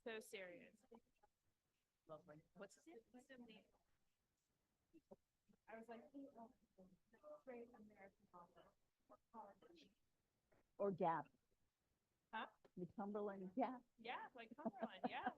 So serious. Lovely. What's his name? I was like, oh, great American author. Or Gap, Huh? the Cumberland Gap. Yeah, like Cumberland, yeah.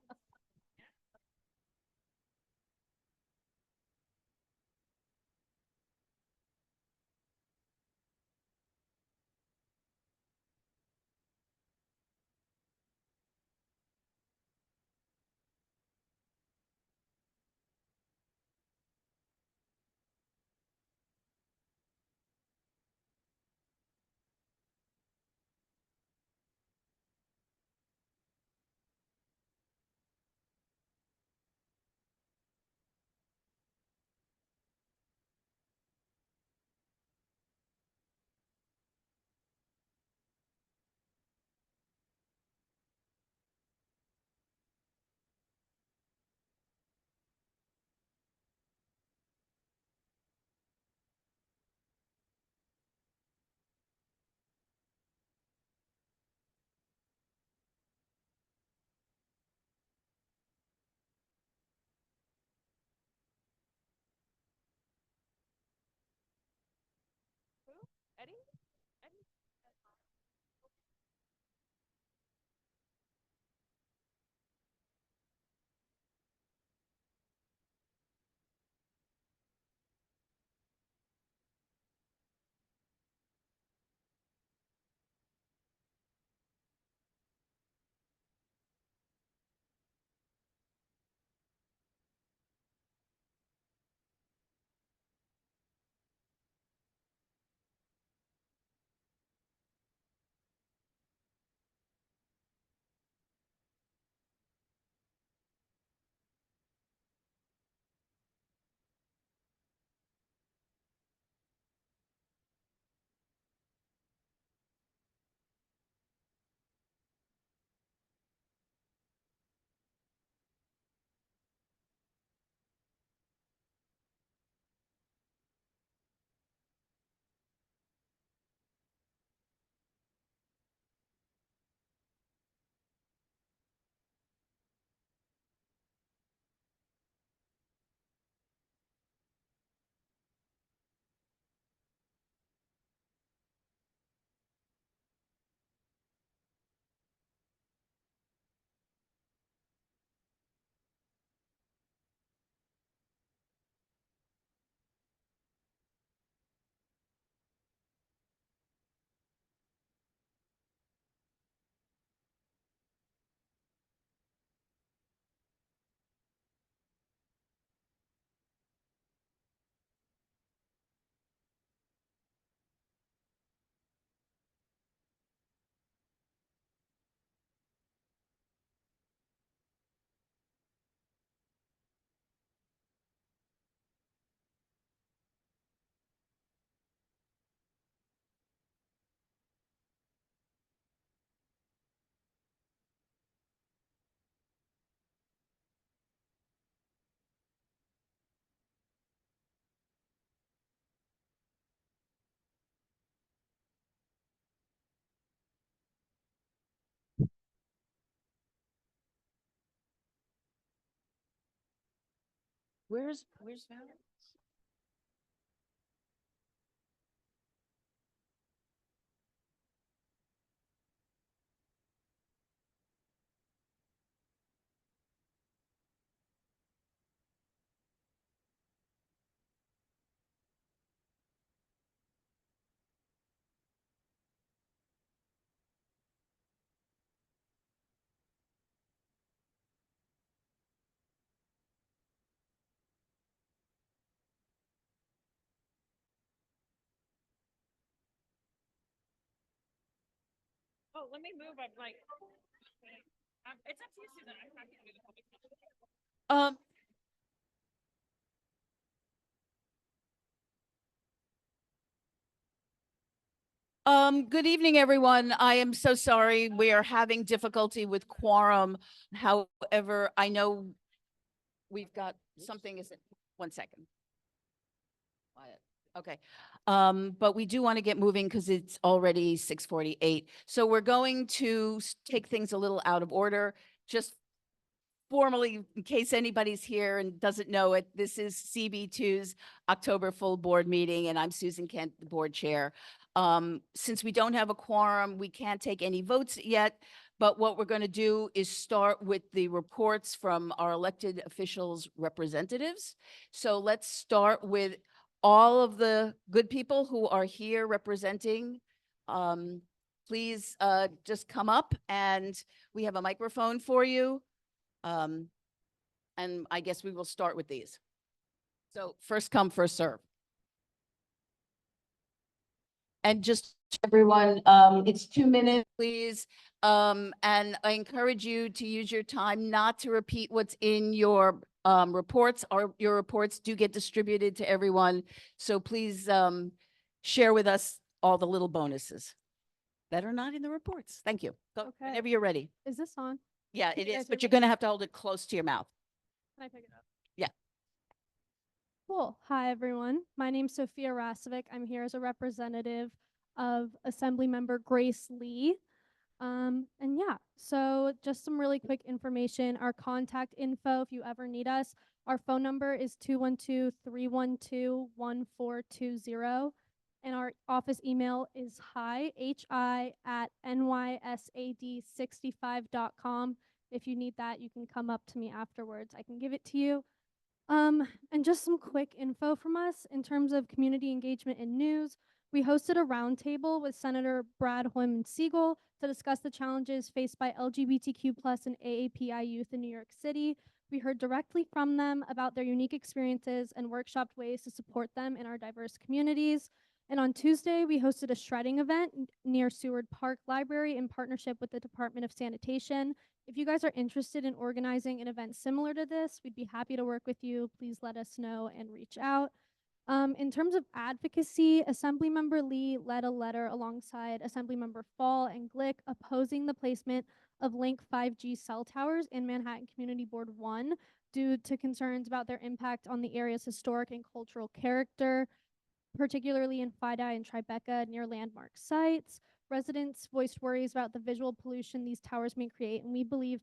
Who? Eddie? Eddie? Where's Val? Oh, let me move. I'm like, it's up to you, Susan. I'm happy to do the public comment. Um, good evening, everyone. I am so sorry. We are having difficulty with quorum. However, I know we've got something, is it, 1 second. Quiet. Okay. But we do want to get moving because it's already 6:48. So we're going to take things a little out of order. Just formally, in case anybody's here and doesn't know it, this is CB2's October full board meeting, and I'm Susan Kent, the board chair. Since we don't have a quorum, we can't take any votes yet, but what we're going to do is start with the reports from our elected officials' representatives. So let's start with all of the good people who are here representing. Please just come up, and we have a microphone for you. And I guess we will start with these. So first come, first serve. And just everyone, it's 2 minutes, please. And I encourage you to use your time not to repeat what's in your reports. Your reports do get distributed to everyone. So please share with us all the little bonuses that are not in the reports. Thank you. Go Okay. whenever you're ready. Is this on? Yeah, Can it you guys is, hear but you're me? going to have to hold it close to your mouth. Can I pick it up? Yeah. Cool. Hi, everyone. My name's Sophia Rasovic. I'm here as a representative of Assemblymember Grace Lee. And yeah, so just some really quick information. Our contact info, if you ever need us, our phone number is 212-312-1420. And our office email is hi@nysad65.com. If you need that, you can come up to me afterwards. I can give it to you. And just some quick info from us in terms of community engagement and news. We hosted a roundtable with Senator Brad Hoyman-Siegel to discuss the challenges faced by LGBTQ+ and AAPI youth in New York City. We heard directly from them about their unique experiences and workshopped ways to support them in our diverse communities. And on Tuesday, we hosted a shredding event near Seward Park Library in partnership with the Department of Sanitation. If you guys are interested in organizing an event similar to this, we'd be happy to work with you. Please let us know and reach out. In terms of advocacy, Assemblymember Lee led a letter alongside Assemblymember Fall and Glick opposing the placement of Link 5G cell towers in Manhattan Community Board 1 due to concerns about their impact on the area's historic and cultural character, particularly in Fidei and Tribeca near landmark sites. Residents voiced worries about the visual pollution these towers may create, and we believe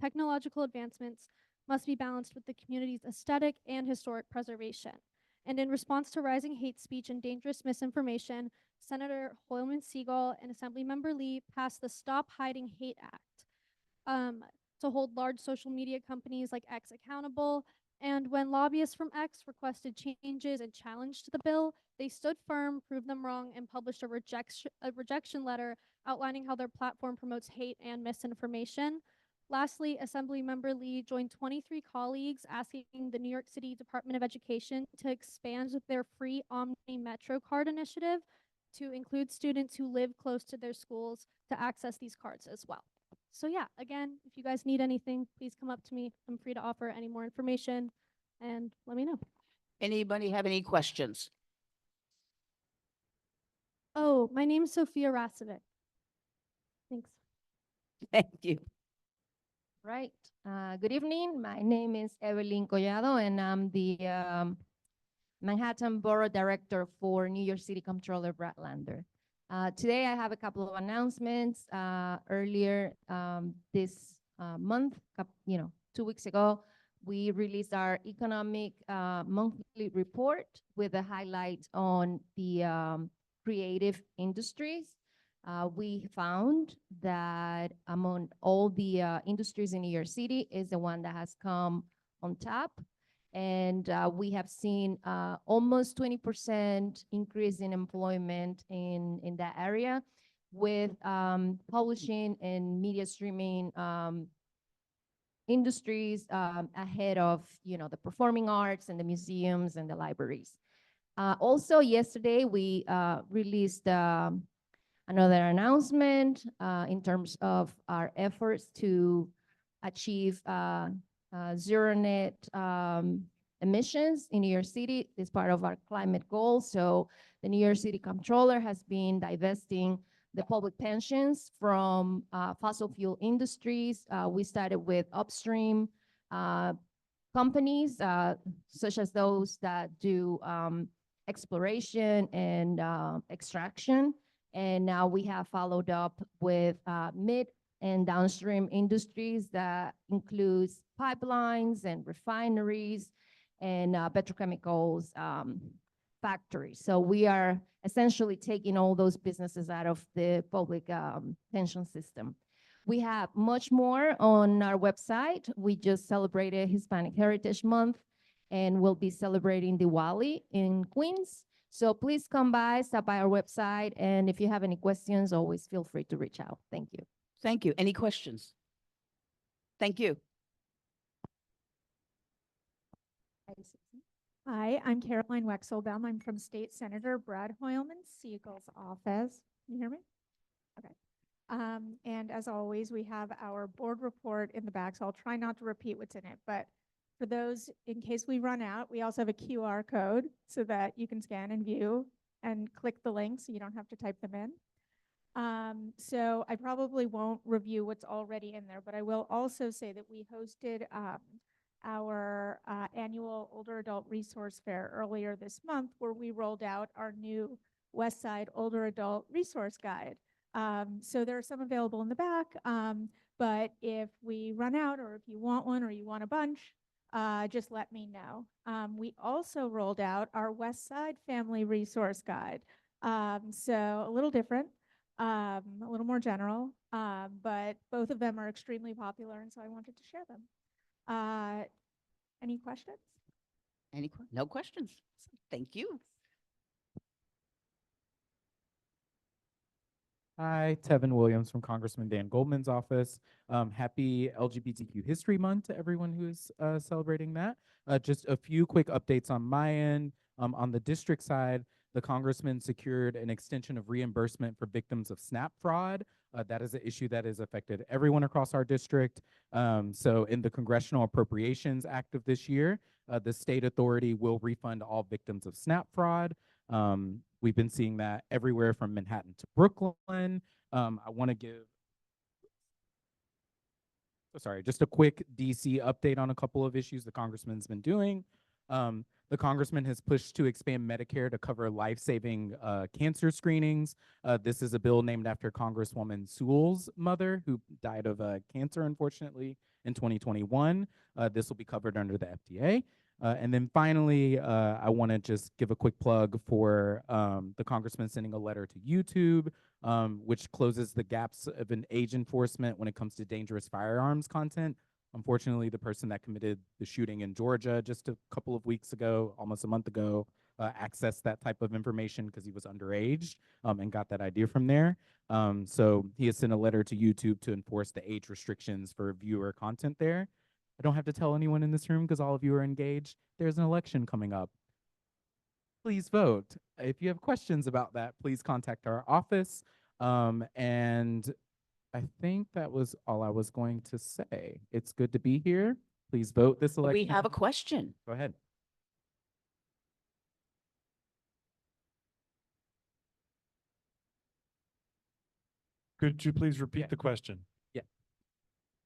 technological advancements must be balanced with the community's aesthetic and historic preservation. And in response to rising hate speech and dangerous misinformation, Senator Hoyman-Siegel and Assemblymember Lee passed the Stop Hiding Hate Act to hold large social media companies like X accountable. And when lobbyists from X requested changes and challenged the bill, they stood firm, proved them wrong, and published a rejection letter outlining how their platform promotes hate and misinformation. Lastly, Assemblymember Lee joined 23 colleagues asking the New York City Department of Education to expand their free Omni Metro card initiative to include students who live close to their schools to access these cards as well. So yeah, again, if you guys need anything, please come up to me. I'm free to offer any more information and let me know. Anybody have any questions? Oh, my name's Sophia Rasovic. Thanks. Thank you. Right. Good evening. My name is Evelyn Collado, and I'm the Manhattan Borough Director for New York City Comptroller Brad Lander. Today, I have a couple of announcements. Earlier this month, 2 weeks ago, we released our economic monthly report with a highlight on the creative industries. We found that among all the industries in New York City is the one that has come on top. And we have seen almost 20% increase in employment in that area with publishing and media streaming industries ahead of the performing arts and the museums and the libraries. Also, yesterday we released another announcement in terms of our efforts to achieve zero net emissions in New York City is part of our climate goal. So the New York City Comptroller has been divesting the public pensions from fossil fuel industries. We started with upstream companies, such as those that do exploration and extraction. And now we have followed up with mid and downstream industries that includes pipelines and refineries and petrochemicals factories. So we are essentially taking all those businesses out of the public pension system. We have much more on our website. We just celebrated Hispanic Heritage Month, and we'll be celebrating Diwali in Queens. So please come by, stop by our website, and if you have any questions, always feel free to reach out. Thank you. Thank you. Any questions? Thank you. Hi, I'm Caroline Wexelbaum. I'm from State Senator Brad Hoylman Siegel's office. Can you hear me? Okay. And as always, we have our board report in the back, so I'll try not to repeat what's in it. But for those, in case we run out, we also have a QR code so that you can scan and view and click the link so you don't have to type them in. So I probably won't review what's already in there, but I will also say that we hosted our annual Older Adult Resource Fair earlier this month, where we rolled out our new West Side Older Adult Resource Guide. So there are some available in the back, but if we run out, or if you want one or you want a bunch, just let me know. We also rolled out our West Side Family Resource Guide. So a little different, a little more general, but both of them are extremely popular, and so I wanted to share them. Any questions? No questions? Thank you. Hi, Tevin Williams from Congressman Dan Goldman's office. Happy LGBTQ History Month to everyone who's celebrating that. Just a few quick updates on my end. On the district side, the congressman secured an extension of reimbursement for victims of SNAP fraud. That is an issue that has affected everyone across our district. So in the Congressional Appropriations Act of this year, the state authority will refund all victims of SNAP fraud. We've been seeing that everywhere from Manhattan to Brooklyn. I want to give, just a quick DC update on a couple of issues the congressman's been doing. The congressman has pushed to expand Medicare to cover life-saving cancer screenings. This is a bill named after Congresswoman Sewell's mother, who died of cancer, unfortunately, in 2021. This will be covered under the FDA. And then finally, I want to just give a quick plug for the congressman sending a letter to YouTube, which closes the gaps of an age enforcement when it comes to dangerous firearms content. Unfortunately, the person that committed the shooting in Georgia just a couple of weeks ago, almost a month ago, accessed that type of information because he was underage and got that idea from there. So he has sent a letter to YouTube to enforce the age restrictions for viewer content there. I don't have to tell anyone in this room because all of you are engaged. There's an election coming up. Please vote. If you have questions about that, please contact our office. And I think that was all I was going to say. It's good to be here. Please vote this election. We have a question. Go ahead. Could you please repeat the question?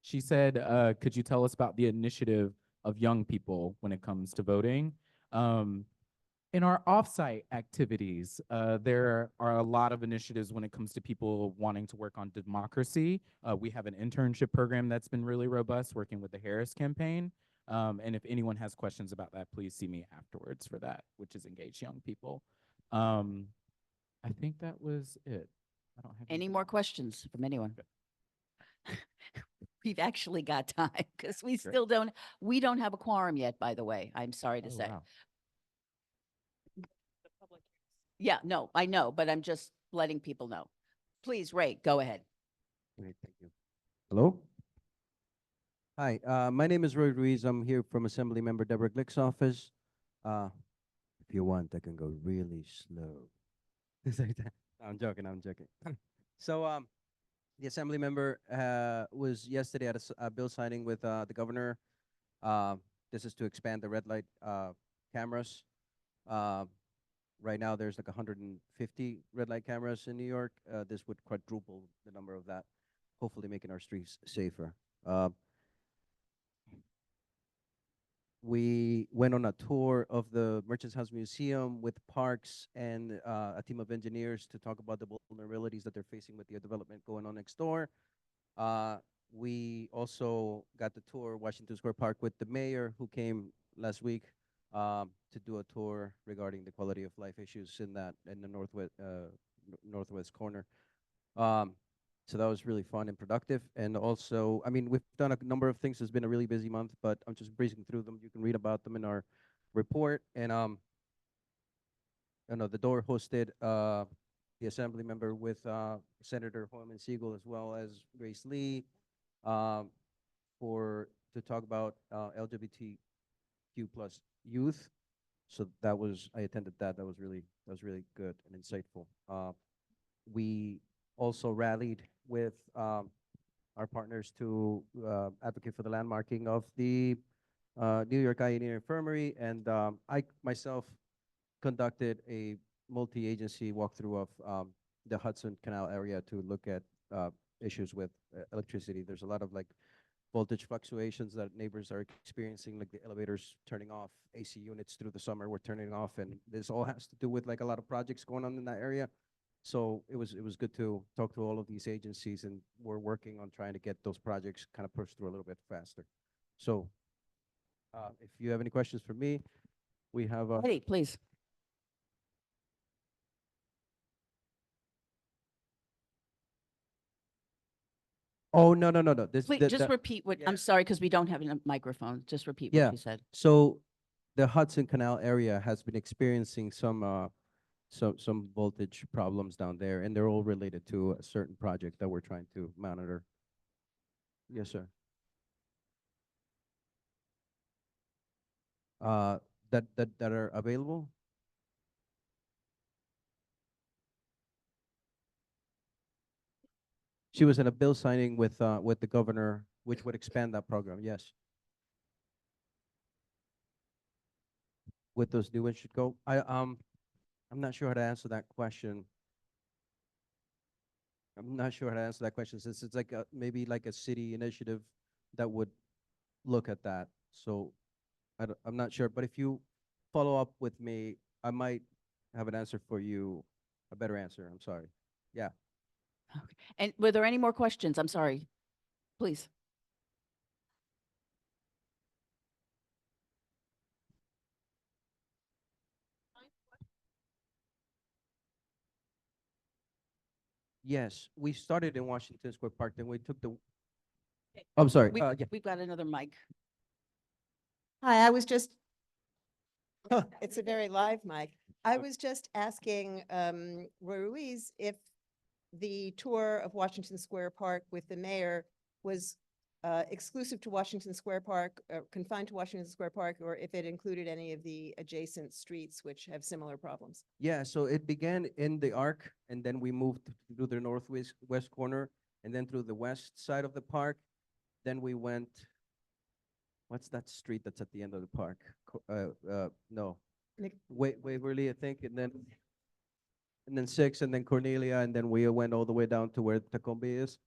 She said, could you tell us about the initiative of young people when it comes to voting? In our offsite activities, there are a lot of initiatives when it comes to people wanting to work on democracy. We have an internship program that's been really robust, working with the Harris campaign. And if anyone has questions about that, please see me afterwards for that, which is Engage Young People. I think that was it. I don't have Any more questions from anyone? We've actually got time because we still we don't have a quorum yet, by the way. I'm sorry to say. Wow. The public. Yeah, no, I know, but I'm just letting people know. Please, Ray, go ahead. Great, thank you. Hello? Hi, my name is Roy Ruiz. I'm here from Assemblymember Deborah Glick's office. If you want, I can go really slow. It's like that. I'm joking, I'm joking. So, the assembly member was yesterday at a bill signing with the governor. This is to expand the red light cameras. Right now, there's like 150 red light cameras in New York. This would quadruple the number of that, hopefully making our streets safer. We went on a tour of the Merchants House Museum with Parks and a team of engineers to talk about the vulnerabilities that they're facing with the development going on next door. We also got the tour Washington Square Park with the mayor who came last week to do a tour regarding the quality of life issues in the northwest corner. Um, so that was really fun and productive. And also, I mean, we've done a number of things. It's been a really busy month, but I'm just breezing through them. You can read about them in our report. And the door hosted the assembly member with Senator Hoyman Siegel as well as Grace Lee um, to talk about LGBTQ plus youth. So I attended that. That was really good and insightful. We also rallied with our partners to advocate for the landmarking of the New York Eye and Ear Infirmary, and I myself conducted a multi-agency walkthrough of the Hudson Canal area to look at issues with electricity. There's a lot of like voltage fluctuations that neighbors are experiencing, like the elevators turning off, AC units through the summer were turning off, and this all has to do with like a lot of projects going on in that area. So it was good to talk to all of these agencies, and we're working on trying to get those projects kind of pushed through a little bit faster. So if you have any questions for me, we have Eddie, please. oh no. This Please, just repeat what, yeah. I'm sorry, because we don't have a microphone. Just repeat Yeah. what you said. So the Hudson Canal area has been experiencing some voltage problems down there, and they're all related to a certain project that we're trying to monitor. Yes, sir. That are available. She was in a bill signing with the governor, which would expand that program. Yes. With those new ones should go. I'm not sure how to answer that question. I'm not sure how to answer that question since it's like maybe like a city initiative that would look at that. So I'm not sure, but if you follow up with me, I might have an answer for you, a better answer. I'm sorry. Yeah. Okay. And were there any more questions? I'm sorry. Please. Yes, we started in Washington Square Park, then we took the. I'm sorry. We, Yeah. we've got another mic. Hi, I was just, it's a very live mic. I was just asking Roy Ruiz if the tour of Washington Square Park with the mayor was exclusive to Washington Square Park, confined to Washington Square Park, or if it included any of the adjacent streets which have similar problems. Yeah, so it began in the Arc, and then we moved through the west corner, and then through the west side of the park. Then we went. What's that street that's at the end of the park? No, Nick- Waverly, I think, and then 6, and then Cornelia, and then we went all the way down to where Tacombe is,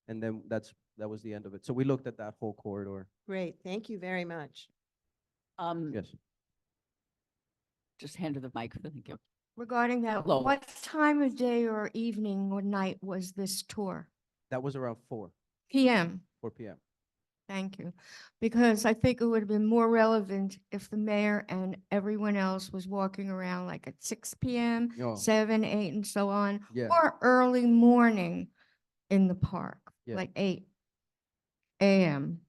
and then that was the end of it. So we looked at that whole corridor. Great, thank you very much. Yes. Just hand her the mic. Thank you. Regarding that, Hello. what time of day or evening or night was this tour? That was around 4 PM, p.m. thank you. Because I think it would have been more relevant if the mayor and everyone else was walking around like at 6 PM, Oh. 7, 8, and so on. Yeah. Or early morning in the park, Yeah. like 8 AM.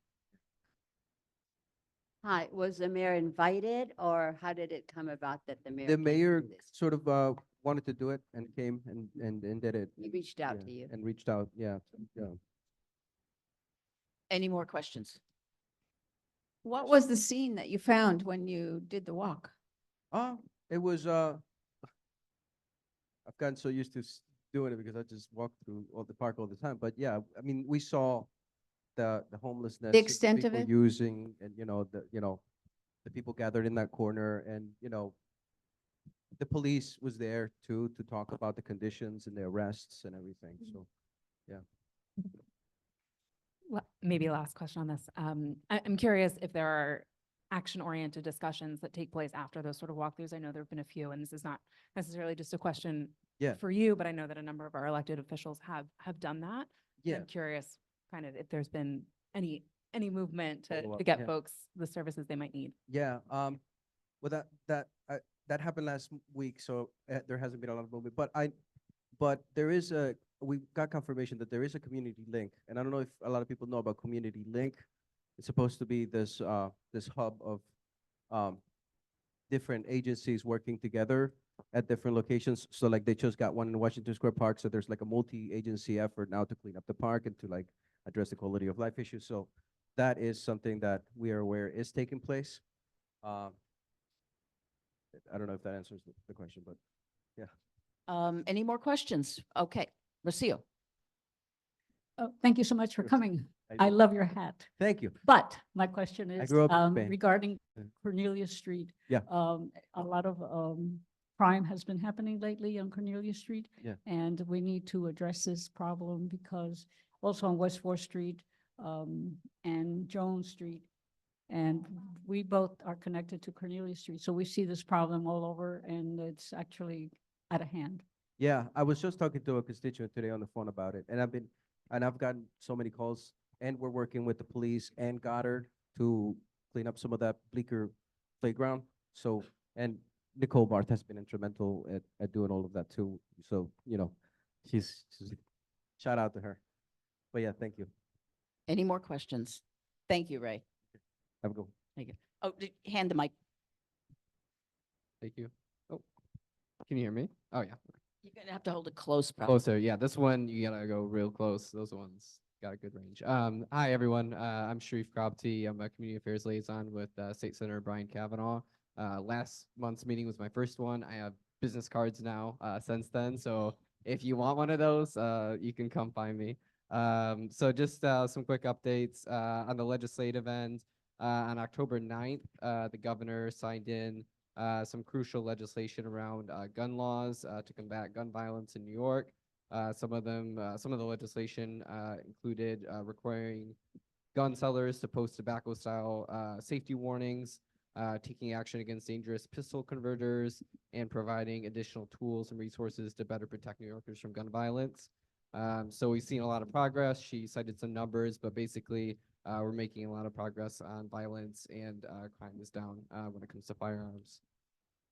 Hi, was the mayor invited or how did it come about that the mayor? The came to mayor do this? sort of wanted to do it and came and did it. He reached out Yeah, to you. and reached out. Yeah. Yeah. Any more questions? What was the scene that you found when you did the walk? It was I've gotten so used to doing it because I just walk through all the park all the time. But yeah, I mean, we saw the homelessness, The extent of people it? using, and the people gathered in that corner, and the police was there too to talk about the conditions and the arrests and everything. So yeah. Maybe last question on this. I'm curious if there are action-oriented discussions that take place after those sort of walkthroughs. I know there have been a few, and this is not necessarily just a question Yeah. for you, but I know that a number of our elected officials have done that. Yeah. I'm curious kind of if there's been any movement to Follow up, get yeah. folks the services they might need. Yeah, well, that happened last week, so there hasn't been a lot of movement. But there is we got confirmation that there is a community link, and I don't know if a lot of people know about community link. It's supposed to be this this hub of different agencies working together at different locations. So like they just got one in Washington Square Park, so there's like a multi-agency effort now to clean up the park and to like address the quality of life issues. So that is something that we are aware is taking place. I don't know if that answers the question, but yeah. Any more questions? Okay, Rocio. Oh, thank you so much for Yes. coming. I I do. love your hat. Thank you. But my question is grew up in Spain. regarding Yeah. Cornelia Street. Yeah. A lot of crime has been happening lately on Cornelia Street. Yeah. And we need to address this problem because also on West 4th Street and Jones Street. And we both are connected to Cornelia Street. So we see this problem all over and it's actually out of hand. Yeah, I was just talking to a constituent today on the phone about it, and I've gotten so many calls, and we're working with the police and Goddard to clean up some of that Bleecker playground. So, and Nicole Barth has been instrumental at doing all of that too. So, you know, she's shout out to her. But yeah, thank you. Any more questions? Thank you, Ray. Have a good one. Thank you. Oh, hand the mic. Thank you. Oh, can you hear me? Oh, yeah. You're gonna have to hold it close, probably. Closer. Yeah, this one, you gotta go real close. Those ones got a good range. Hi, everyone. I'm Sharif Krabti. I'm a community affairs liaison with State Senator Brian Kavanaugh. Last month's meeting was my first one. I have business cards now since then. So if you want one of those, you can come find me. So just some quick updates on the legislative end. On October 9th, the governor signed in some crucial legislation around gun laws to combat gun violence in New York. Some of the legislation included requiring gun sellers to post tobacco-style safety warnings, taking action against dangerous pistol converters, and providing additional tools and resources to better protect New Yorkers from gun violence. So we've seen a lot of progress. She cited some numbers, but basically we're making a lot of progress on violence, and crime is down when it comes to firearms.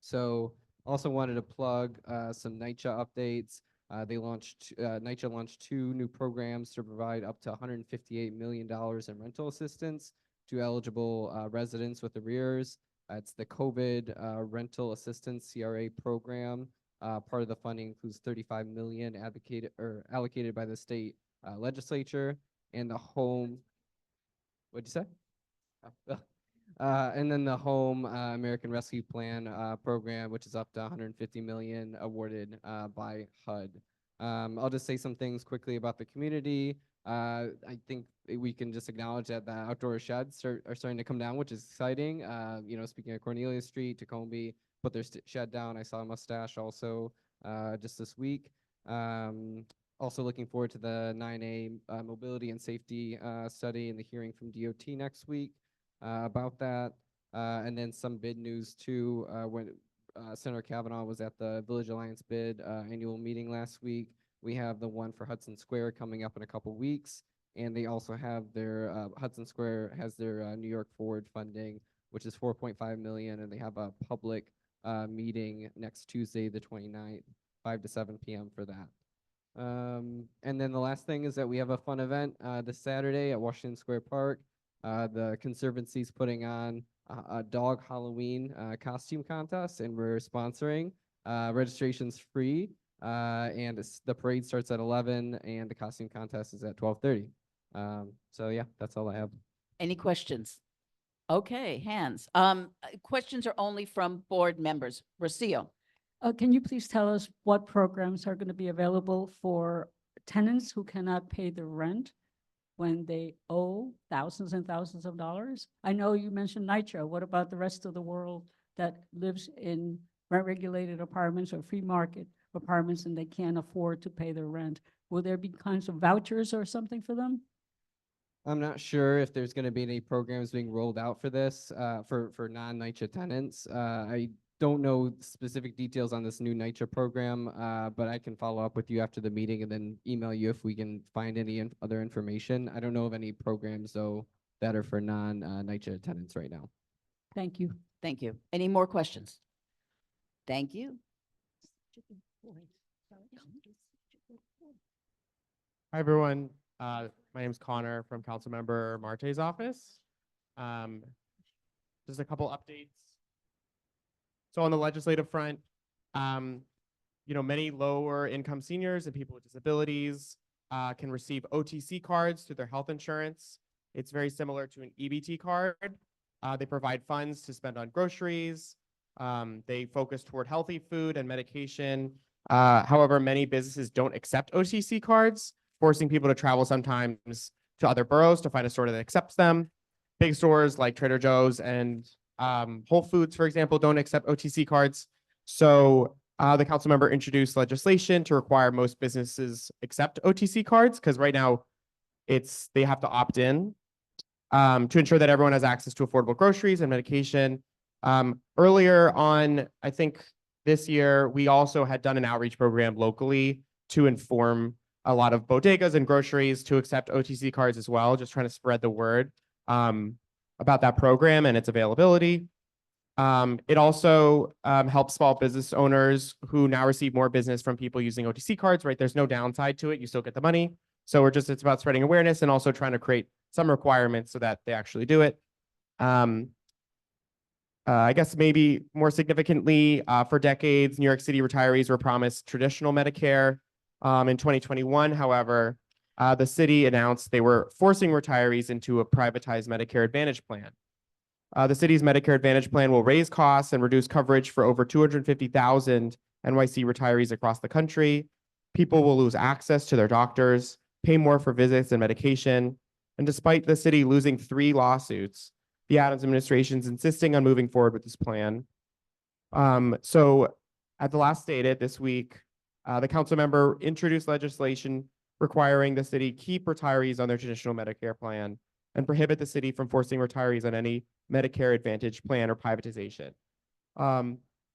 So also wanted to plug some NYCHA updates. NYCHA launched 2 new programs to provide up to $158 million in rental assistance to eligible residents with arrears. It's the COVID Rental Assistance CRA program. Part of the funding includes $35 million allocated by the state legislature, and the home. What'd you say? Oh. And then the Home American Rescue Plan program, which is up to $150 million awarded by HUD. I'll just say some things quickly about the community. I think we can just acknowledge that the outdoor sheds are starting to come down, which is exciting. You know, speaking of Cornelia Street, Tacombe put their shed down. I saw Mustache also just this week. Also looking forward to the 9A mobility and safety study and the hearing from DOT next week about that. And then some bid news too. When Senator Kavanaugh was at the Village Alliance bid annual meeting last week, we have the one for Hudson Square coming up in a couple weeks. And they also have their, Hudson Square has their New York Forward funding, which is $4.5 million. And they have a public meeting next Tuesday, the 29th, 5 to 7 p.m. for that. And then the last thing is that we have a fun event this Saturday at Washington Square Park. The Conservancy's putting on a dog Halloween costume contest, and we're sponsoring. Registration's free, and the parade starts at 11, and the costume contest is at 12:30. So yeah, that's all I have. Any questions? Okay, hands. Questions are only from board members. Rocio. Can you please tell us what programs are going to be available for tenants who cannot pay the rent when they owe thousands and thousands of dollars? I know you mentioned NYCHA. What about the rest of the world that lives in rent-regulated apartments or free market apartments and they can't afford to pay their rent? Will there be kinds of vouchers or something for them? I'm not sure if there's going to be any programs being rolled out for this, for non-NYCHA tenants. don't know specific details on this new NYCHA program, but I can follow up with you after the meeting and then email you if we can find any other information. I don't know of any programs though that are for non-NYCHA attendants right now. Thank you. Thank you. Any more questions? Thank you. Hi, everyone. My name is Connor from Councilmember Marte's office. Just a couple updates. So on the legislative front, many lower income seniors and people with disabilities can receive OTC cards through their health insurance. It's very similar to an EBT card. They provide funds to spend on groceries. They focus toward healthy food and medication. However, many businesses don't accept OTC cards, forcing people to travel sometimes to other boroughs to find a store that accepts them. Big stores like Trader Joe's and Whole Foods, for example, don't accept OTC cards. So the council member introduced legislation to require most businesses accept OTC cards, because right now they have to opt in to ensure that everyone has access to affordable groceries and medication. Earlier on, I think this year, we also had done an outreach program locally to inform a lot of bodegas and groceries to accept OTC cards as well, just trying to spread the word about that program and its availability. It also helps small business owners who now receive more business from people using OTC cards, right? There's no downside to it. You still get the money. So it's about spreading awareness and also trying to create some requirements so that they actually do it. I guess maybe more significantly, for decades, New York City retirees were promised traditional Medicare. In 2021, however, the city announced they were forcing retirees into a privatized Medicare Advantage plan. The city's Medicare Advantage plan will raise costs and reduce coverage for over 250,000 NYC retirees across the country. People will lose access to their doctors, pay more for visits and medication. And despite the city losing 3 lawsuits, the Adams administration is insisting on moving forward with this plan. So at the last stated this week, the council member introduced legislation requiring the city keep retirees on their traditional Medicare plan and prohibit the city from forcing retirees on any Medicare Advantage plan or privatization.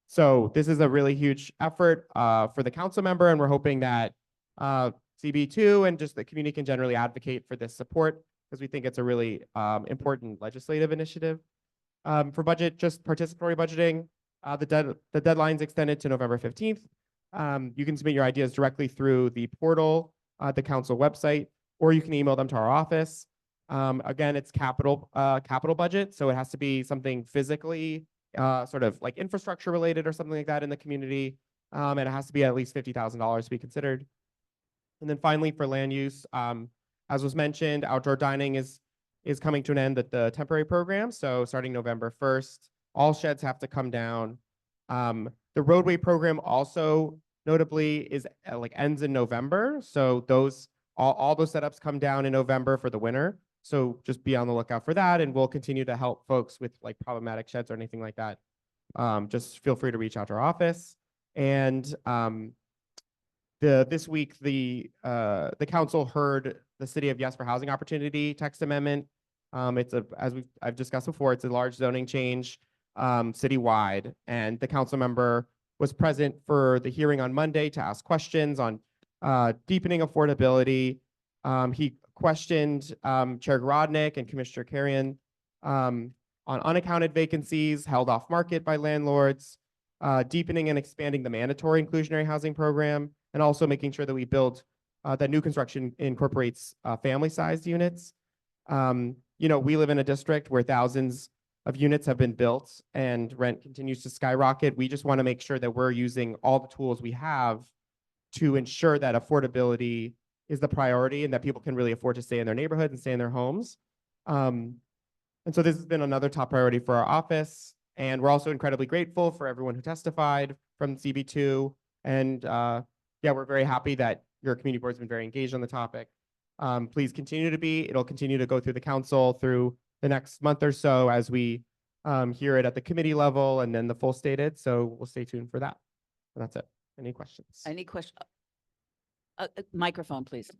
So this is a really huge effort for the council member, and we're hoping that CB2 and just the community can generally advocate for this support, because we think it's a really important legislative initiative. For budget, just participatory budgeting, the deadline's extended to November 15th. You can submit your ideas directly through the portal, the council website, or you can email them to our office. Again, it's capital budget, so it has to be something physically sort of like infrastructure related or something like that in the community. And it has to be at least $50,000 to be considered. And then finally, for land use, as was mentioned, outdoor dining is coming to an end at the temporary program. So starting November 1st, all sheds have to come down. The roadway program also notably ends in November. So all those setups come down in November for the winter. So just be on the lookout for that, and we'll continue to help folks with like problematic sheds or anything like that. Just feel free to reach out to our office. And this week, the council heard the City of Yes for Housing Opportunity text amendment. I've discussed before, it's a large zoning change citywide, and the council member was present for the hearing on Monday to ask questions on deepening affordability. He questioned Chair Grodnick and Commissioner Carrion on unaccounted vacancies held off market by landlords, deepening and expanding the mandatory inclusionary housing program, and also making sure that we build that new construction incorporates family-sized units. We live in a district where thousands of units have been built and rent continues to skyrocket. We just want to make sure that we're using all the tools we have to ensure that affordability is the priority and that people can really afford to stay in their neighborhoods and stay in their homes. And so this has been another top priority for our office. And we're also incredibly grateful for everyone who testified from CB2. And we're very happy that your community board's been very engaged on the topic. Please continue to be. It'll continue to go through the council through the next month or so as we hear it at the committee level and then the full stated. So we'll stay tuned for that. And that's it. Any questions? Any question? Microphone, please.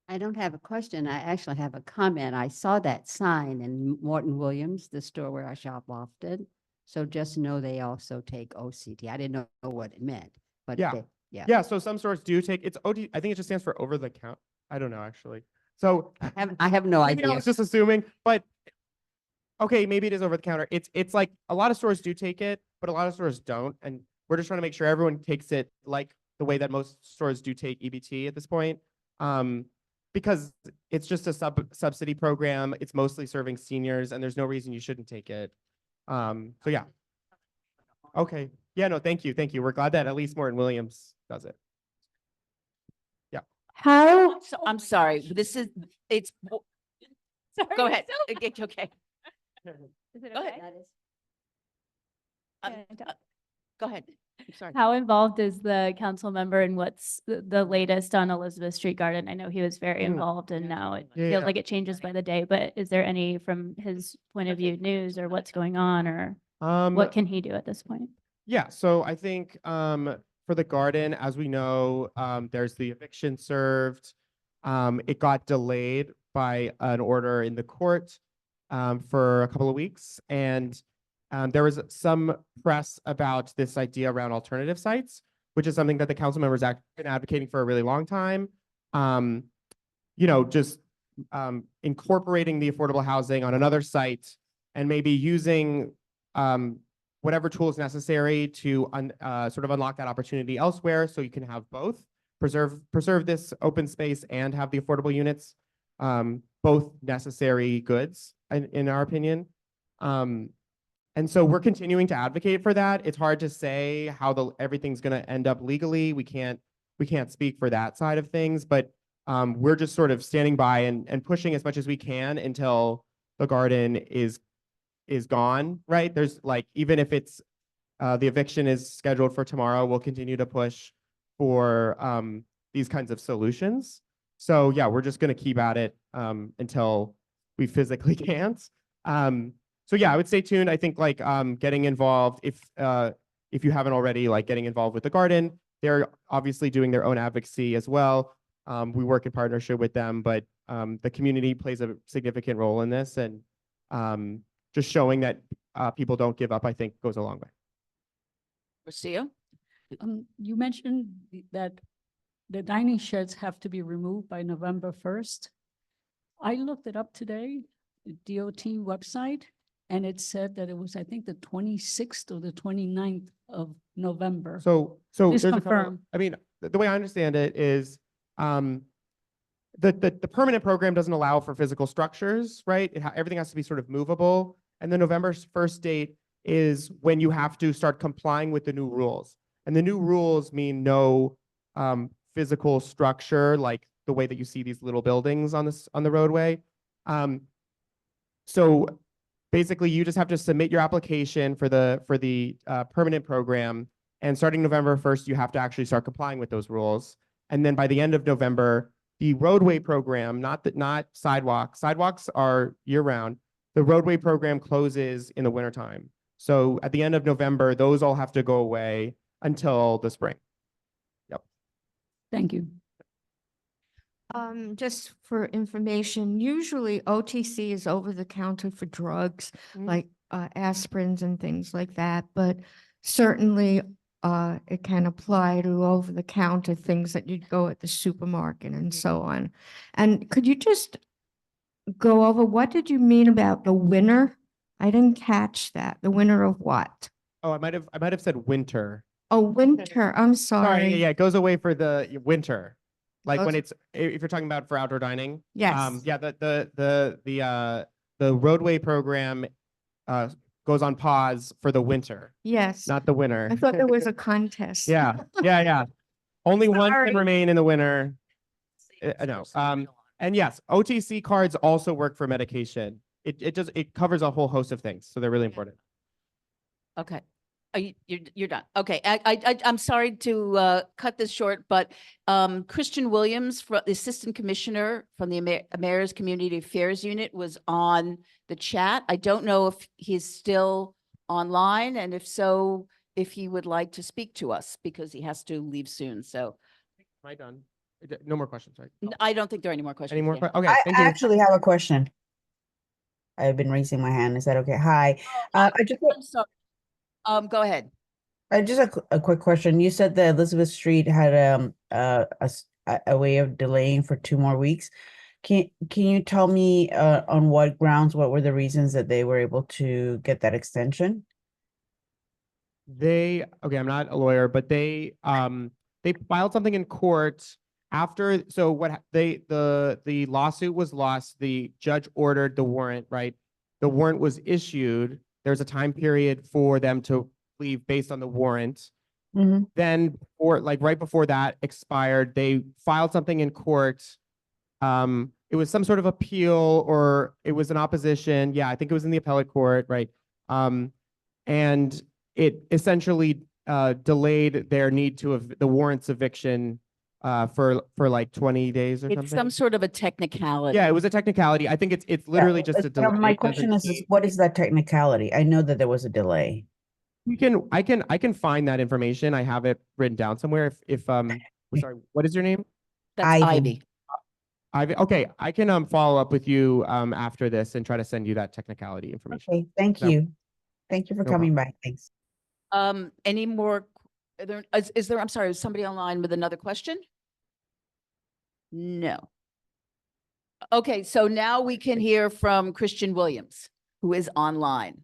I don't have a question. I actually have a comment. I saw that sign in Morton Williams, the store where I shop often. So just know they also take OCT. I didn't know what it meant, but Yeah. yeah. Yeah, so some stores do take, it's OT, I think it just stands for over the count. I don't know, actually. So I have no maybe I idea. was just assuming, but okay, maybe it is over the counter. It's like a lot of stores do take it, but a lot of stores don't. And we're just trying to make sure everyone takes it like the way that most stores do take EBT at this point. Because it's just a subsidy program. It's mostly serving seniors, and there's no reason you shouldn't take it. So yeah. Okay. Yeah, no, thank you. Thank you. We're glad that at least Morton Williams does it. Yeah. How? I'm sorry. It's. Go ahead. Okay. Is it Go okay? ahead. Go ahead. I'm sorry. How involved is the council member in what's the latest on Elizabeth Street Garden? I know he was very involved and now it feels like it changes by the day, but is there any from his point of view news or what's going on or what can he do at this point? Yeah, so I think for the garden, as we know, there's the eviction served. It got delayed by an order in the court for a couple of weeks. And there was some press about this idea around alternative sites, which is something that the council members have been advocating for a really long time. Just incorporating the affordable housing on another site and maybe using whatever tool is necessary to sort of unlock that opportunity elsewhere, so you can have both, preserve this open space and have the affordable units, both necessary goods in our opinion. And so we're continuing to advocate for that. It's hard to say how everything's going to end up legally. We can't speak for that side of things, but we're just sort of standing by and pushing as much as we can until the garden is gone, right? There's like, even if it's the eviction is scheduled for tomorrow, we'll continue to push for these kinds of solutions. So yeah, we're just going to keep at it until we physically can't. So yeah, I would stay tuned. I think like getting involved, if you haven't already, like getting involved with the garden. They're obviously doing their own advocacy as well. We work in partnership with them, but the community plays a significant role in this, and just showing that people don't give up, I think, goes a long way. Rocio? You mentioned that the dining sheds have to be removed by November 1st. I looked it up today, the DOT website, and it said that it was, I think, the 26th or the 29th of November. So Please there's a couple, confirm. I mean, the way I understand it is the permanent program doesn't allow for physical structures, right? Everything has to be sort of movable. And the November 1st date is when you have to start complying with the new rules. And the new rules mean no physical structure, like the way that you see these little buildings on the roadway. So basically, you just have to submit your application for the permanent program, and starting November 1st, you have to actually start complying with those rules. And then by the end of November, the roadway program, not sidewalks. Sidewalks are year round. The roadway program closes in the wintertime. So at the end of November, those all have to go away until the spring. Yep. Thank you. Just for information, usually OTC is over the counter for drugs like aspirins and things like that, but certainly it can apply to over the counter things that you'd go at the supermarket and so on. And could you just go over what did you mean about the winter? I didn't catch that. The winter of what? Oh, I might have said winter. Oh, winter. I'm sorry. Yeah, it goes away for the winter. Like when Goes- if you're talking about for outdoor dining. Yes. Yeah, the roadway program goes on pause for the winter, Yes. not the winter. I thought there was a contest. Yeah. Only one Sorry. can remain in the winter. No. And yes, OTC cards also work for medication. It covers a whole host of things, so they're really important. Okay. You're done. Okay. I'm sorry to cut this short, but Christian Williams, the Assistant Commissioner from the Mayor's Community Affairs Unit, was on the chat. I don't know if he's still online, and if so, if he would like to speak to us, because he has to leave soon. So Am I done? No more questions, right? I don't think there are any more questions. Any more? Yeah. Okay, I thank you. actually have a question. I've been raising my hand. Is that okay? Hi. I just I'm sorry. Go ahead. Just a quick question. You said that Elizabeth Street had a way of delaying for 2 more weeks. Can you tell me on what grounds, what were the reasons that they were able to get that extension? Okay, I'm not a lawyer, but they filed something in court after, so the lawsuit was lost, the judge ordered the warrant, right? The warrant was issued. There's a time period for them to leave based on the warrant. Then, or like right before that expired, they filed something in court. It was some sort of appeal, or it was an opposition. Yeah, I think it was in the appellate court, right? And it essentially delayed their need to the warrants eviction for like 20 days or It's something. some sort of a technicality. Yeah, it was a technicality. I think it's literally just a delay. My It doesn't question is, change. what is that technicality? I know that there was a delay. I can find that information. I have it written down somewhere. Sorry, what is your name? That's Ivy. Ivy. Okay, I can follow up with you after this and try to send you that technicality information. Okay, thank No. you. Thank you for No coming problem. by. Thanks. Any more? Is there, I'm sorry, is somebody online with another question? No. Okay, so now we can hear from Christian Williams, who is online.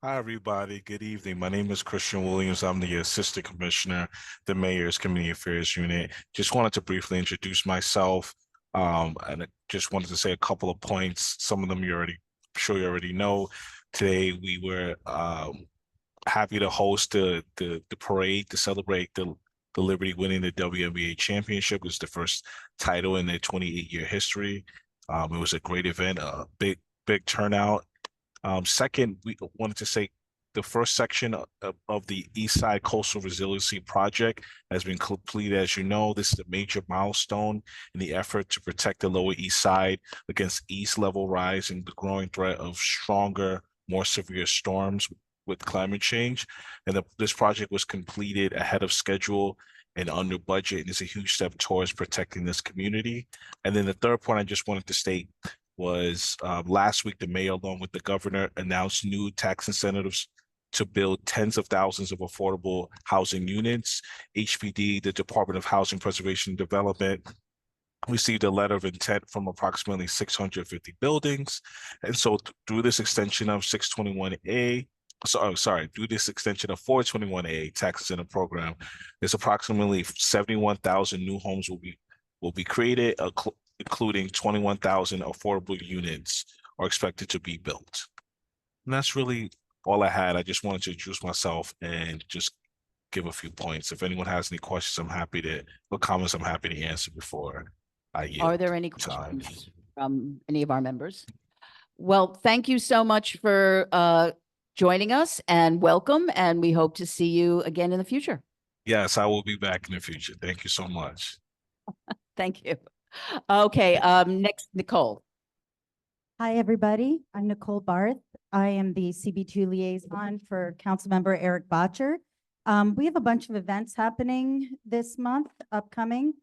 Hi, everybody. Good evening. My name is Christian Williams. I'm the Assistant Commissioner, the Mayor's Community Affairs Unit. Just wanted to briefly introduce myself, and I just wanted to say a couple of points. Some of them I'm sure you already know. Today, we were happy to host the parade to celebrate the Liberty winning the WNBA championship. It was the first title in their 28-year history. It was a great event, a big turnout. Second, we wanted to say the first section of the East Side Coastal Resiliency Project has been completed. As you know, this is a major milestone in the effort to protect the Lower East Side against east level rise and the growing threat of stronger, more severe storms with climate change. And this project was completed ahead of schedule and under budget, and is a huge step towards protecting this community. And then the third point I just wanted to state was last week, the mayor, along with the governor, announced new tax incentives to build tens of thousands of affordable housing units. HPD, the Department of Housing Preservation and Development, received a letter of intent from approximately 650 buildings. And so through this extension of 621A, through this extension of 421A tax incentive program, there's approximately 71,000 new homes will be created, including 21,000 affordable units are expected to be built. And that's really all I had. I just wanted to introduce myself and just give a few points. If anyone has any questions, or comments, I'm happy to answer before I yield. Are there any questions from any of our members? Well, thank you so much for joining us, and welcome, and we hope to see you again in the future. Yes, I will be back in the future. Thank you so much. Thank you. Okay, next, Nicole. Hi, everybody. I'm Nicole Barth. I am the CB2 liaison for Councilmember Eric Botcher. We have a bunch of events happening this month, upcoming.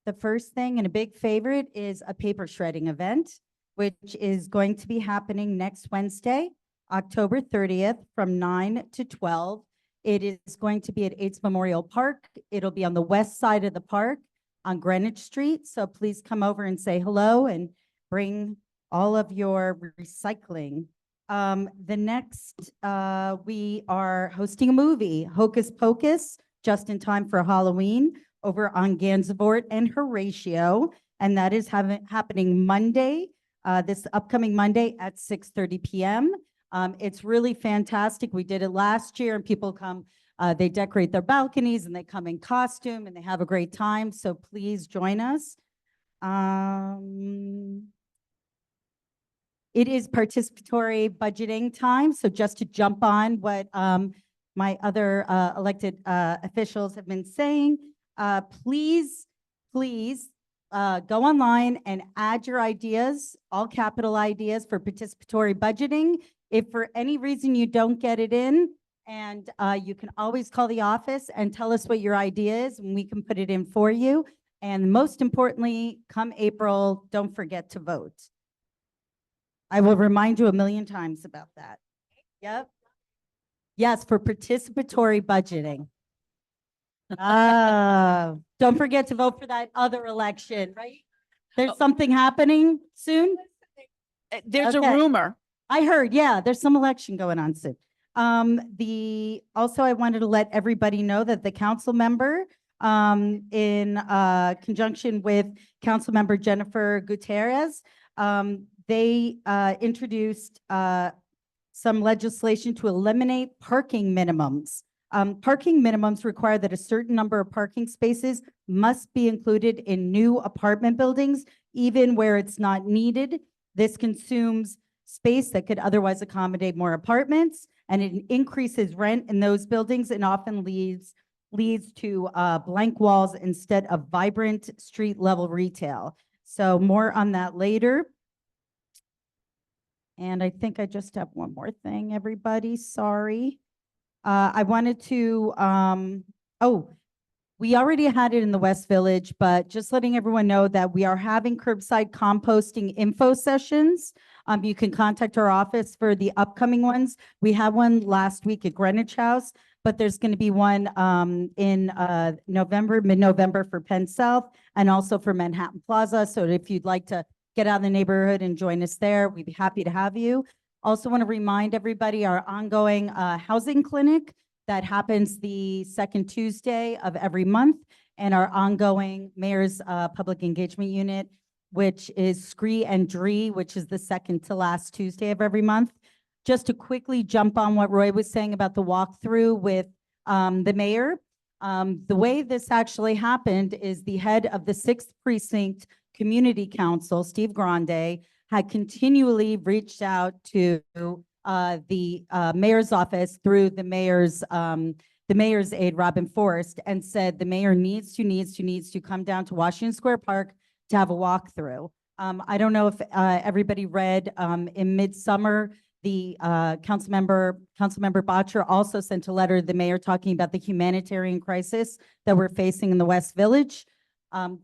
The first thing, and a big favorite, is a paper shredding event, which is going to be happening next Wednesday, October 30th, from 9 to 12. It is going to be at Aids Memorial Park. It'll be on the west side of the park on Greenwich Street. So please come over and say hello and bring all of your recycling. The next, we are hosting a movie, Hocus Pocus, just in time for Halloween, over on Gansevoort and Horatio. And that is happening Monday, this upcoming Monday at 6:30 p.m. It's really fantastic. We did it last year, and people come, they decorate their balconies and they come in costume and they have a great time. So please join us. It is participatory budgeting time. So just to jump on what my other elected officials have been saying, please go online and add your ideas, all capital ideas for participatory budgeting. If for any reason you don't get it in, and you can always call the office and tell us what your idea is, and we can put it in for you. And most importantly, come April, don't forget to vote. I will remind you 1,000,000 times about that. Yep. Yes, for participatory budgeting. Don't forget to vote for that other election, right? There's something happening soon? There's a Okay. rumor. I heard, yeah, there's some election going on soon. Also I wanted to let everybody know that the council member, in conjunction with council member Jennifer Gutierrez, they introduced some legislation to eliminate parking minimums. Parking minimums require that a certain number of parking spaces must be included in new apartment buildings, even where it's not needed. This consumes space that could otherwise accommodate more apartments, and it increases rent in those buildings and often leads to blank walls instead of vibrant street level retail. So more on that later. And I think I just have one more thing, everybody. Sorry. I wanted to, we already had it in the West Village, but just letting everyone know that we are having curbside composting info sessions. You can contact our office for the upcoming ones. We had one last week at Greenwich House, but there's going to be one in mid-November for Penn South and also for Manhattan Plaza. So if you'd like to get out of the neighborhood and join us there, we'd be happy to have you. Also want to remind everybody our ongoing housing clinic that happens the second Tuesday of every month, and our ongoing Mayor's Public Engagement Unit, which is SCREE and DREE, which is the second to last Tuesday of every month. Just to quickly jump on what Roy was saying about the walkthrough with the mayor. The way this actually happened is the head of the 6th Precinct Community Council, Steve Grande, had continually reached out to the mayor's office through the mayor's aide, Robin Forrest, and said the mayor needs to come down to Washington Square Park to have a walkthrough. I don't know if everybody read in midsummer, the Councilmember Botcher also sent a letter to the mayor talking about the humanitarian crisis that we're facing in the West Village.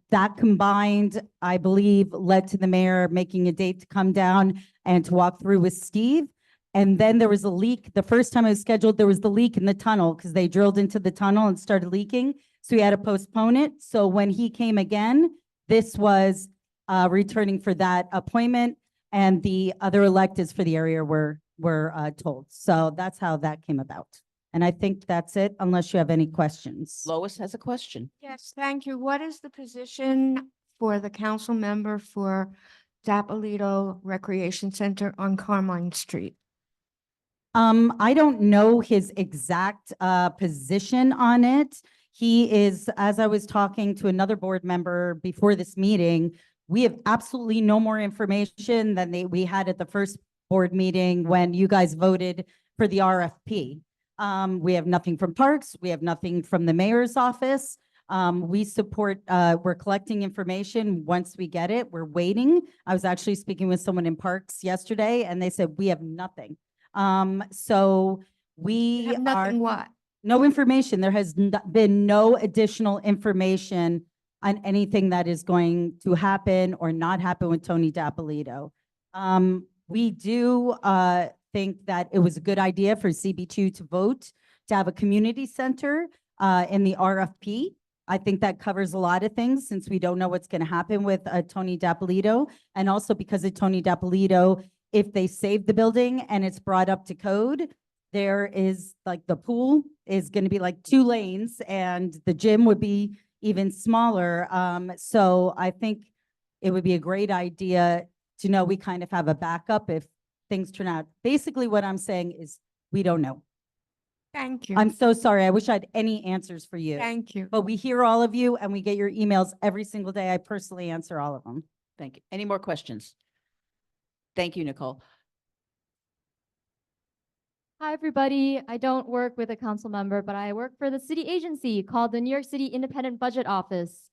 That combined, I believe, led to the mayor making a date to come down and to walk through with Steve. And then there was a leak. The first time it was scheduled, there was the leak in the tunnel because they drilled into the tunnel and started leaking. So we had to postpone it. So when he came again, this was returning for that appointment, and the other electeds for the area were told. So that's how that came about. And I think that's it, unless you have any questions. Lois has a question. Yes, thank you. What is the position for the council member for Dapalito Recreation Center on Carmine Street? I don't know his exact position on it. He is, as I was talking to another board member before this meeting, we have absolutely no more information than we had at the first board meeting when you guys voted for the RFP. We have nothing from Parks. We have nothing from the mayor's office. We support, we're collecting information. Once we get it, we're waiting. I was actually speaking with someone in Parks yesterday and they said, we have nothing. So we have nothing what? No information. There has been no additional information on anything that is going to happen or not happen with Tony Dapalito. We do think that it was a good idea for CB2 to vote to have a community center in the RFP. I think that covers a lot of things since we don't know what's going to happen with Tony Dapalito, and also because of Tony Dapalito, if they save the building and it's brought up to code, there is like the pool is going to be like 2 lanes and the gym would be even smaller. So I think it would be a great idea to know we kind of have a backup if things turn out. Basically what I'm saying is we don't know. Thank you. I'm so sorry. I wish I had any answers for you. Thank you. But we hear all of you and we get your emails every single day. I personally answer all of them. Thank you. Any more questions? Thank you, Nicole. Hi, everybody. I don't work with a council member, but I work for the city agency called the New York City Independent Budget Office.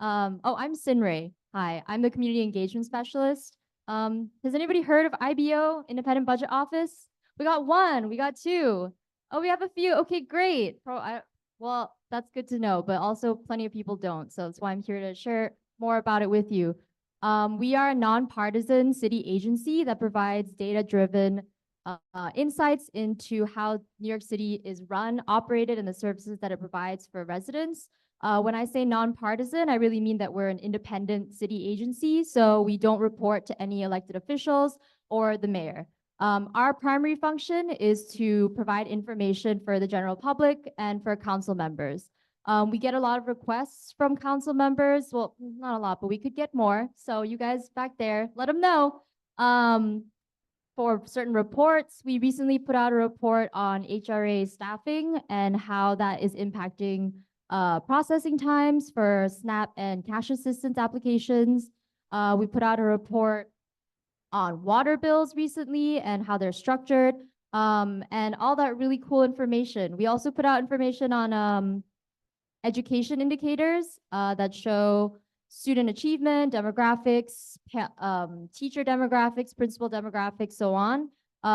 I'm Sinray. Hi, I'm the community engagement specialist. Has anybody heard of IBO, Independent Budget Office? We got 1, we got 2. Oh, we have a few. Okay, great. Well, that's good to know, but also plenty of people don't. So that's why I'm here to share more about it with you. We are a nonpartisan city agency that provides data-driven insights into how New York City is run, operated, and the services that it provides for residents. When I say nonpartisan, I really mean that we're an independent city agency, so we don't report to any elected officials or the mayor. Our primary function is to provide information for the general public and for council members. We get a lot of requests from council members. Well, not a lot, but we could get more. So you guys back there, let them know. For certain reports, we recently put out a report on HRA staffing and how that is impacting processing times for SNAP and cash assistance applications. We put out a report on water bills recently and how they're structured, and all that really cool information. We also put out information on education indicators that show student achievement, demographics, teacher demographics, principal demographics, so on.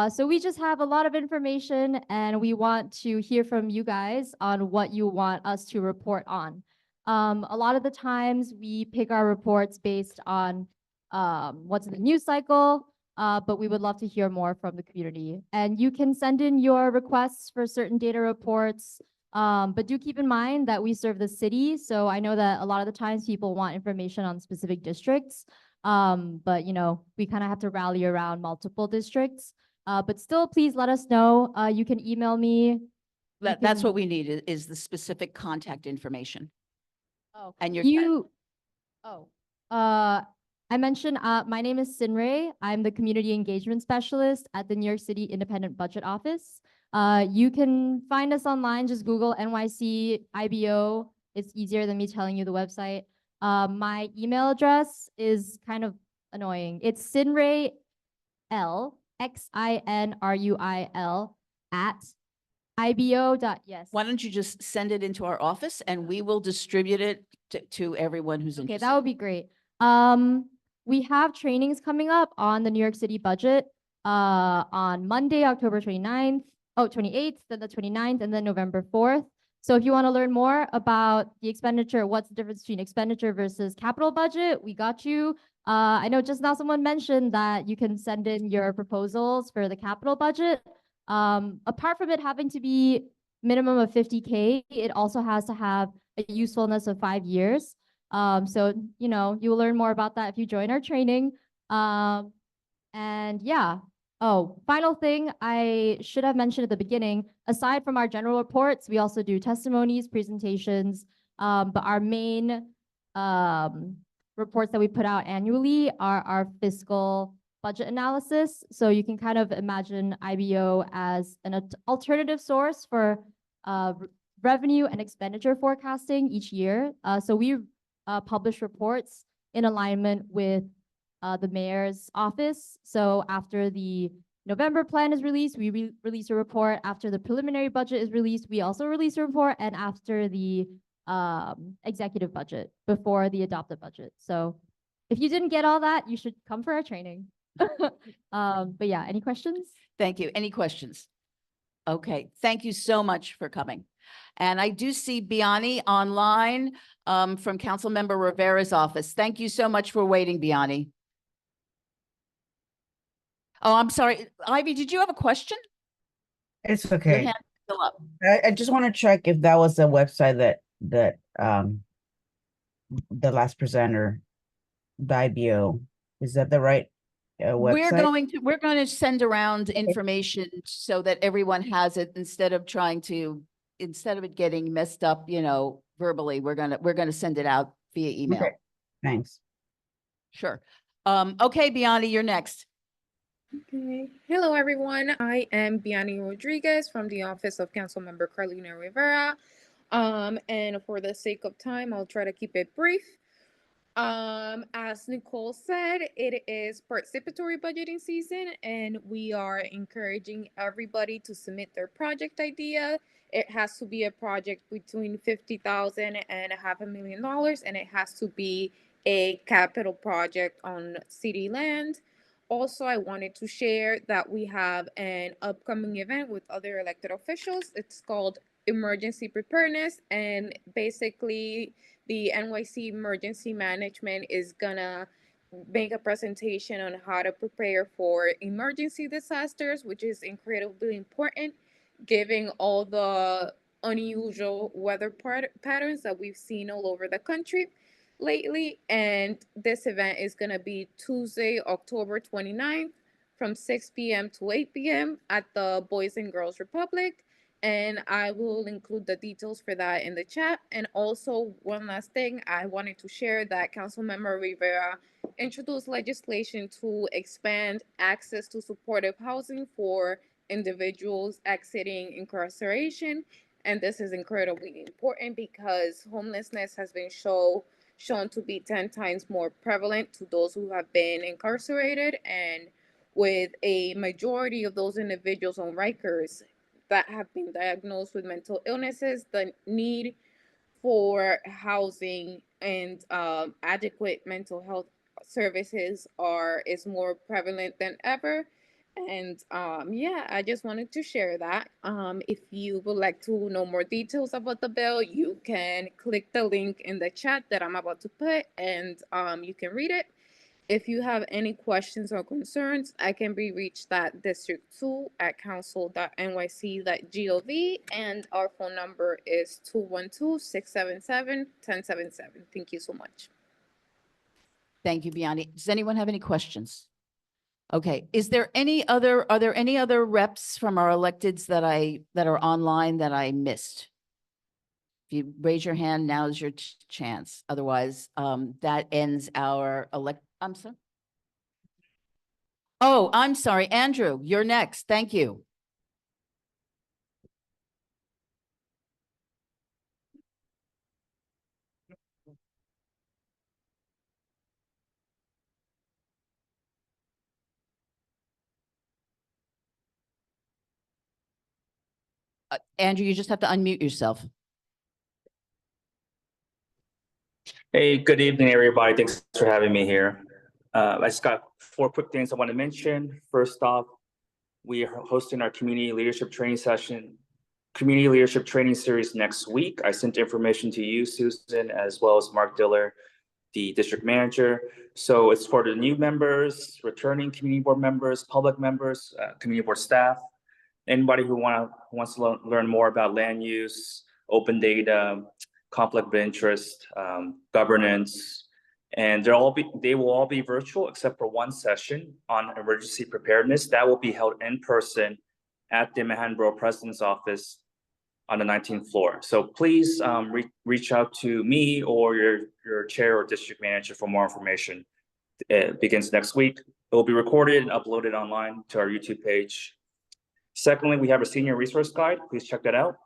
So we just have a lot of information and we want to hear from you guys on what you want us to report on. A lot of the times we pick our reports based on what's in the news cycle, but we would love to hear more from the community. And you can send in your requests for certain data reports, but do keep in mind that we serve the city. So I know that a lot of the times people want information on specific districts, but you know, we kind of have to rally around multiple districts. But still, please let us know. You can email me. That's what we need is the specific contact information. Oh, And I mentioned, my name is Sinray. I'm the community engagement specialist at the New York City Independent Budget Office. You can find us online, just Google NYC IBO. It's easier than me telling you the website. My email address is kind of annoying. It's Sinray L, XINRUIL at IBO.yes. Why don't you just send it into our office and we will distribute it to everyone who's Okay, interested. that would be great. We have trainings coming up on the New York City budget on Monday, October 29th, 28th, then the 29th, and then November 4th. So if you want to learn more about the expenditure, what's the difference between expenditure versus capital budget, we got you. I know just now someone mentioned that you can send in your proposals for the capital budget. Apart from it having to be minimum of 50K, it also has to have a usefulness of 5 years. So, you know, you'll learn more about that if you join our training. And yeah. Oh, final thing I should have mentioned at the beginning, aside from our general reports, we also do testimonies, presentations, but our main reports that we put out annually are our fiscal budget analysis. So you can kind of imagine IBO as an alternative source for revenue and expenditure forecasting each year. So we publish reports in alignment with the mayor's office. So after the November plan is released, we release a report. After the preliminary budget is released, we also release a report. And after the executive budget, before the adopted budget. So if you didn't get all that, you should come for our training. But yeah, any questions? Thank you. Any questions? Okay, thank you so much for coming. And I do see Biani online from Councilmember Rivera's office. Thank you so much for waiting, Biani. Oh, I'm sorry. Ivy, did you have a question? It's Your okay. hand is still up. I just want to check if that was the website that the last presenter, the IBO, is that the right website? We're going to send around information so that everyone has it instead of it getting messed up, you know, verbally. We're gonna send it out via email. Okay, thanks. Sure. Okay, Biani, you're next. Okay. Hello, everyone. I am Biani Rodriguez from the Office of Councilmember Carlina Rivera. And for the sake of time, I'll try to keep it brief. As Nicole said, it is participatory budgeting season, and we are encouraging everybody to submit their project idea. It has to be a project between $50,000 and $500,000, and it has to be a capital project on city land. Also, I wanted to share that we have an upcoming event with other elected officials. It's called Emergency Preparedness, and basically the NYC Emergency Management is gonna make a presentation on how to prepare for emergency disasters, which is incredibly important given all the unusual weather patterns that we've seen all over the country lately. And this event is going to be Tuesday, October 29th from 6 p.m. to 8 p.m. at the Boys and Girls Republic. And I will include the details for that in the chat. And also, one last thing, I wanted to share that Councilmember Rivera introduced legislation to expand access to supportive housing for individuals exiting incarceration. And this is incredibly important because homelessness has been shown to be 10 times more prevalent to those who have been incarcerated. And with a majority of those individuals on Rikers that have been diagnosed with mental illnesses, the need for housing and adequate mental health services is more prevalent than ever. And yeah, I just wanted to share that. If you would like to know more details about the bill, you can click the link in the chat that I'm about to put, and you can read it. If you have any questions or concerns, I can be reached at district2@council.nyc.gov, and our phone number is 212-677-1077. Thank you so much. Thank you, Biani. Does anyone have any questions? Okay, are there any other reps from our electeds that are online that I missed? If you raise your hand, now's your chance. Otherwise, that ends our I'm sorry. Oh, I'm sorry, Andrew, you're next. Thank you. Andrew, you just have to unmute yourself. Hey, good evening, everybody. Thanks for having me here. I just got 4 quick things I want to mention. First off, we are hosting our community leadership training series next week. I sent information to you, Susan, as well as Mark Diller, the district manager. So it's for the new members, returning community board members, public members, community board staff, anybody who wants to learn more about land use, open data, conflict of interest, governance, and they will all be virtual except for one session on emergency preparedness that will be held in person at the Manhattan Borough President's office on the 19th floor. So please reach out to me or your chair or district manager for more information. It begins next week. It will be recorded and uploaded online to our YouTube page. Secondly, we have a senior resource guide. Please check that out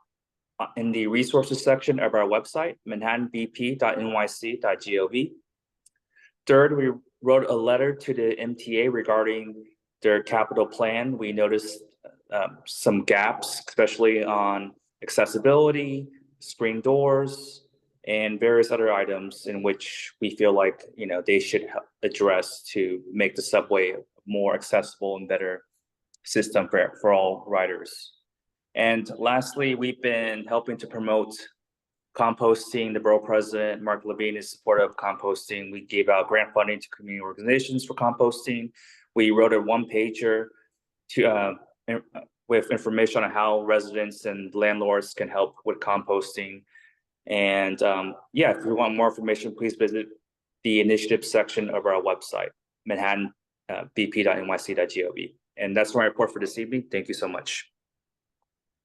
in the resources section of our website, manhattanbp.nyc.gov. Third, we wrote a letter to the MTA regarding their capital plan. We noticed some gaps, especially on accessibility, screen doors, and various other items in which we feel like they should address to make the subway a more accessible and better system for all riders. And lastly, we've been helping to promote composting. The borough president, Mark Levine, is supportive of composting. We gave out grant funding to community organizations for composting. We wrote a one-pager with information on how residents and landlords can help with composting. And yeah, if you want more information, please visit the initiative section of our website, manhattanbp.nyc.gov. And that's my report for this evening. Thank you so much.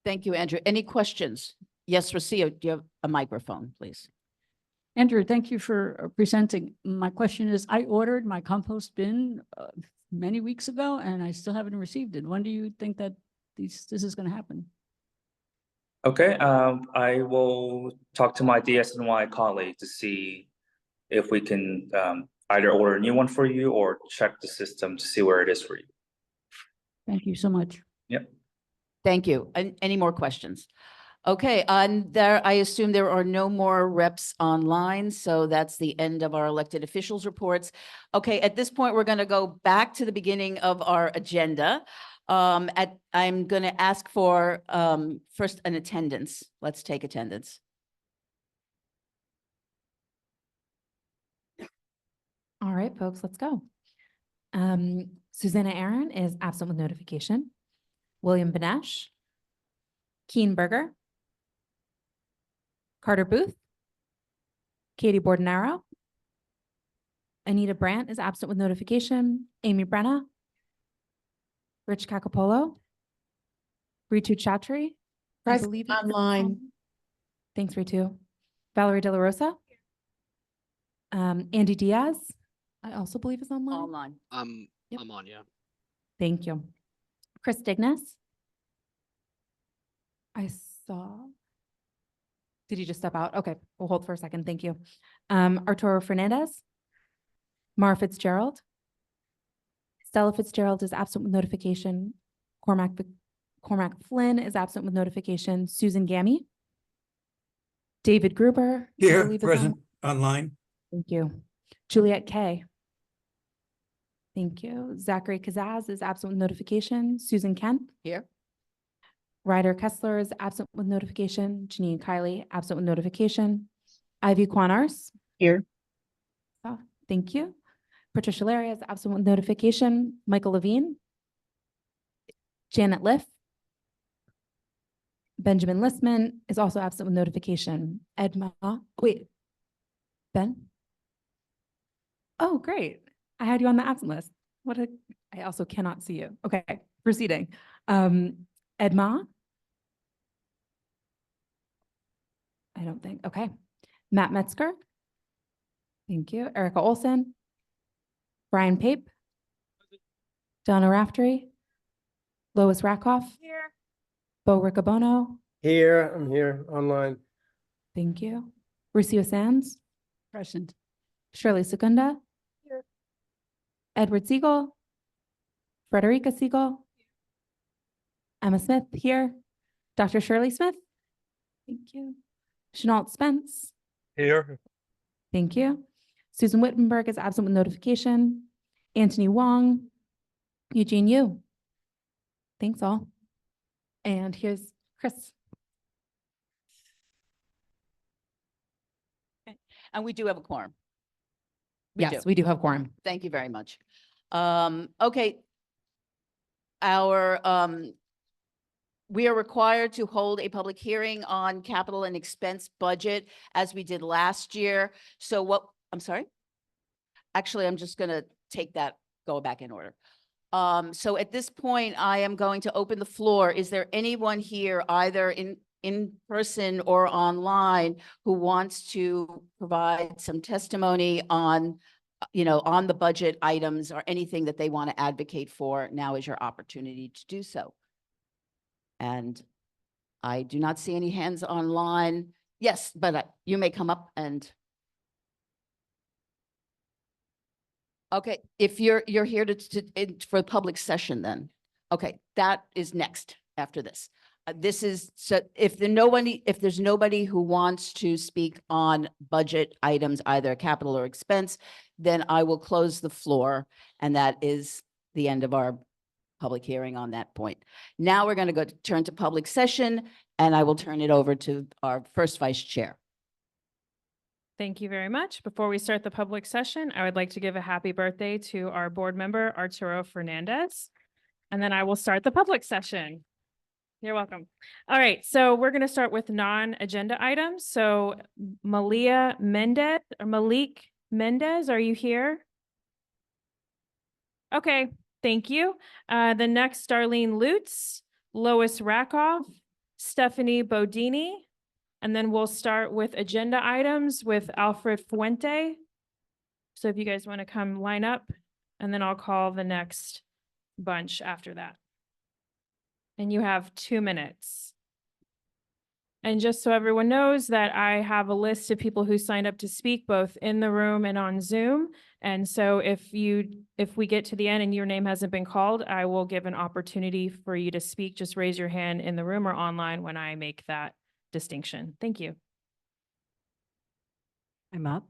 Thank you, Andrew. Any questions? Yes, Rocio, do you have a microphone, please? Andrew, thank you for presenting. My question is, I ordered my compost bin many weeks ago and I still haven't received it. When do you think that this is going to happen? Okay, I will talk to my DSNY colleague to see if we can either order a new one for you or check the system to see where it is for you. Thank you so much. Yep. Thank you. Any more questions? Okay, I assume there are no more reps online, so that's the end of our elected officials reports. Okay, at this point, we're going to go back to the beginning of our agenda. I'm going to ask for first an attendance. Let's take attendance. All right. right, folks, let's go. Susanna Aaron is absent with notification. William Benesh. Keen Berger. Carter Booth. Katie Bordenaro. Anita Brandt is absent with notification. Amy Brenna. Rich Cacapolo. Ritu Chatri. I Present believe online. Thanks, Ritu. Valerie De La Rosa. Andy Diaz, I also believe is online. Online. Yep. I'm on, yeah. Thank you. Chris Dignas. I saw. Did he just step out? Okay, we'll hold for a second. Thank you. Arturo Fernandez. Mara Fitzgerald. Stella Fitzgerald is absent with notification. Cormac Flynn is absent with notification. Susan Gammy. David Gruber. I Here, believe is present online. Thank you. Juliet Kay. Thank you. Zachary Kazaz is absent with notification. Susan Kent. Here. Ryder Kessler is absent with notification. Janine Kiley, absent with notification. Ivy Quanars. Here. Oh, thank you. Patricia Larry is absent with notification. Michael Levine. Janet Liff. Benjamin Listman is also absent with notification. Ben? Oh, great. I had you on the absent list. I also cannot see you. Okay, proceeding. Edma? I don't think, okay. Matt Metzger? Thank you. Erica Olson? Brian Pape? Donna Raftery? Lois Rakoff? Here. Bo Riccobono? Here, I'm here online. Thank you. Lucio Sands? Present. Shirley Secunda? Here. Edward Siegel? Frederica Siegel? Emma Smith here. Dr. Shirley Smith? Thank you. Chenault Spence? Here. Thank you. Susan Wittenberg is absent with notification. Anthony Wong? Eugene Yu? Thanks all. And here's Chris. And we do have a quorum. Yes, we do have quorum. Thank you very much. Okay. We are required to hold a public hearing on capital and expense budget as we did last year. So I'm sorry? Actually, I'm just gonna go back in order. So at this point, I am going to open the floor. Is there anyone here, either in person or online, who wants to provide some testimony on, on the budget items or anything that they want to advocate for? Now is your opportunity to do so. And I do not see any hands online. Yes, but you may come up and. Okay, if you're here for a public session, then okay, that is next after this. This is so if there's nobody who wants to speak on budget items, either capital or expense, then I will close the floor, and that is the end of our public hearing on that point. Now we're going to turn to public session, and I will turn it over to our first vice chair. Thank you very much. Before we start the public session, I would like to give a happy birthday to our board member, Arturo Fernandez. And then I will start the public session. You're welcome. All right, so we're going to start with non-agenda items. So Malik Mendez, are you here? Okay, thank you. The next, Darlene Lutz, Lois Rakoff, Stephanie Bodini, and then we'll start with agenda items with Alfred Fuente. So if you guys want to come line up, and then I'll call the next bunch after that. And you have 2 minutes. And just so everyone knows that I have a list of people who signed up to speak both in the room and on Zoom. And so if we get to the end and your name hasn't been called, I will give an opportunity for you to speak. Just raise your hand in the room or online when I make that distinction. Thank you. I'm up.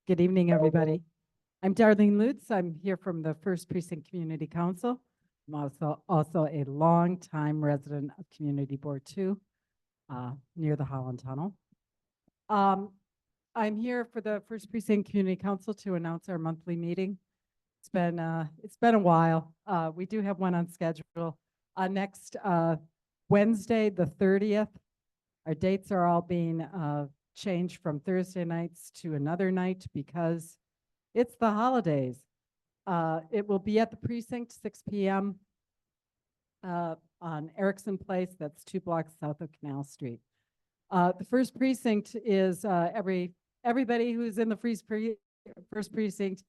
Good evening, everybody. I'm Darlene Lutz. I'm here from the First Precinct Community Council. I'm also a longtime resident of Community Board 2 near the Holland Tunnel. I'm here for the First Precinct Community Council to announce our monthly meeting. It's been a while. We do have one on schedule. Next Wednesday, the 30th. Our dates are all being changed from Thursday nights to another night because it's the holidays. It will be at the precinct, 6 p.m. On Erickson Place. That's 2 blocks south of Canal Street. The first precinct is everybody who's in the first precinct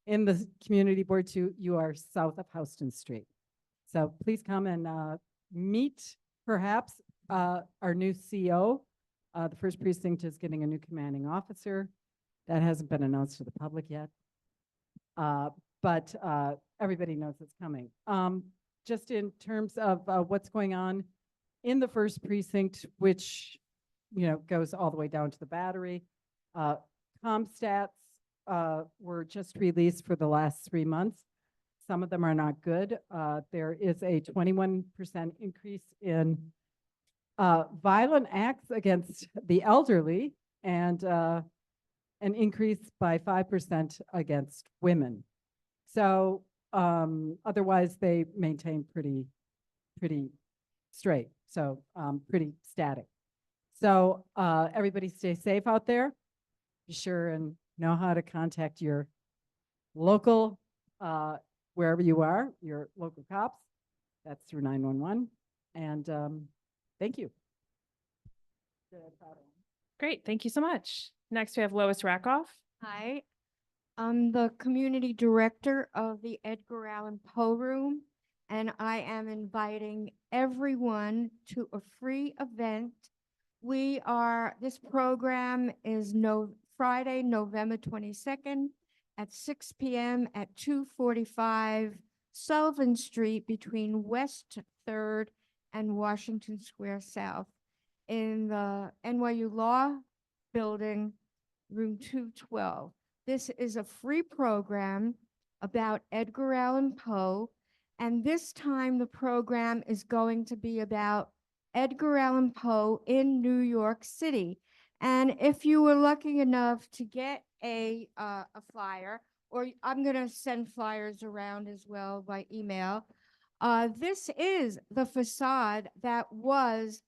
in the community board 2, you are south of Houston Street. So please come and meet perhaps our new CO. The first precinct is getting a new commanding officer. That hasn't been announced to the public yet. But everybody knows it's coming. Just in terms of what's going on in the first precinct, which goes all the way down to the Battery. ComStats were just released for the last 3 months. Some of them are not good. There is a 21% increase in violent acts against the elderly and an increase by 5% against women. So otherwise they maintain pretty straight, so pretty static. So everybody stay safe out there. Be sure and know how to contact your local, wherever you are, your local cops. That's through 911. And thank you. Great, thank you so much. Next, we have Lois Rakoff. Hi, I'm the community director of the Edgar Allan Poe Room, and I am inviting everyone to a free event. This program is Friday, November 22nd at 6 p.m. at 245 Sullivan Street between West 3rd and Washington Square South in the NYU Law Building, room 212. This is a free program about Edgar Allan Poe, and this time the program is going to be about Edgar Allan Poe in New York City. And if you were lucky enough to get a flyer, or I'm going to send flyers around as well by email, this is the facade that was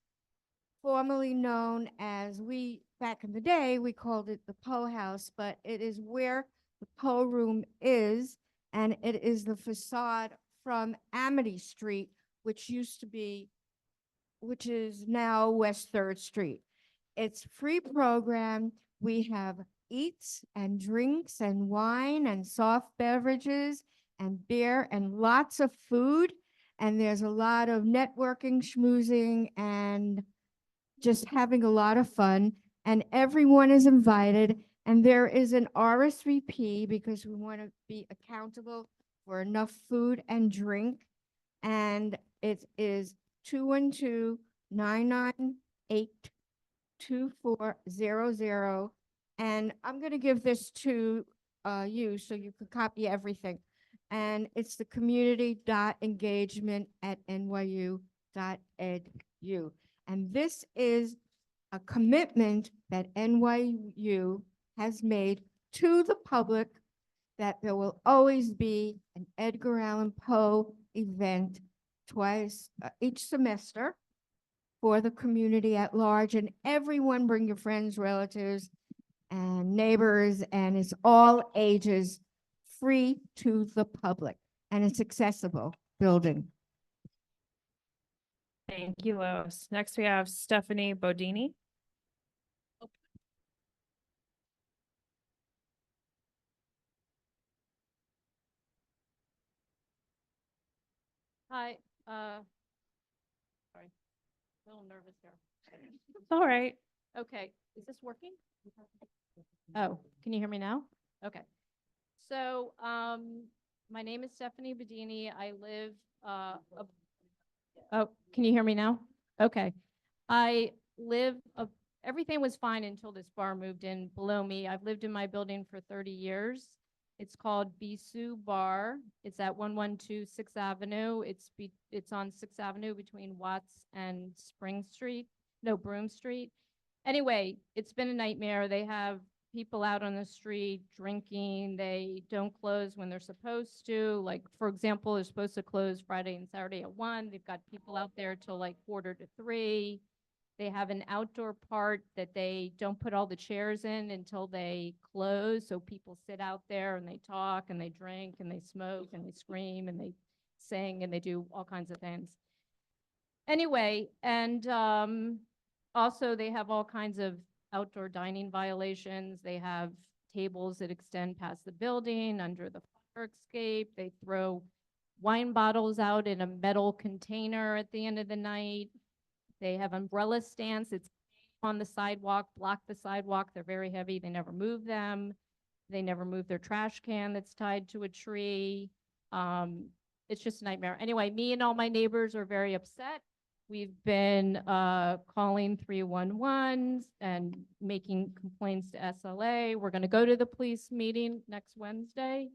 formerly known as, back in the day, we called it the Poe House, but it is where the Poe Room is, and it is the facade from Amity Street, which is now West 3rd Street. It's free program. We have eats and drinks and wine and soft beverages and beer and lots of food. And there's a lot of networking, schmoozing, and just having a lot of fun. And everyone is invited. And there is an RSVP because we want to be accountable for enough food and drink. And it is 212-998-2400. And I'm going to give this to you so you could copy everything. And it's the community.engagement@nyu.edu. And this is a commitment that NYU has made to the public that there will always be an Edgar Allan Poe event twice each semester for the community at large. And everyone bring your friends, relatives, and neighbors, and it's all ages, free to the public, and it's accessible building. Thank you, Lois. Next, we have Stephanie Bodini. Hi, sorry, a little nervous here. It's all right. Okay, is this working? Oh, can you hear me now? Okay. So, my name is Stephanie Bedini. I live, oh, can you hear me now? Okay. I live, everything was fine until this bar moved in below me. I've lived in my building for 30 years. It's called Bisou Bar. It's at 112 6th Avenue. It's on 6th Avenue between Watts and Broom Street. Anyway, it's been a nightmare. They have people out on the street drinking. They don't close when they're supposed to. Like, for example, they're supposed to close Friday and Saturday at 1. They've got people out there till like 2:45. They have an outdoor part that they don't put all the chairs in until they close. So people sit out there and they talk and they drink and they smoke and they scream and they sing and they do all kinds of things. Anyway, and also they have all kinds of outdoor dining violations. They have tables that extend past the building under the fire escape. They throw wine bottles out in a metal container at the end of the night. They have umbrella stands. It's on the sidewalk, block the sidewalk. They're very heavy. They never move them. They never move their trash can that's tied to a tree. It's just a nightmare. Anyway, me and all my neighbors are very upset. We've been calling 311 and making complaints to SLA. We're going to go to the police meeting next Wednesday,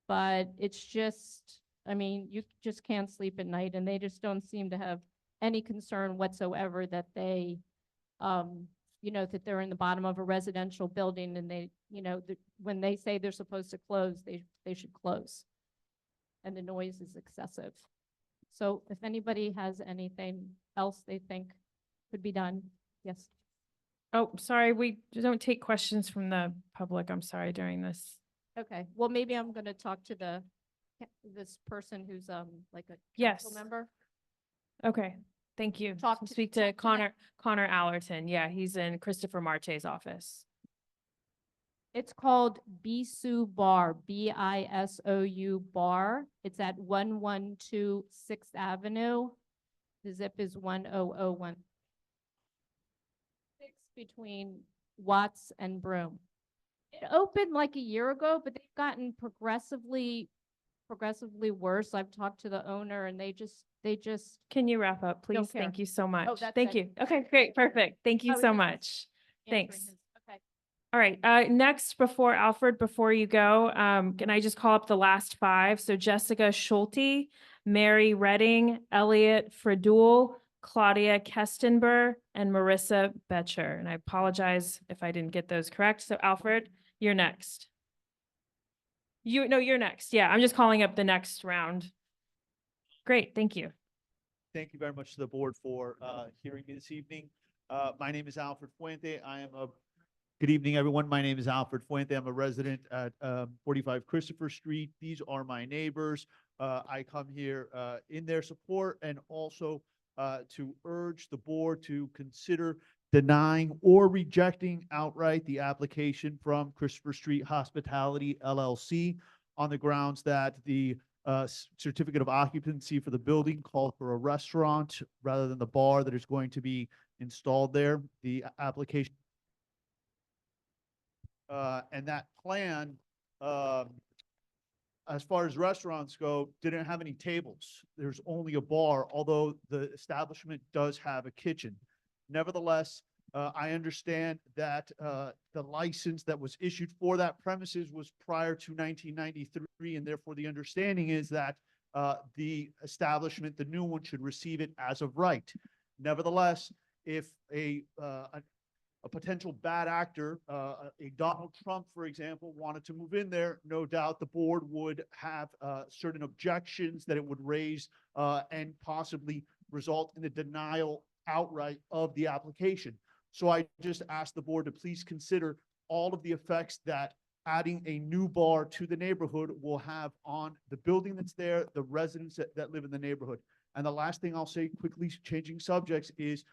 but it's just, I mean, you just can't sleep at night, and they just don't seem to have any concern whatsoever that they, that they're in the bottom of a residential building and they, when they say they're supposed to close, they should close. And the noise is excessive. So if anybody has anything else they think could be done, yes. Oh, sorry, we don't take questions from the public. I'm sorry during this. Okay, well, maybe I'm gonna talk to this person who's like a Yes. council member. Okay, thank you. Speak to Connor Allerton. Yeah, he's in Christopher Marche's office. It's called Bisou Bar, BISOU Bar. It's at 112 6th Avenue. The zip is 10016 between Watts and Broome. It opened like a year ago, but they've gotten progressively worse. I've talked to the owner and they just. Can you wrap up, please? care. Thank you so much. Oh, that's Thank it. you. Okay, great, perfect. Thank I you was so just much. answering Thanks. his- Okay. All right, next, before you go, can I just call up the last 5? So Jessica Schulte, Mary Redding, Elliot Fredul, Claudia Kestenber, and Marissa Betcher. And I apologize if I didn't get those correct. So Alfred, you're next. You're next. Yeah, I'm just calling up the next round. Great, thank you. Thank you very much to the board for hearing me this evening. My name is Alfred Fuente. Good evening, everyone. My name is Alfred Fuente. I'm a resident at 45 Christopher Street. These are my neighbors. I come here in their support and also to urge the board to consider denying or rejecting outright the application from Christopher Street Hospitality LLC on the grounds that the certificate of occupancy for the building called for a restaurant rather than the bar that is going to be installed there. The application and that plan, as far as restaurants go, didn't have any tables. There's only a bar, although the establishment does have a kitchen. Nevertheless, I understand that the license that was issued for that premises was prior to 1993, and therefore the understanding is that the establishment, the new one, should receive it as of right. Nevertheless, if a potential bad actor, a Donald Trump, for example, wanted to move in there, no doubt the board would have certain objections that it would raise and possibly result in the denial outright of the application. So I just asked the board to please consider all of the effects that adding a new bar to the neighborhood will have on the building that's there, the residents that live in the neighborhood. And the last thing I'll say, quickly changing subjects, is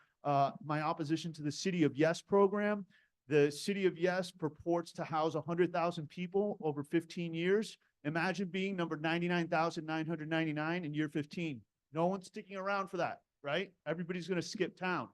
my opposition to the City of Yes program. The City of Yes purports to house 100,000 people over 15 years. Imagine being number 99,999 in year 15. No one's sticking around for that, right? Everybody's going to skip town.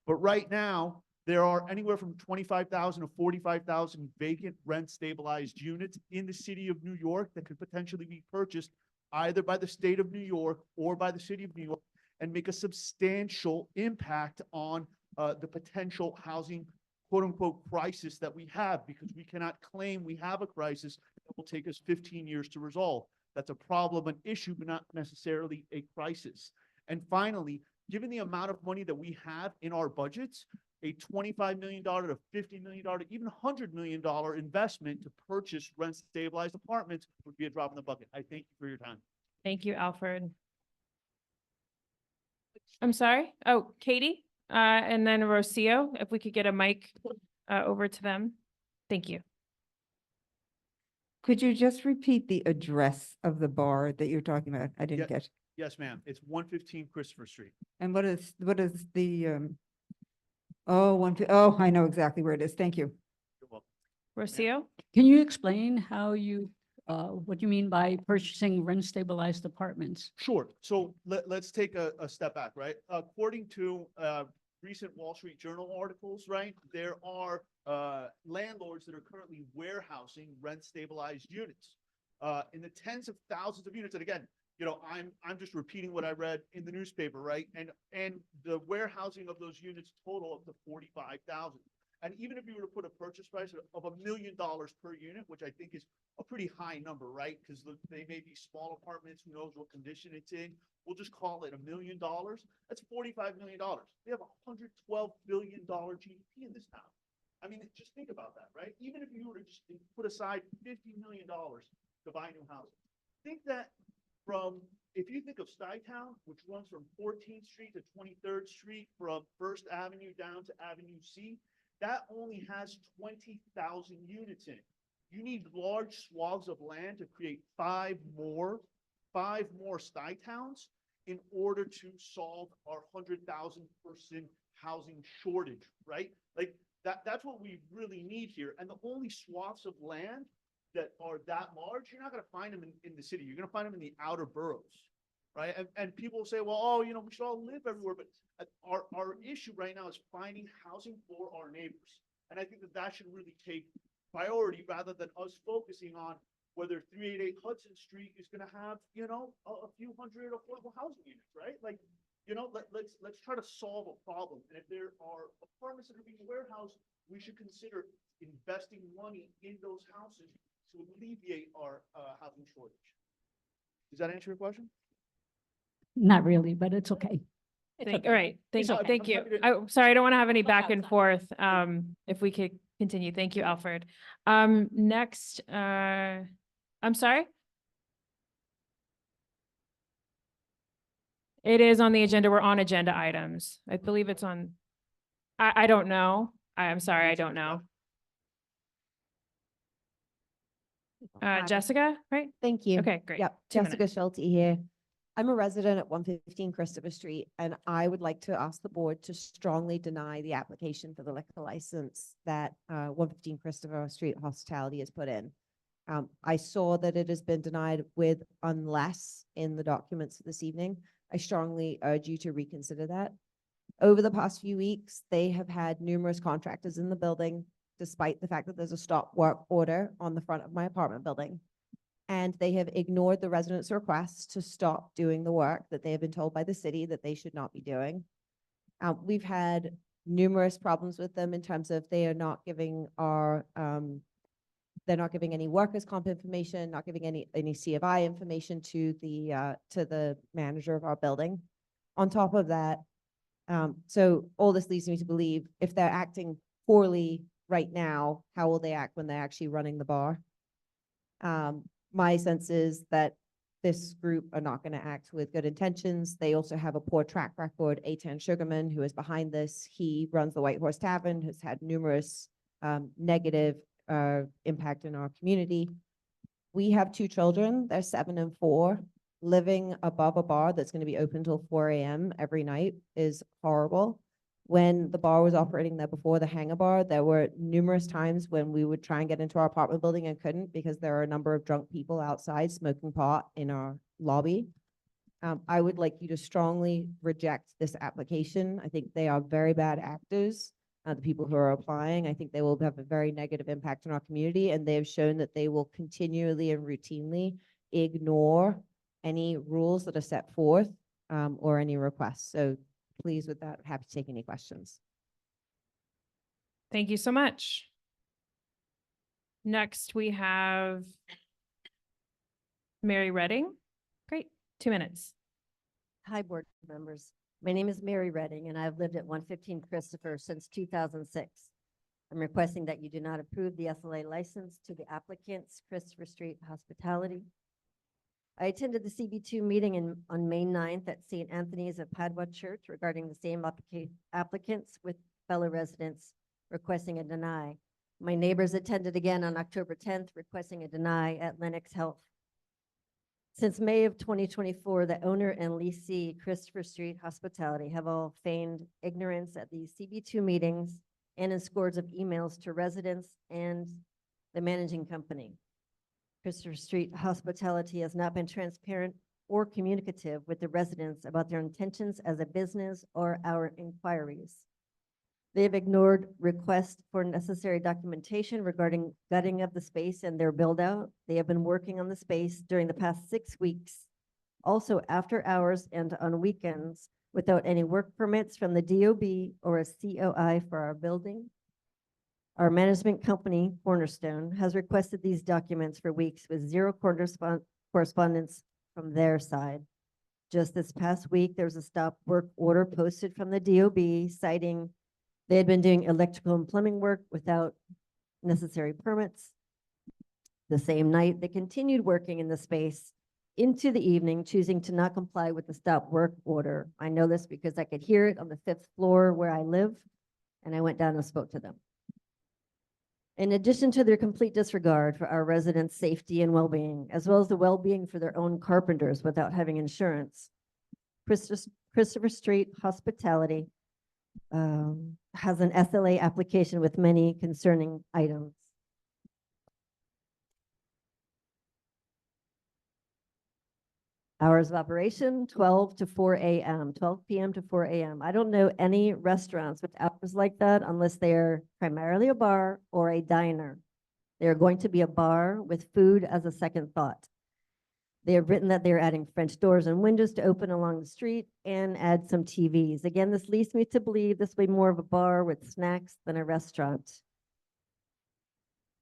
But right now, there are anywhere from 25,000 to 45,000 vacant rent stabilized units in the city of New York that could potentially be purchased either by the state of New York or by the city of New York and make a substantial impact on the potential housing, quote unquote, crisis that we have, because we cannot claim we have a crisis that will take us 15 years to resolve. That's a problem, an issue, but not necessarily a crisis. And finally, given the amount of money that we have in our budgets, a $25 million to $50 million, even $100 million investment to purchase rent stabilized apartments would be a drop in the bucket. I thank you for your time. Thank you, Alfred. I'm sorry. Oh, Katie, and then Rocio, if we could get a mic over to them. Thank you. Could you just repeat the address of the bar that you're talking about? I didn't get. Yes, ma'am. It's 115 Christopher Street. And what is the, oh, I know exactly where it is. Thank you. You're welcome. Rocio? Can you explain how you, what you mean by purchasing rent stabilized apartments? Sure. So let's take a step back, right? According to recent Wall Street Journal articles, right, there are landlords that are currently warehousing rent stabilized units in the tens of thousands of units. And again, you know, I'm just repeating what I read in the newspaper, right? And the warehousing of those units total up to 45,000. And even if you were to put a purchase price of $1 million per unit, which I think is a pretty high number, right? Because they may be small apartments, who knows what condition it's in. We'll just call it $1 million. That's $45 million. We have $112 billion GDP in this town. I mean, just think about that, right? Even if you were to just put aside $50 million to buy new housing, think that if you think of Stuytown, which runs from 14th Street to 23rd Street, from First Avenue down to Avenue C, that only has 20,000 units in it. You need large swaths of land to create five more Stuytowns in order to solve our 100,000 person housing shortage, right? Like that's what we really need here. And the only swaths of land that are that large, you're not going to find them in the city. You're going to find them in the outer boroughs, right? And people say, well, oh, you know, we should all live everywhere. But our issue right now is finding housing for our neighbors. And I think that should really take priority rather than us focusing on whether 388 Hudson Street is going to have, you know, a few hundred affordable housing units, right? Like, you know, let's try to solve a problem. And if there are apartments that are being warehoused, we should consider investing money in those houses to alleviate our housing shortage. Does that answer your question? Not really, but it's okay. All right. Thank you. I'm sorry, I don't want to have any back and forth. If we could continue. Thank you, Alfred. Next, I'm sorry. It is on the agenda. We're on agenda items. I believe it's on. I don't know. I'm sorry. I don't know. Jessica, right? Thank you. Okay, great. Yep, 2 Jessica Schulte here. I'm a resident at 115 Christopher Street, and I would like to ask the board to strongly deny the application for the liquor license that 115 Christopher Street Hospitality has put in. I saw that it has been denied with unless in the documents this evening. I strongly urge you to reconsider that. Over the past few weeks, they have had numerous contractors in the building, despite the fact that there's a stop work order on the front of my apartment building. And they have ignored the residents' requests to stop doing the work that they have been told by the city that they should not be doing. We've had numerous problems with them in terms of they are not giving our, they're not giving any workers' comp information, not giving any C of I information to the manager of our building. On top of that, so all this leads me to believe if they're acting poorly right now, how will they act when they're actually running the bar? My sense is that this group are not going to act with good intentions. They also have a poor track record. A10 Sugarman, who is behind this, he runs the White Horse Tavern, has had numerous negative impact in our community. We have 2 children, they're 7 and 4. Living above a bar that's going to be open till 4 a.m. every night is horrible. When the bar was operating there before, the Hangar Bar, there were numerous times when we would try and get into our apartment building and couldn't because there are a number of drunk people outside smoking pot in our lobby. I would like you to strongly reject this application. I think they are very bad actors. The people who are applying, I think they will have a very negative impact on our community, and they have shown that they will continually and routinely ignore any rules that are set forth or any requests. So please, with that, happy to take any questions. Thank you so much. Next, we have Mary Redding. Great, 2 minutes. Hi, board members. My name is Mary Redding, and I've lived at 115 Christopher since 2006. I'm requesting that you do not approve the SLA license to the applicant's Christopher Street Hospitality. I attended the CB2 meeting on May 9th at St. Anthony's of Padua Church regarding the same applicants with fellow residents requesting a deny. My neighbors attended again on October 10th requesting a deny at Lennox Health. Since May of 2024, the owner and leasee Christopher Street Hospitality have all feigned ignorance at these CB2 meetings and in scores of emails to residents and the managing company. Christopher Street Hospitality has not been transparent or communicative with the residents about their intentions as a business or our inquiries. They have ignored requests for necessary documentation regarding gutting of the space and their build out. They have been working on the space during the past 6 weeks, also after hours and on weekends, without any work permits from the DOB or a COI for our building. Our management company, Cornerstone, has requested these documents for weeks with zero correspondence from their side. Just this past week, there was a stop work order posted from the DOB citing they had been doing electrical and plumbing work without necessary permits. The same night, they continued working in the space into the evening, choosing to not comply with the stop work order. I know this because I could hear it on the 5th floor where I live, and I went down and spoke to them. In addition to their complete disregard for our residents' safety and well-being, as well as the well-being for their own carpenters without having insurance, Christopher Street Hospitality has an SLA application with many concerning items. Hours of operation, 12 to 4 a.m., 12 p.m. to 4 a.m. I don't know any restaurants with hours like that unless they're primarily a bar or a diner. They're going to be a bar with food as a second thought. They have written that they're adding French doors and windows to open along the street and add some TVs. Again, this leads me to believe this will be more of a bar with snacks than a restaurant.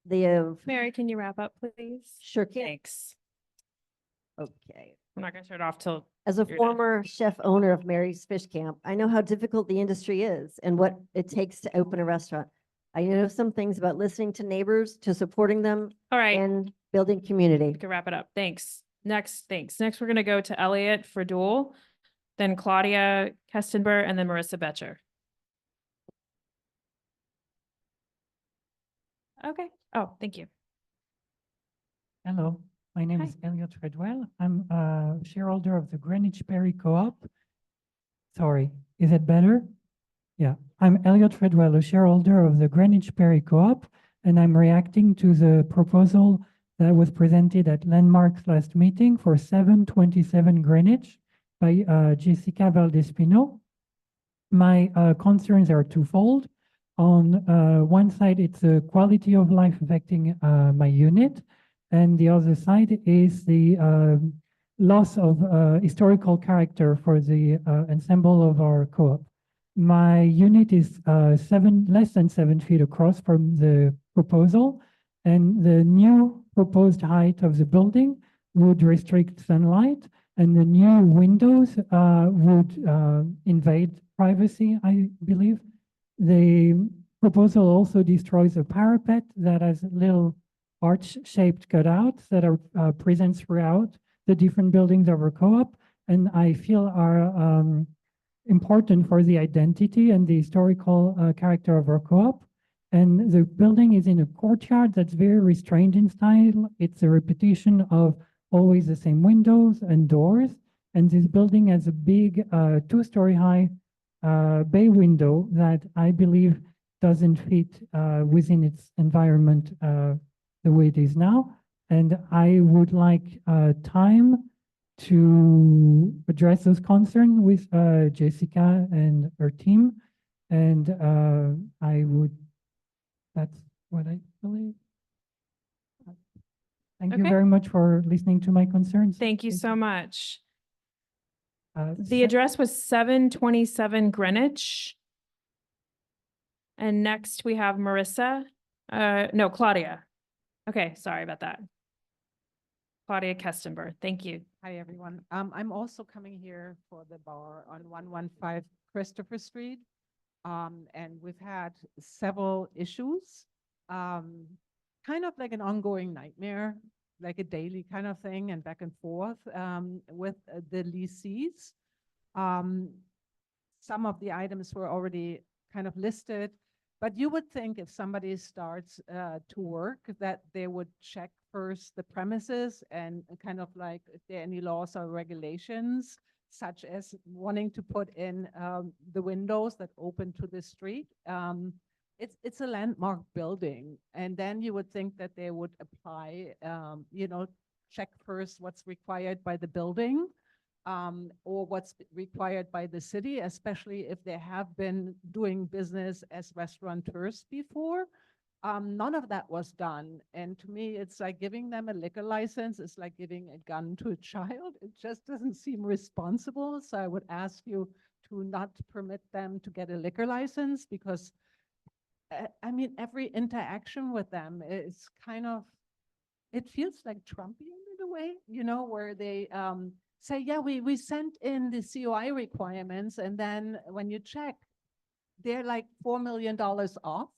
They have. Mary, can you wrap up, please? Sure can. Thanks. Okay. I'm not going to turn it off till. As a you're done. former chef owner of Mary's Fish Camp, I know how difficult the industry is and what it takes to open a restaurant. I know some things about listening to neighbors, to supporting them, All right. and building community. We can wrap it up. Thanks. Thanks. Next, we're going to go to Elliot Fradul, then Claudia Kestenberg, and then Marissa Betcher. Okay. Oh, thank you. Hello, my name is Elliot Redwell. I'm a shareholder of the Greenwich Perry Co-op. Sorry, is it better? Yeah, I'm Elliot Redwell, a shareholder of the Greenwich Perry Co-op, and I'm reacting to the proposal that was presented at Landmark's last meeting for 727 Greenwich by Jessica Valdespino. My concerns are twofold. On one side, it's the quality of life affecting my unit, and the other side is the loss of historical character for the ensemble of our co-op. My unit is less than 7 feet across from the proposal, and the new proposed height of the building would restrict sunlight, and the new windows would invade privacy, I believe. The proposal also destroys a parapet that has little arch-shaped cutouts that are present throughout the different buildings of our co-op, and I feel are important for the identity and the historical character of our co-op. And the building is in a courtyard that's very restrained in style. It's a repetition of always the same windows and doors. And this building has a big 2-story high bay window that I believe doesn't fit within its environment the way it is now. And I would like time to address those concerns with Jessica and her team. And that's what I believe. Thank you Okay. very much for listening to my concerns. Thank you so much. The address was 727 Greenwich. And next we have Marissa, no, Claudia. Okay, sorry about that. Claudia Kestenberg. Thank you. Hi, everyone. I'm also coming here for the bar on 115 Christopher Street. And we've had several issues, kind of like an ongoing nightmare, like a daily kind of thing and back and forth, with the leasees. Some of the items were already kind of listed, but you would think if somebody starts to work that they would check first the premises and kind of like if there are any laws or regulations, such as wanting to put in the windows that open to the street. It's a landmark building, and then you would think that they would apply, check first what's required by the building, or what's required by the city, especially if they have been doing business as restaurateurs before. None of that was done. And to me, it's like giving them a liquor license. It's like giving a gun to a child. It just doesn't seem responsible. So I would ask you to not permit them to get a liquor license because, I mean, every interaction with them is kind of, it feels like Trumpian in a way, where they say, yeah, we sent in the COI requirements. And then when you check, they're like $4 million off.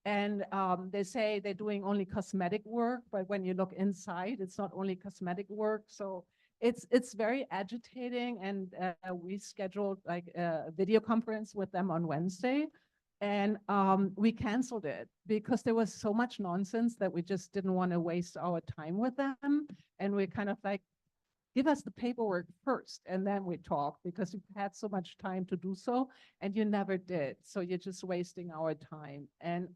And they say they're doing only cosmetic work, but when you look inside, it's not only cosmetic work. So it's very agitating. And we scheduled like a video conference with them on Wednesday. And we canceled it because there was so much nonsense that we just didn't want to waste our time with them. And we kind of like, give us the paperwork first and then we talk because you've had so much time to do so and you never did. So you're just wasting our time. And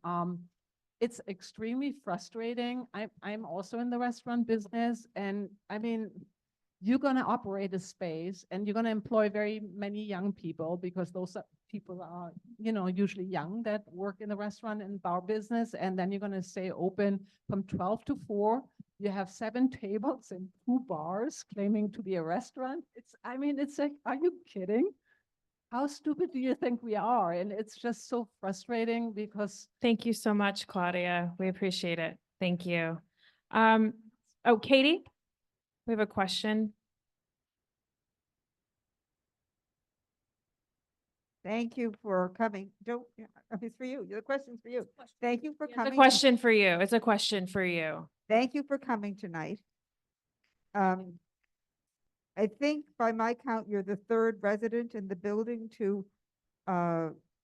it's extremely frustrating. I'm also in the restaurant business, and I mean, you're going to operate a space and you're going to employ very many young people because those people are, usually young that work in the restaurant and bar business. And then you're going to stay open from 12 to 4. You have 7 tables and 2 bars claiming to be a restaurant. It's like, are you kidding? How stupid do you think we are? And it's just so frustrating because. Thank you so much, Claudia. We appreciate it. Thank you. Katie, we have a question. Thank you for coming. It's for you. The question's for you. Thank you for It's coming. a question for you. It's a question for you. Thank you for coming tonight. I think by my count, you're the 3rd resident in the building to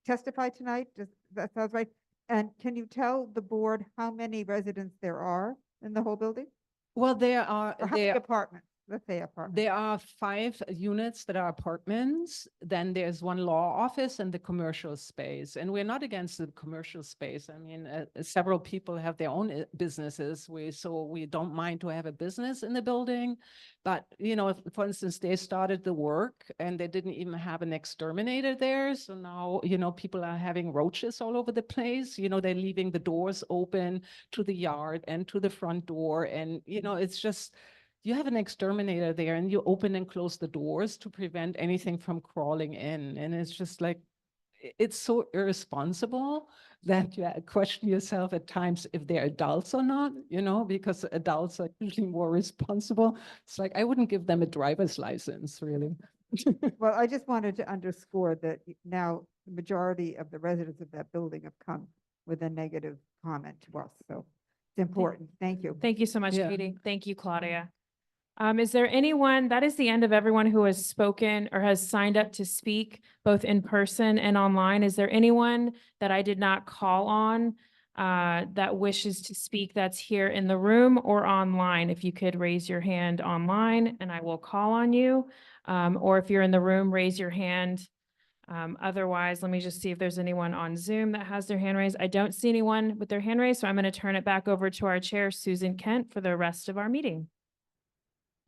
testify tonight. That sounds right. And can you tell the board how many residents there are in the whole building? Well, there are, Or how many apartments? Let's say apartments. there are 5 units that are apartments. Then there's 1 law office and the commercial space. And we're not against the commercial space. I mean, several people have their own businesses. So we don't mind to have a business in the building. But, if, for instance, they started the work and they didn't even have an exterminator there. So now, people are having roaches all over the place. They're leaving the doors open to the yard and to the front door. And, it's just, you have an exterminator there and you open and close the doors to prevent anything from crawling in. And it's just like, it's so irresponsible that you question yourself at times if they're adults or not, because adults are usually more responsible. It's like, I wouldn't give them a driver's license, really. Well, I just wanted to underscore that now the majority of the residents of that building have come with a negative comment to us. So it's important. Thank you. Thank you so much, Yeah. Katie. Thank you, Claudia. Is there anyone, that is the end of everyone who has spoken or has signed up to speak, both in person and online. Is there anyone that I did not call on that wishes to speak that's here in the room or online? If you could raise your hand online and I will call on you. Or if you're in the room, raise your hand. Otherwise, let me just see if there's anyone on Zoom that has their hand raised. I don't see anyone with their hand raised, so I'm going to turn it back over to our chair, Susan Kent, for the rest of our meeting.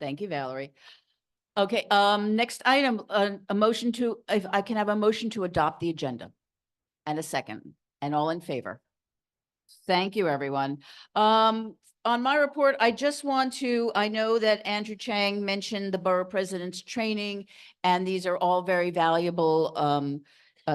Thank you, Valerie. Okay, next item, a motion to, if I can have a motion to adopt the agenda and a second, and all in favor. Thank you, everyone. On my report, I just want to, I know that Andrew Chang mentioned the borough president's training, and these are all very valuable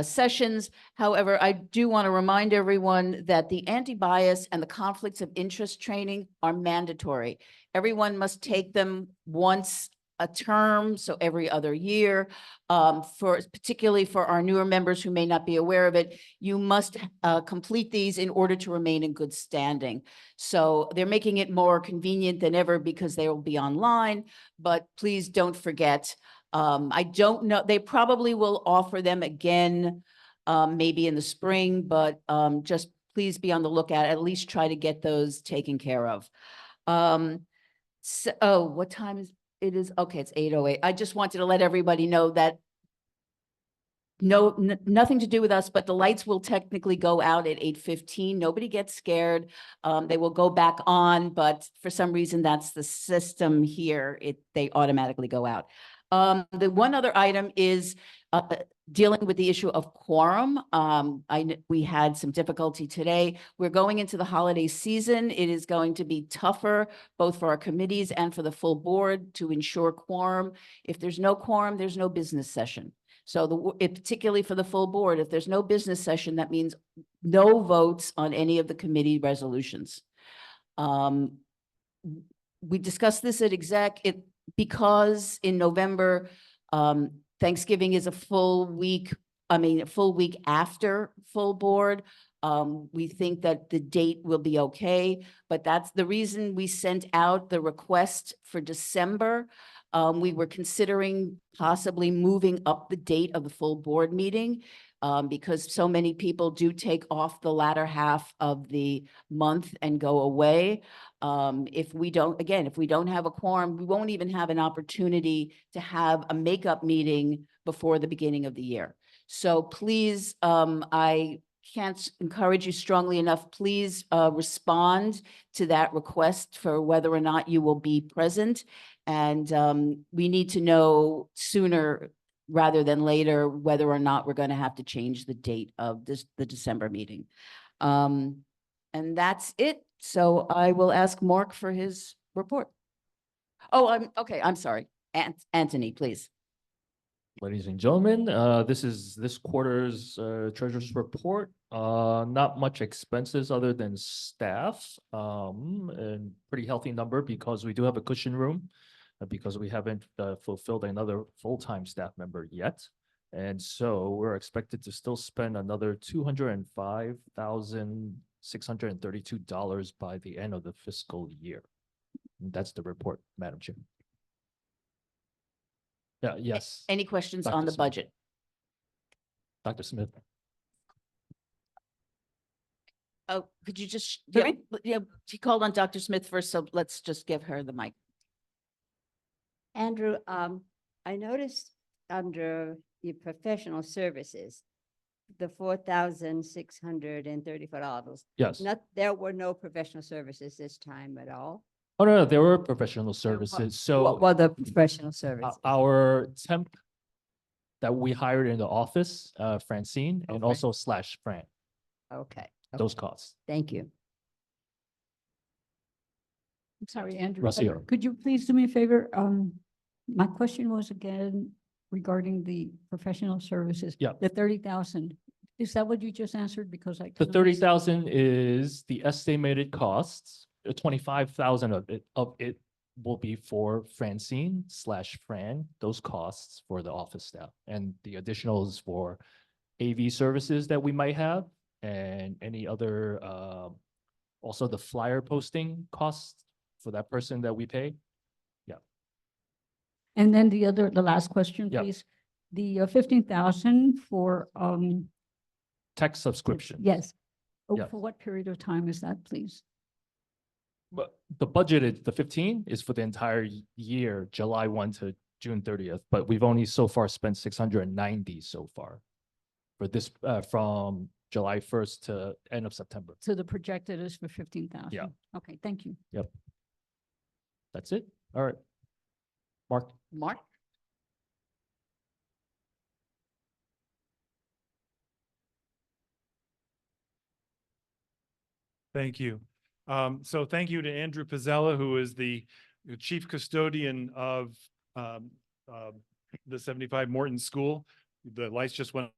sessions. However, I do want to remind everyone that the anti-bias and the conflicts of interest training are mandatory. Everyone must take them once a term, so every other year. Particularly for our newer members who may not be aware of it, you must complete these in order to remain in good standing. So they're making it more convenient than ever because they will be online, but please don't forget. I don't know, they probably will offer them again, maybe in the spring, but just please be on the lookout, at least try to get those taken care of. Oh, what time is it? Is okay, it's 8:08. I just wanted to let everybody know that nothing to do with us, but the lights will technically go out at 8:15. Nobody gets scared. They will go back on, but for some reason, that's the system here. They automatically go out. The one other item is dealing with the issue of quorum. We had some difficulty today. We're going into the holiday season. It is going to be tougher, both for our committees and for the full board, to ensure quorum. If there's no quorum, there's no business session. So particularly for the full board, if there's no business session, that means no votes on any of the committee resolutions. We discussed this at exec, because in November, Thanksgiving is a full week after full board. We think that the date will be okay, but that's the reason we sent out the request for December. We were considering possibly moving up the date of the full board meeting because so many people do take off the latter half of the month and go away. If we don't have a quorum, we won't even have an opportunity to have a makeup meeting before the beginning of the year. So please, I can't encourage you strongly enough, please respond to that request for whether or not you will be present. And we need to know sooner rather than later whether or not we're going to have to change the date of the December meeting. And that's it. So I will ask Mark for his report. Oh, I'm sorry. Anthony, please. Ladies and gentlemen, this is this quarter's treasurer's report. Not much expenses other than staff, and pretty healthy number because we do have a cushion room because we haven't fulfilled another full-time staff member yet. And so we're expected to still spend another $205,632 by the end of the fiscal year. And that's the report, Madam Chair. Yeah, yes. Any questions Dr. on the Smith. budget? Dr. Smith. Oh, could you just, Sorry? yeah, she called on Dr. Smith first, so let's just give her the mic. Andrew, I noticed under your professional services, the $4,634. Yes. There were no professional services this time at all. Oh, no, there were professional services. So What were the professional services? our temp that we hired in the office, Francine, and Okay. also /Fran, Okay. those costs. Thank you. I'm sorry, Andrew. Rocio. Could you please do me a favor? My question was again regarding the professional services. Yeah. The 30,000. Is that what you just answered? Because I The kinda missed- 30,000 is the estimated costs. 25,000 of it will be for Francine /Fran, those costs for the office staff. And the additional is for AV services that we might have and any other, also the flyer posting costs for that person that we pay. Yeah. And then the last question, Yeah. please. The 15,000 for, Tech subscription. yes. Oh, Yeah. for what period of time is that, please? But the budget is the 15 is for the entire year, July 1 to June 30th, but we've only so far spent 690 so far for this, from July 1st to end of September. So the projected is for 15,000? Yeah. Okay, thank you. Yep. That's it. All right. Mark. Mark? Thank you. So thank you to Andrew Pizzella, who is the chief custodian of the 75 Morton School. The lights just went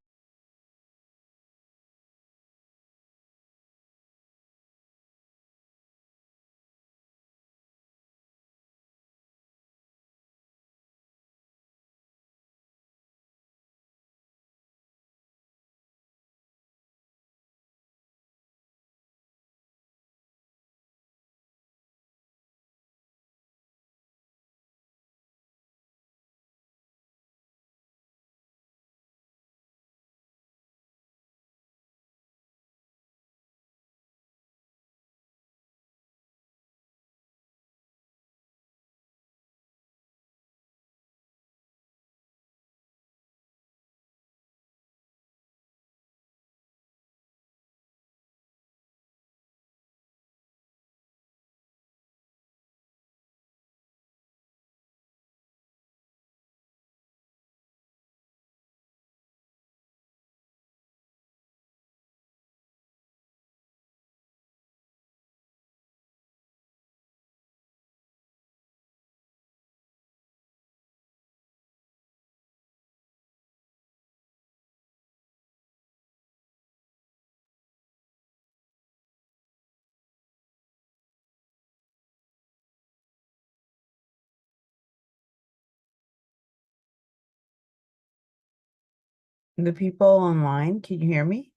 The people online, can you hear me?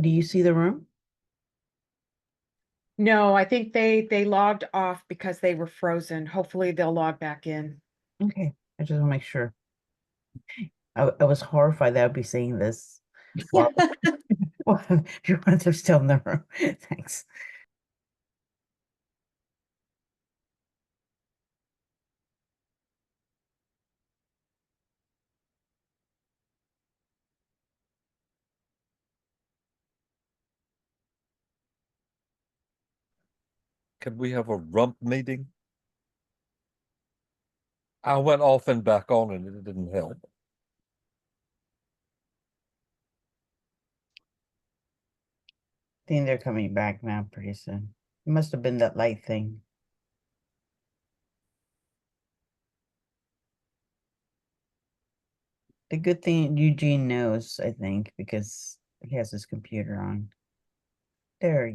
Do you see the room? No, I think they logged off because they were frozen. Hopefully they'll log back in. Okay, I just want to make sure. I was horrified that I'd be saying this. Well, if you want to still in the room, thanks. Can we have a rump meeting? I went off and back on and it didn't help. I think they're coming back now pretty soon. It must have been that light thing. The good thing Eugene knows, I think, because he has his computer on. There.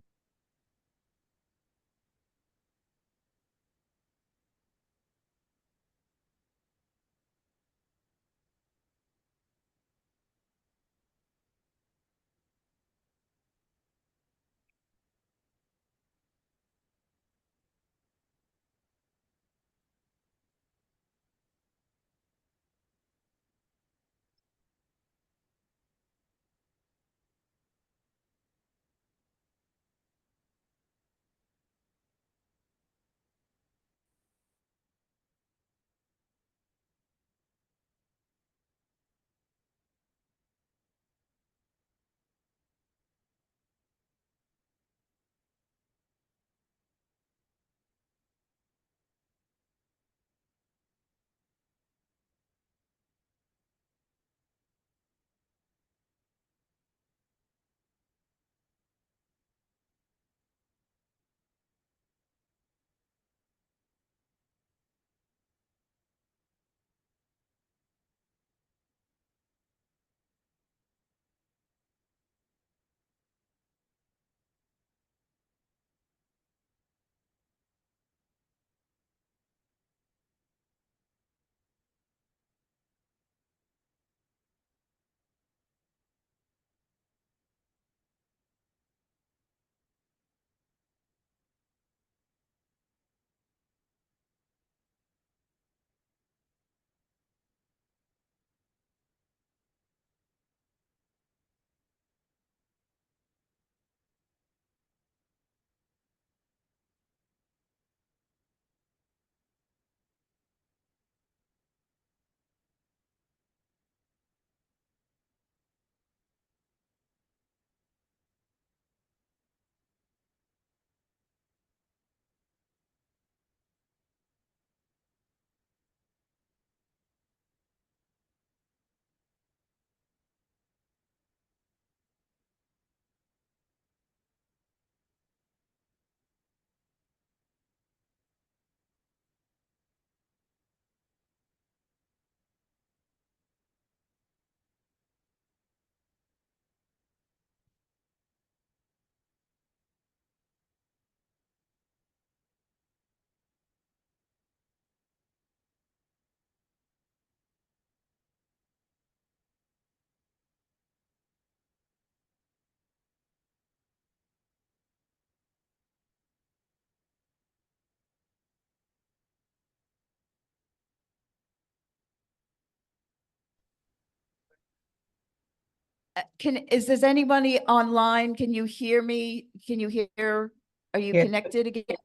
Does anybody online? Can you hear me? Can you hear? Are you Yeah. connected again?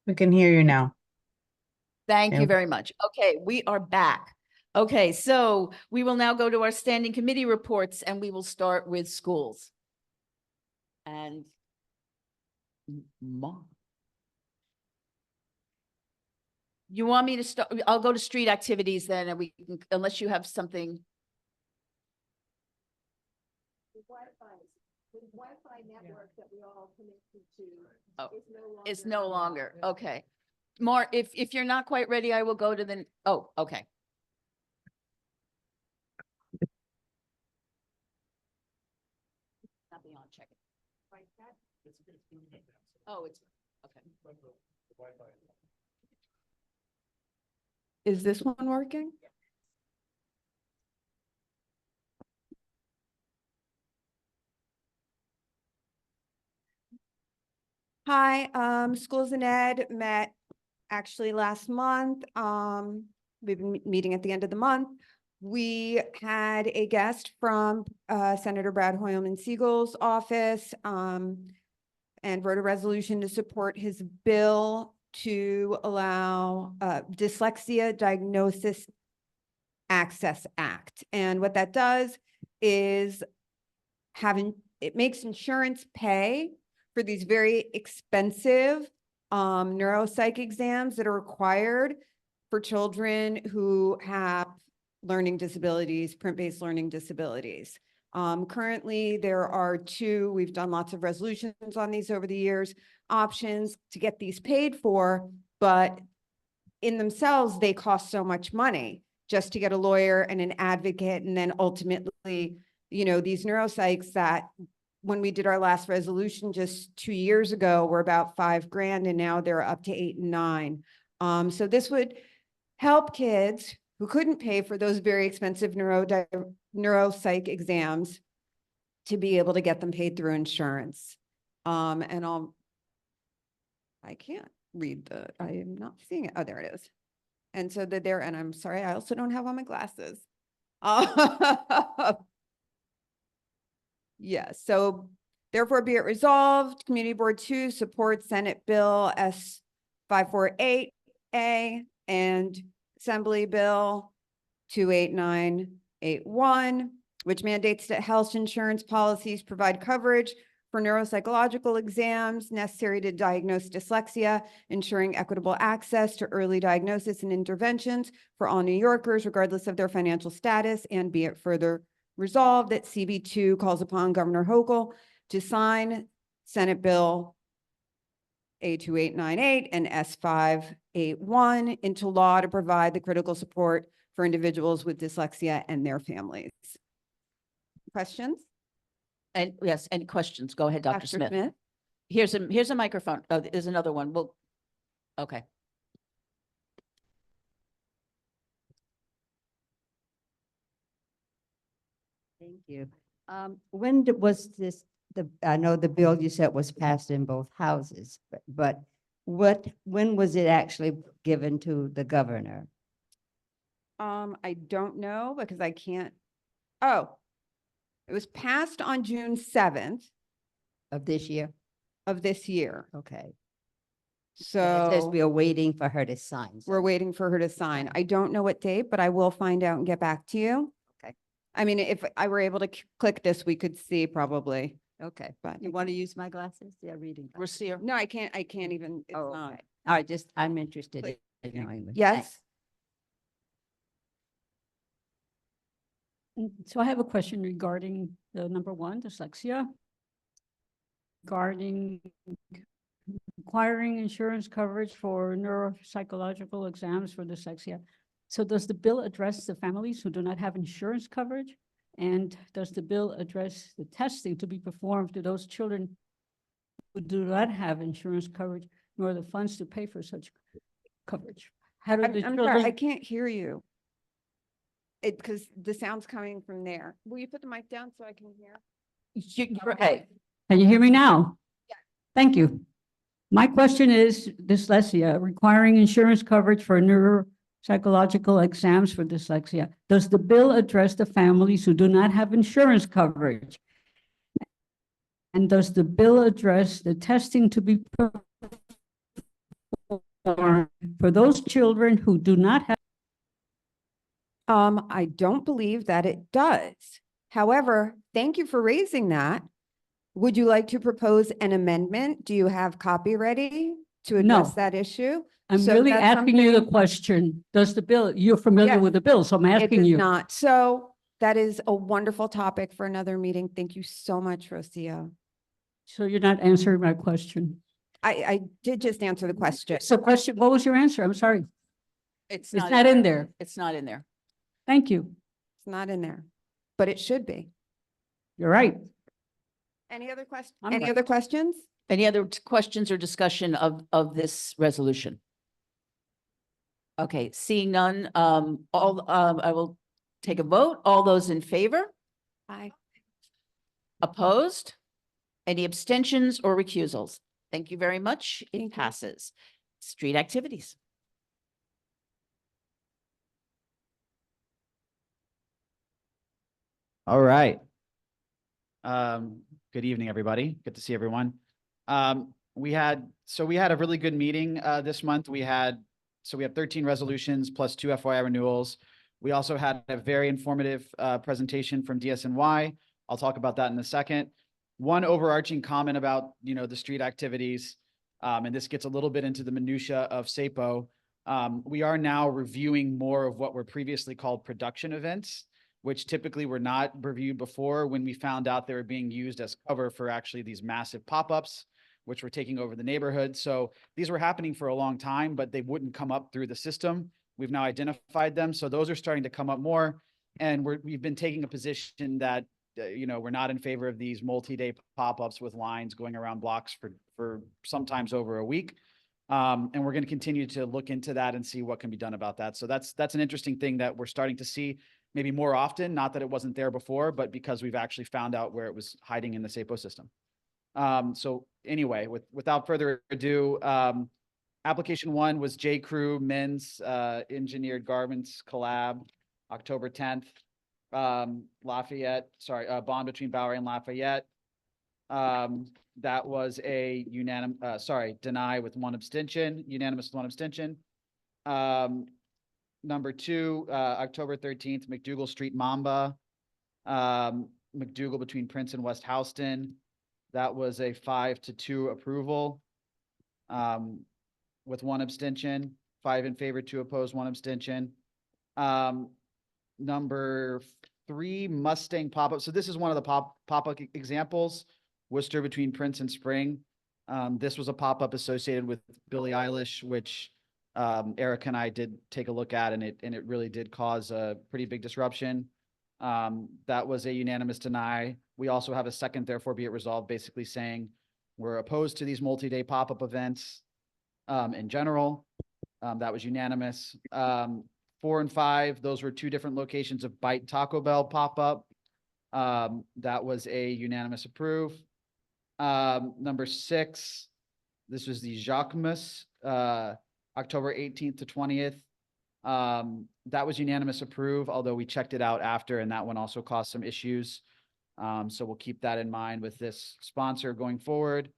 We can hear you now. Thank Yeah. you very much. Okay, we are back. Okay, so we will now go to our standing committee reports and we will start with schools. And you want me to start? I'll go to street activities then, and we can, unless you have something. The Wi-Fi network that we all connected to is no longer. Okay. Mar, if you're not quite ready, I will go to the, oh, okay. Not beyond checking. Oh, it's, okay. Is this one working? Hi, Schools and Ed met actually last month. We've been meeting at the end of the month. We had a guest from Senator Brad Hoylman Siegel's office and wrote a resolution to support his bill to allow Dyslexia Diagnosis Access Act. And what that does is it makes insurance pay for these very expensive neuropsych exams that are required for children who have learning disabilities, print-based learning disabilities. Currently, there are two, we've done lots of resolutions on these over the years, options to get these paid for, but in themselves, they cost so much money just to get a lawyer and an advocate, and then ultimately, these neuropsychs that when we did our last resolution just 2 years ago were about $5,000, and now they're up to 8 and 9. So this would help kids who couldn't pay for those very expensive neuropsych exams to be able to get them paid through insurance. I can't read I am not seeing it. Oh, there it is. And so and I'm sorry, I also don't have on my glasses. Yes, so therefore be it resolved, Community Board 2 supports Senate Bill S548A and Assembly Bill 28981, which mandates that health insurance policies provide coverage for neuropsychological exams necessary to diagnose dyslexia, ensuring equitable access to early diagnosis and interventions for all New Yorkers, regardless of their financial status, and be it further resolved that CB2 calls upon Governor Hochul to sign Senate Bill A2898 and S581 into law to provide the critical support for individuals with dyslexia and their families. Questions? And yes, any questions? Go ahead, Dr. Smith. Here's a microphone. Oh, there's another one. Okay. Thank you. When was this, I know the bill you said was passed in both houses, but when was it actually given to the governor? I don't know because I can't. Oh, it was passed on June 7th. Of this year? Of this year. Okay. So It says we are waiting for her to sign. we're waiting for her to sign. I don't know what date, but I will find out and get back to you. Okay. I mean, if I were able to click this, we could see probably. Okay. But You want to use my glasses? They're reading. We're seeing. no, I can't even. It's Oh, not. okay. All right, I'm interested Click. in knowing. this. Yes. So I have a question regarding the number one, dyslexia. Regarding requiring insurance coverage for neuropsychological exams for dyslexia. So does the bill address the families who do not have insurance coverage? And does the bill address the testing to be performed to those children who do not have insurance coverage, nor the funds to pay for such coverage? How do I'm the sorry, children? I can't hear you. Because the sound's coming from there. Will you put the mic down so I can hear? Okay. Can you hear me now? Thank you. My question is dyslexia, requiring insurance coverage for neuropsychological exams for dyslexia. Does the bill address the families who do not have insurance coverage? And does the bill address the testing to be performed for those children who do not have? I don't believe that it does. However, thank you for raising that. Would you like to propose an amendment? Do you have copy ready to address that issue? I'm So really that's asking you the something- question. Does the bill, you're familiar Yes. with the bill, so I'm It asking does you. not. So that is a wonderful topic for another meeting. Thank you so much, Rocio. So you're not answering my question. I did just answer the question. So question, what was your answer? I'm sorry. It's not in there. It's not in there. Thank you. It's not in there, but it should be. You're right. Any other questions? I'm Any right. other questions? Any other questions or discussion of this resolution? Okay, seeing none, I will take a vote. All those in favor? Aye. Opposed? Any abstentions or recusals? Thank you very much. It passes. Street activities. All right. Good evening, everybody. Good to see everyone. We had a really good meeting this month. We have 13 resolutions plus 2 FYI renewals. We also had a very informative presentation from DSNY. I'll talk about that in a second. One overarching comment about, the street activities, and this gets a little bit into the minutia of SAPO. We are now reviewing more of what were previously called production events, which typically were not reviewed before when we found out they were being used as cover for actually these massive pop-ups, which were taking over the neighborhood. So these were happening for a long time, but they wouldn't come up through the system. We've now identified them. So those are starting to come up more. And we've been taking a position that, we're not in favor of these multi-day pop-ups with lines going around blocks for sometimes over a week. And we're going to continue to look into that and see what can be done about that. So that's an interesting thing that we're starting to see maybe more often, not that it wasn't there before, but because we've actually found out where it was hiding in the SAPO system. So anyway, without further adu, application 1 was J. Crew Men's Engineered Garments Collab, October 10th. Lafayette, bond between Bowery and Lafayette. That was a deny with 1 abstention, unanimous with 1 abstention. Number 2, October 13th, McDougal Street Mamba, McDougal between Prince and West Houston. That was a 5-2 approval, with 1 abstention, 5 in favor, 2 opposed, 1 abstention. Number 3, Mustang pop-up. So this is one of the pop-up examples, Worcester between Prince and Spring. This was a pop-up associated with Billie Eilish, which Eric and I did take a look at, and it really did cause a pretty big disruption. That was a unanimous deny. We also have a second, therefore be it resolved, basically saying we're opposed to these multi-day pop-up events in general. That was unanimous. 4 and 5, those were 2 different locations of Bite Taco Bell pop-up. That was a unanimous approve. Number 6, this was the Jacquemus, October 18th to 20th. That was unanimous approve, although we checked it out after, and that one also caused some issues. So we'll keep that in mind with this sponsor going forward.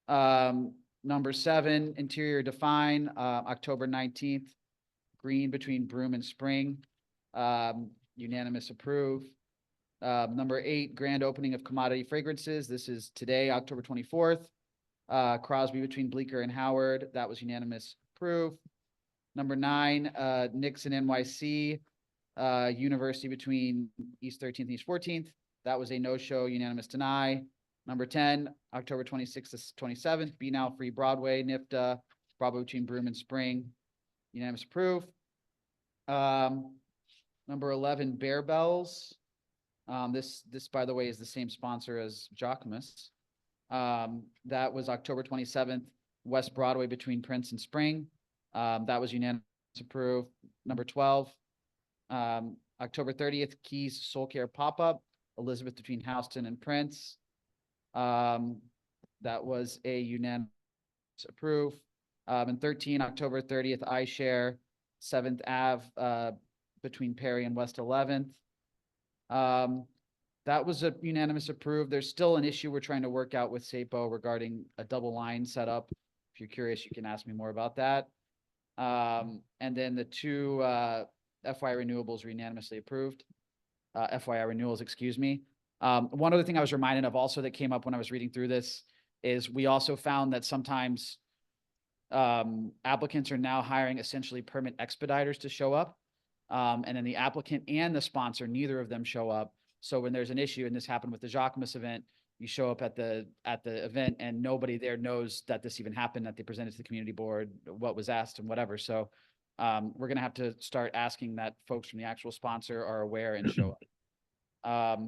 Number 7, Interior Define, October 19th, Green between Broome and Spring, unanimous approve. Number 8, grand opening of Commodity Fragrances. This is today, October 24th. Crosby between Bleecker and Howard. That was unanimous approve. Number 9, Nixon NYC, University between East 13th and East 14th. That was a no-show, unanimous deny. Number 10, October 26th to 27th, Be Now Free Broadway, NIFTA, Broadway between Broome and Spring, unanimous approve. Number 11, Bear Bells. This, by the way, is the same sponsor as Jacquemus. That was October 27th, West Broadway between Prince and Spring. That was unanimous approve. Number 12, October 30th, Keys Soul Care Pop-Up, Elizabeth between Houston and Prince. That was a unanimous approve. And 13, October 30th, iShare, 7th Ave, between Perry and West 11th. That was a unanimous approve. There's still an issue we're trying to work out with SAPO regarding a double line setup. If you're curious, you can ask me more about that. And then the 2 FYI renewables were unanimously approved. FYI renewals, excuse me. One other thing I was reminded of also that came up when I was reading through this is we also found that sometimes applicants are now hiring essentially permit expediters to show up. And then the applicant and the sponsor, neither of them show up. So when there's an issue, and this happened with the Jacquemus event, you show up at the event and nobody there knows that this even happened, that they presented to the community board, what was asked and whatever. So we're going to have to start asking that folks from the actual sponsor are aware and show up.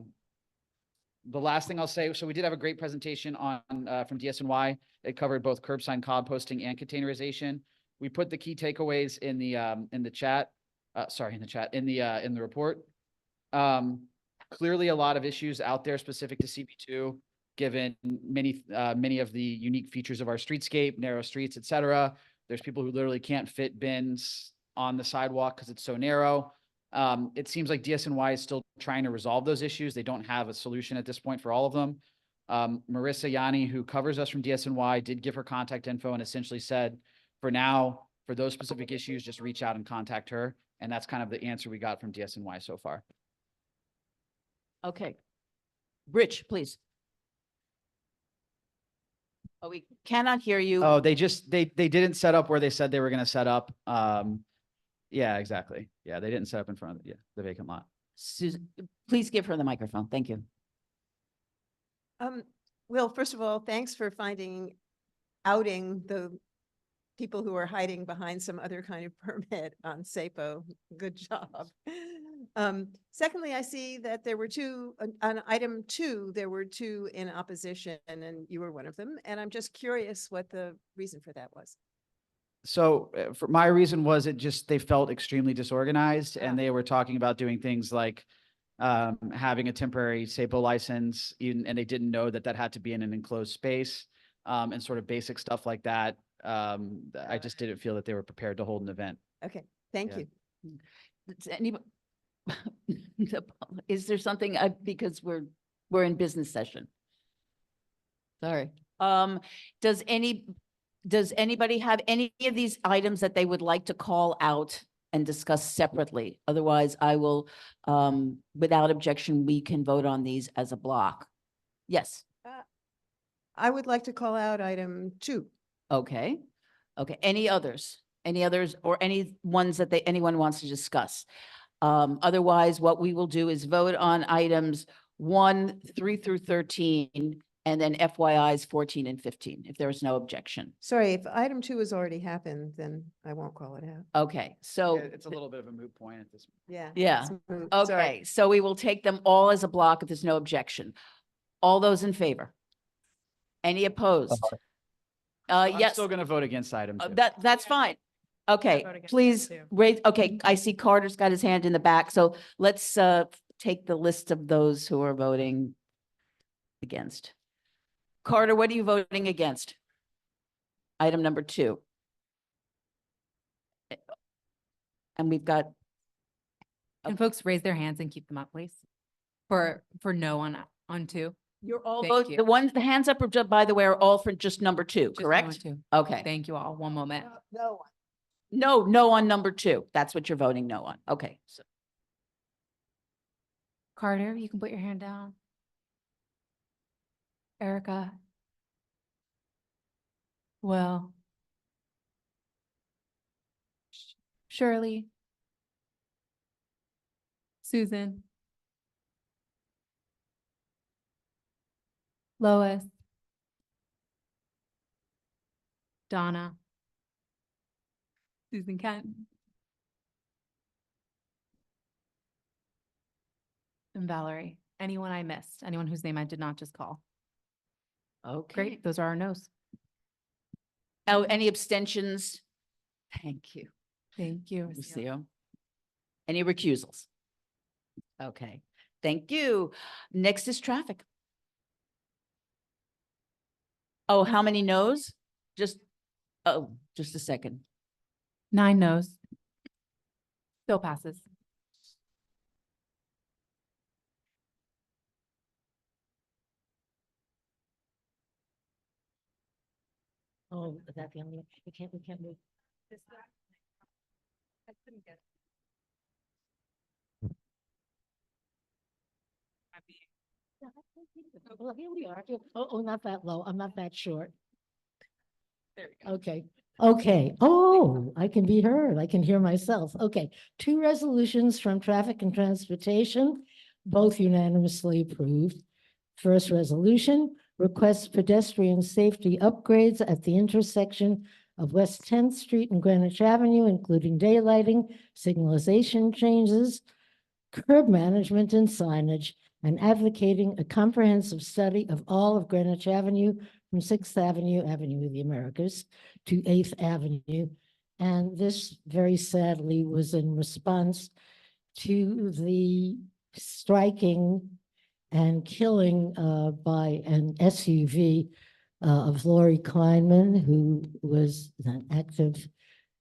The last thing I'll say, so we did have a great presentation on from DSNY. It covered both curbside composting and containerization. We put the key takeaways in the chat. In the report. Clearly a lot of issues out there specific to CB2. given many of the unique features of our streetscape, narrow streets, et cetera. There's people who literally can't fit bins on the sidewalk because it's so narrow. It seems like DSNY is still trying to resolve those issues. They don't have a solution at this point for all of them. Marissa Yanni, who covers us from DSNY, did give her contact info and essentially said, for now, for those specific issues, just reach out and contact her. And that's kind of the answer we got from DSNY so far. Okay. Rich, please. Oh, we cannot hear you. Oh, they didn't set up where they said they were going to set up. Yeah, exactly. Yeah, they didn't set up in front of the vacant lot. Susan, please give her the microphone. Thank you. Well, first of all, thanks for outing the people who are hiding behind some other kind of permit on SAPO. Good job. Secondly, I see that there were two, on item 2, there were 2 in opposition and you were one of them. And I'm just curious what the reason for that was. So for my reason was they felt extremely disorganized and they were talking about doing things like having a temporary SAPO license, and they didn't know that had to be in an enclosed space, and sort of basic stuff like that. I just didn't feel that they were prepared to hold an event. Okay, thank Yeah. you. Does anybody, is there something, because we're in business session? Sorry. Does anybody have any of these items that they would like to call out and discuss separately? Otherwise, I will, without objection, we can vote on these as a block. Yes. I would like to call out item 2. Okay. Okay. Any others? Any others or any ones that anyone wants to discuss? Otherwise, what we will do is vote on items 1, 3 through 13, and then FYIs 14 and 15, if there is no objection. Sorry, if item 2 has already happened, then I won't call it out. Okay, so. Yeah, it's a little bit of a moot point at this point. Yeah. Yeah, it's moot. Sorry. okay, so we will take them all as a block if there's no objection. All those in favor? Any opposed? I'm Yes, still going to vote against item 2. that's fine. Okay, vote against please that too. raise, okay, I see Carter's got his hand in the back, so let's take the list of those who are voting against. Carter, what are you voting against? Item number 2. And we've got, Can folks raise their hands and keep them up, please? For no on 2? you're all Thank vote, you. the hands up, are by the way, are all for just number 2, Just correct? no on 2. Okay. Thank you all. One moment. No on number 2. That's what you're voting no on. Okay. So Carter, you can put your hand down. Erica. Will. Shirley. Susan. Lois. Donna. Susan Kent. And Valerie. Anyone I missed? Anyone whose name I did not just call? okay. Great, those are our no's. Oh, any abstentions? Thank you. Thank you. Lucio. Any recusals? Okay, thank you. Next is traffic. Oh, how many no's? Just a second. 9 no's. Still passes. Oh, is that the only, we can't move. Well, here we are. Oh, not that low. I'm not that short. There we go. Okay. Okay. Oh, I can be heard. I can hear myself. Okay. 2 resolutions from Traffic and Transportation, both unanimously approved. First resolution, requests pedestrian safety upgrades at the intersection of West 10th Street and Greenwich Avenue, including daylighting, signalization changes, curb management and signage, and advocating a comprehensive study of all of Greenwich Avenue from 6th Avenue, Avenue of the Americas, to 8th Avenue. And this very sadly was in response to the striking and killing by an SUV of Lori Kleinman, who was an active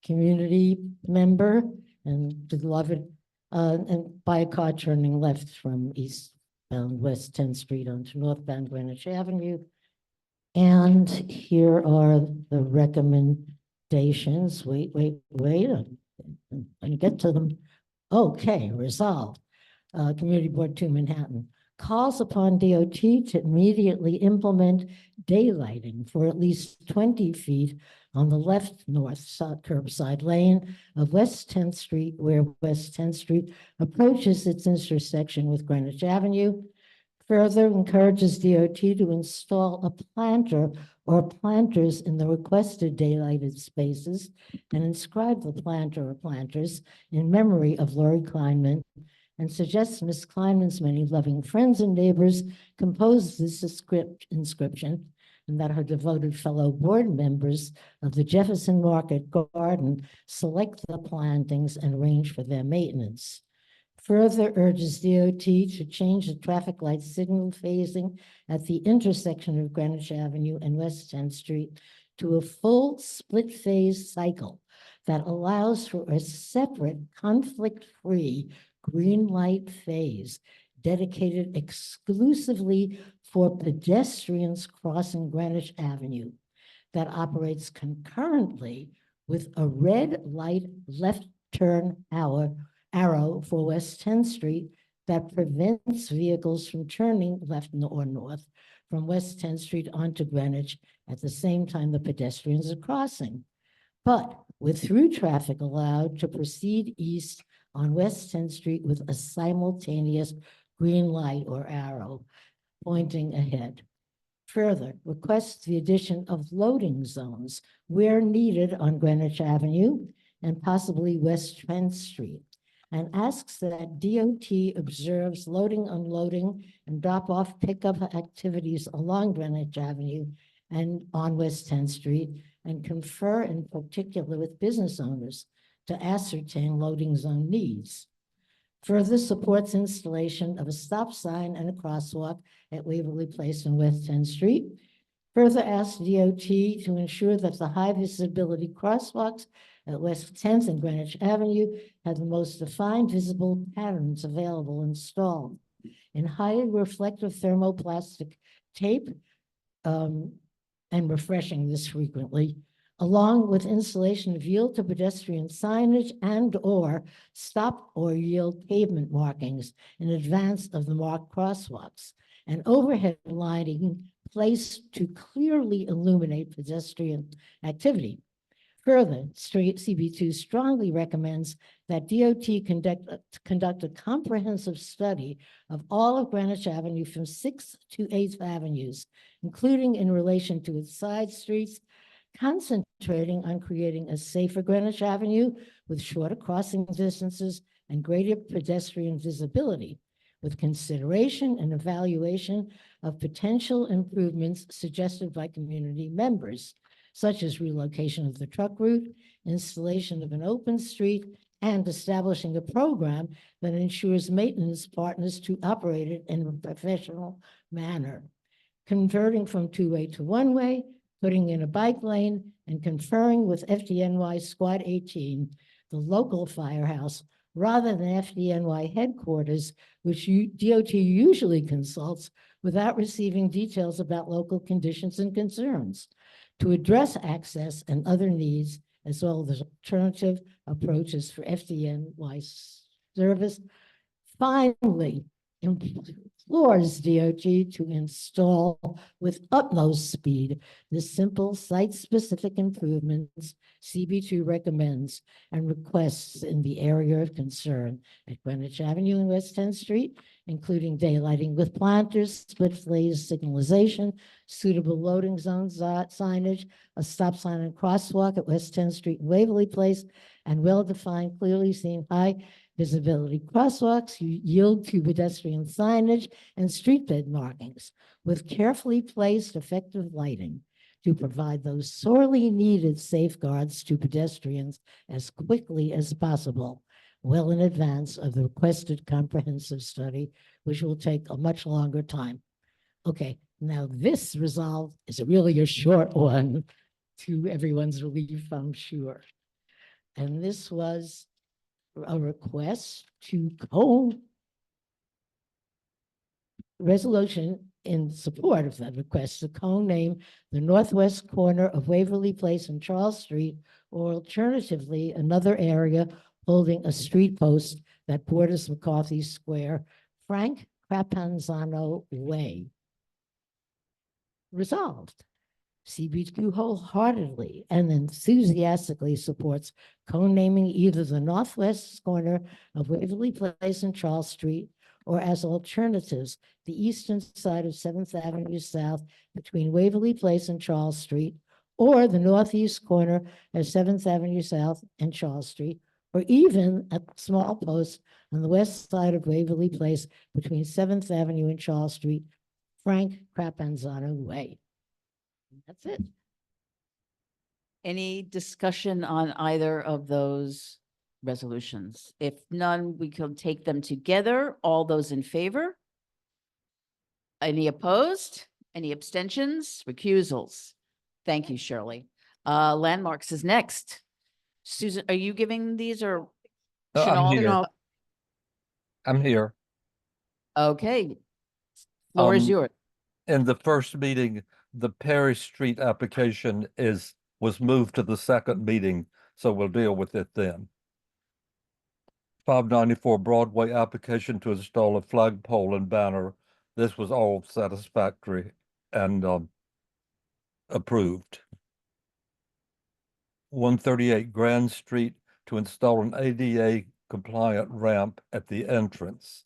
community member and beloved, and by a car turning left from eastbound West 10th Street onto northbound Greenwich Avenue. And here are the recommendations. Wait, and get to them. Okay, resolved. Community Board 2 Manhattan calls upon DOT to immediately implement daylighting for at least 20 feet on the left north curbside lane of West 10th Street, where West 10th Street approaches its intersection with Greenwich Avenue. Further encourages DOT to install a planter or planters in the requested daylighted spaces and inscribe the planter or planters in memory of Lori Kleinman, and suggests Ms. Kleinman's many loving friends and neighbors compose this inscription, and that her devoted fellow board members of the Jefferson Market Garden select the plantings and arrange for their maintenance. Further urges DOT to change the traffic light signal phasing at the intersection of Greenwich Avenue and West 10th Street to a full split phase cycle that allows for a separate conflict-free green light phase dedicated exclusively for pedestrians crossing Greenwich Avenue that operates concurrently with a red light left turn arrow for West 10th Street that prevents vehicles from turning left or north from West 10th Street onto Greenwich at the same time the pedestrians are crossing, but with through traffic allowed to proceed east on West 10th Street with a simultaneous green light or arrow pointing ahead. Further, requests the addition of loading zones where needed on Greenwich Avenue and possibly West 10th Street, and asks that DOT observes loading, unloading, and drop-off pickup activities along Greenwich Avenue and on West 10th Street, and confer in particular with business owners to ascertain loading zone needs. Further supports installation of a stop sign and a crosswalk at Waverly Place and West 10th Street. Further asks DOT to ensure that the high visibility crosswalks at West 10th and Greenwich Avenue have the most defined visible patterns available installed in highly reflective thermoplastic tape, and refreshing this frequently, along with installation of yield to pedestrian signage and or stop or yield pavement markings in advance of the marked crosswalks, and overhead lighting placed to clearly illuminate pedestrian activity. Further, CB2 strongly recommends that DOT conduct a comprehensive study of all of Greenwich Avenue from 6th to 8th Avenues, including in relation to its side streets, concentrating on creating a safer Greenwich Avenue with shorter crossing distances and greater pedestrian visibility, with consideration and evaluation of potential improvements suggested by community members, such as relocation of the truck route, installation of an open street, and establishing a program that ensures maintenance partners to operate it in a professional manner. Converting from two-way to one-way, putting in a bike lane, and conferring with FDNY Squad 18, the local firehouse, rather than FDNY headquarters, which DOT usually consults without receiving details about local conditions and concerns, to address access and other needs, as well as alternative approaches for FDNY service. Finally, implores DOT to install with utmost speed the simple site-specific improvements CB2 recommends and requests in the area of concern at Greenwich Avenue and West 10th Street, including daylighting with planters, split phase signalization, suitable loading zones, signage, a stop sign and crosswalk at West 10th Street and Waverly Place, and well-defined, clearly seen high visibility crosswalks, yield to pedestrian signage, and street bed markings with carefully placed effective lighting to provide those sorely needed safeguards to pedestrians as quickly as possible. well in advance of the requested comprehensive study, which will take a much longer time. Okay, now this resolve is really a short one to everyone's relief, I'm sure. And this was a request to resolution in support of that request to co-name the northwest corner of Waverly Place and Charles Street, or alternatively, another area holding a street post that borders McCarthy Square, Frank Crapanzano Way. Resolved. CB2 wholeheartedly and enthusiastically supports co-naming either the northwest corner of Waverly Place and Charles Street, or as alternatives, the eastern side of 7th Avenue South between Waverly Place and Charles Street, or the northeast corner of 7th Avenue South and Charles Street, or even a small post on the west side of Waverly Place between 7th Avenue and Charles Street, Frank Crapanzano Way. That's it. Any discussion on either of those resolutions? If none, we can take them together. All those in favor? Any opposed? Any abstentions? Recusals? Thank you, Shirley. Landmarks is next. Susan, are you giving these or? I'm Chanel? here. I'm here. Okay. Floor is yours. In the first meeting, the Perry Street application was moved to the second meeting, so we'll deal with it then. 594 Broadway application to install a flagpole and banner. This was all satisfactory and approved. 138 Grand Street to install an ADA compliant ramp at the entrance.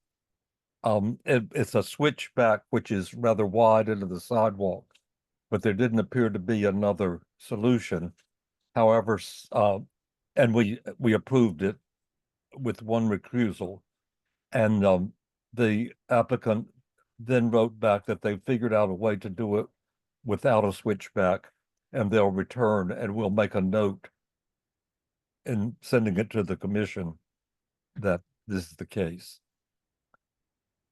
It's a switchback, which is rather wide into the sidewalk, but there didn't appear to be another solution. However, and we approved it with one recusal, and the applicant then wrote back that they figured out a way to do it without a switchback, and they'll return, and we'll make a note in sending it to the commission that this is the case.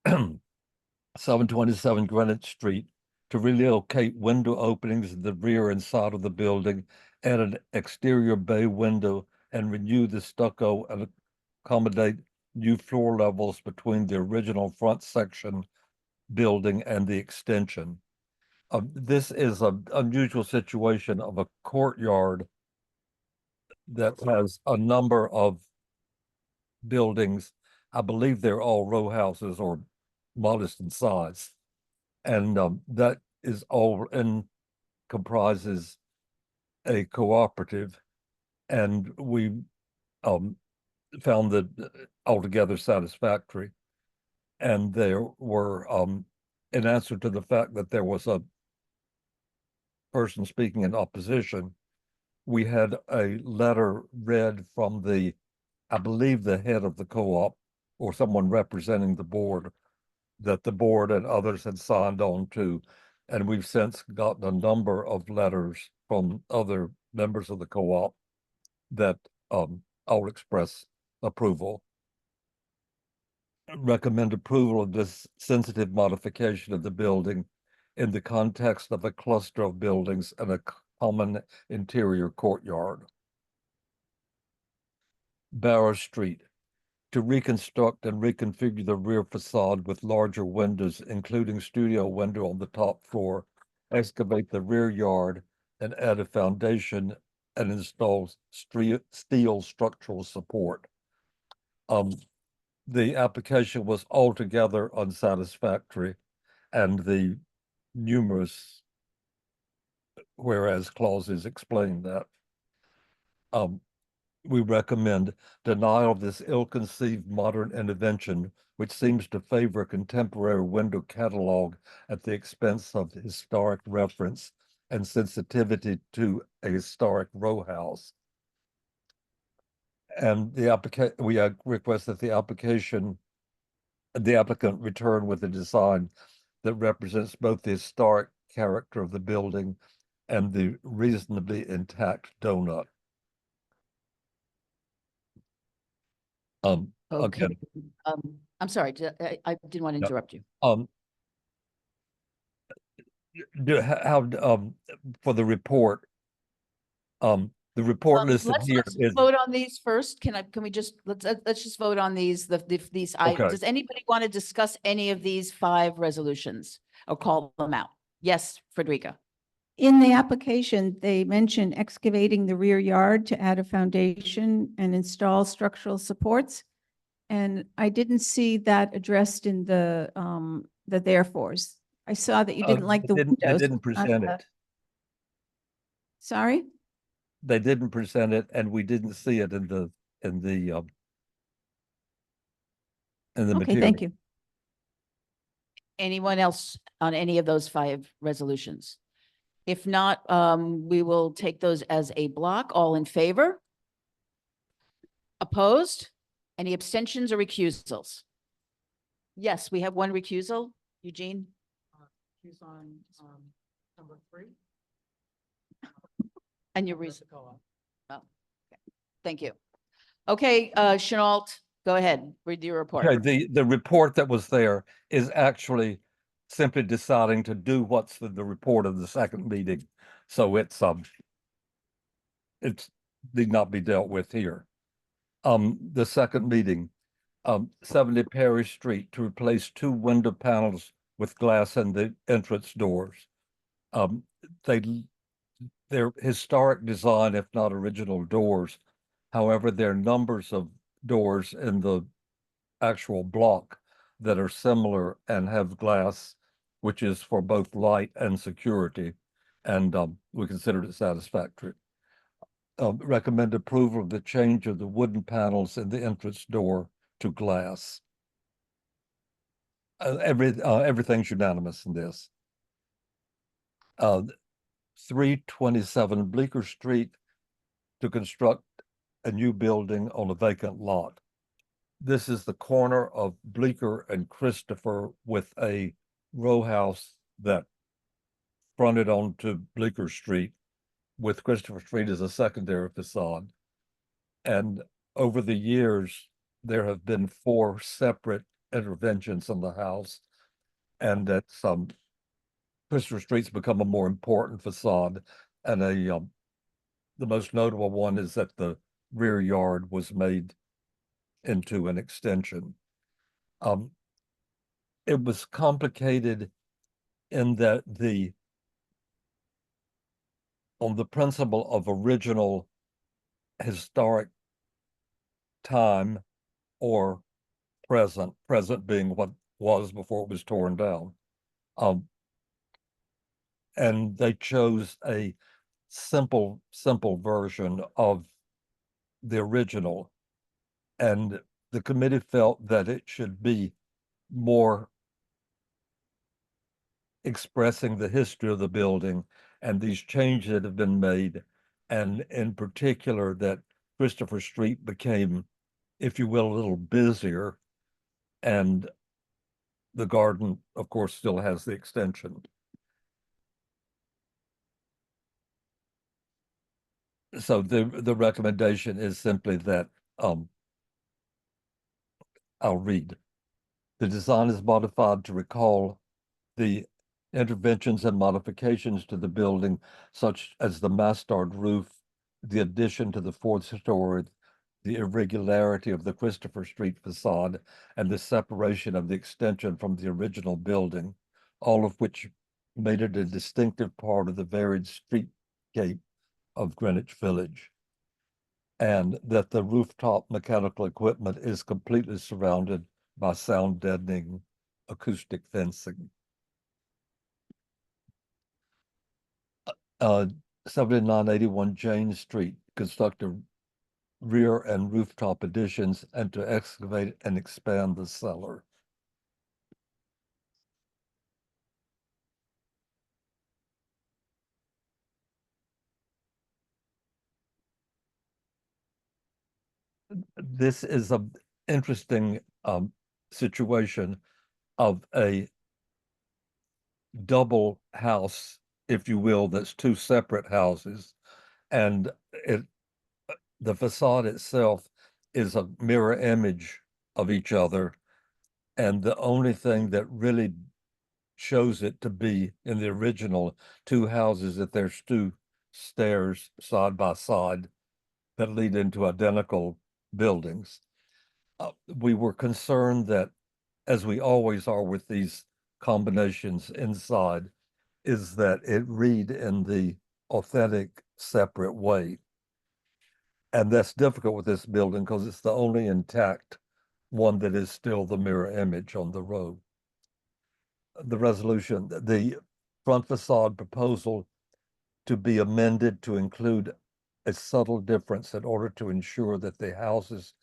727 Greenwich Street to relocate window openings in the rear and side of the building, add an exterior bay window, and renew the stucco and accommodate new floor levels between the original front section building and the extension. This is an unusual situation of a courtyard that has a number of buildings. I believe they're all row houses or modest in size. And that is all and comprises a cooperative. And we found that altogether satisfactory. And there were, in answer to the fact that there was a person speaking in opposition, we had a letter read from I believe the head of the co-op or someone representing the board, that the board and others had signed on to. And we've since gotten a number of letters from other members of the co-op that all express approval. Recommend approval of this sensitive modification of the building in the context of a cluster of buildings and a common interior courtyard. Barrow Street, to reconstruct and reconfigure the rear facade with larger windows, including studio window on the top floor, excavate the rear yard and add a foundation and install steel structural support. The application was altogether unsatisfactory, and the numerous whereas clauses explain that. We recommend denial of this ill-conceived modern intervention, which seems to favor a contemporary window catalog at the expense of historic reference and sensitivity to a historic row house. And we request that the applicant return with a design that represents both the historic character of the building and the reasonably intact donut. Okay. Again, I'm sorry, I didn't want to No. interrupt you. For the report, the report listed Let's here is, vote on these first. Can we just, let's just vote on these, these, Okay. does anybody want to discuss any of these 5 resolutions or call them out? Yes, Frederica. In the application, they mention excavating the rear yard to add a foundation and install structural supports. And I didn't see that addressed in the therefores. I saw that you didn't like the they windows. didn't but not present the- it. Sorry? They didn't present it, and we didn't see it in the Okay, material. thank you. Anyone else on any of those 5 resolutions? If not, we will take those as a block. All in favor? Opposed? Any abstentions or recusals? Yes, we have one recusal. Eugene? He's on, number 3. And your reason? Oh, okay. Thank you. Okay, Chenault, go ahead, read your report. Okay, the report that was there is actually simply deciding to do what's the report of the second meeting. So it's need not be dealt with here. The second meeting, 70 Perry Street, to replace 2 window panels with glass in the entrance doors. They're historic design, if not original doors. However, there are numbers of doors in the actual block that are similar and have glass, which is for both light and security. And we considered it satisfactory. Recommend approval of the change of the wooden panels in the entrance door to glass. Everything's unanimous in this. 327 Bleecker Street, to construct a new building on a vacant lot. This is the corner of Bleecker and Christopher with a row house that fronted onto Bleecker Street, with Christopher Street as a secondary facade. And over the years, there have been 4 separate interventions in the house, and that Christopher Street's become a more important facade. And the most notable one is that the rear yard was made into an extension. It was complicated in that on the principle of original historic time or present being what was before it was torn down. And they chose a simple version of the original. And the committee felt that it should be more expressing the history of the building and these changes that have been made. And in particular, that Christopher Street became, if you will, a little busier. And the garden, of course, still has the extension. So the recommendation is simply that I'll read. The design is modified to recall the interventions and modifications to the building, such as the mansard roof, the addition to the 4th story, the irregularity of the Christopher Street facade, and the separation of the extension from the original building, all of which made it a distinctive part of the varied streetscape of Greenwich Village. And that the rooftop mechanical equipment is completely surrounded by sound deadening acoustic fencing. 7981 Jane Street, construct a rear and rooftop additions and to excavate and expand the cellar. This is an interesting situation of a double house, if you will, that's 2 separate houses. And the facade itself is a mirror image of each other. And the only thing that really shows it to be in the original two houses, that there's two stairs side by side that lead into identical buildings. We were concerned that, as we always are with these combinations inside, is that it read in the authentic separate way. And that's difficult with this building because it's the only intact one that is still the mirror image on the road. The resolution, the front facade proposal to be amended to include a subtle difference in order to ensure that the houses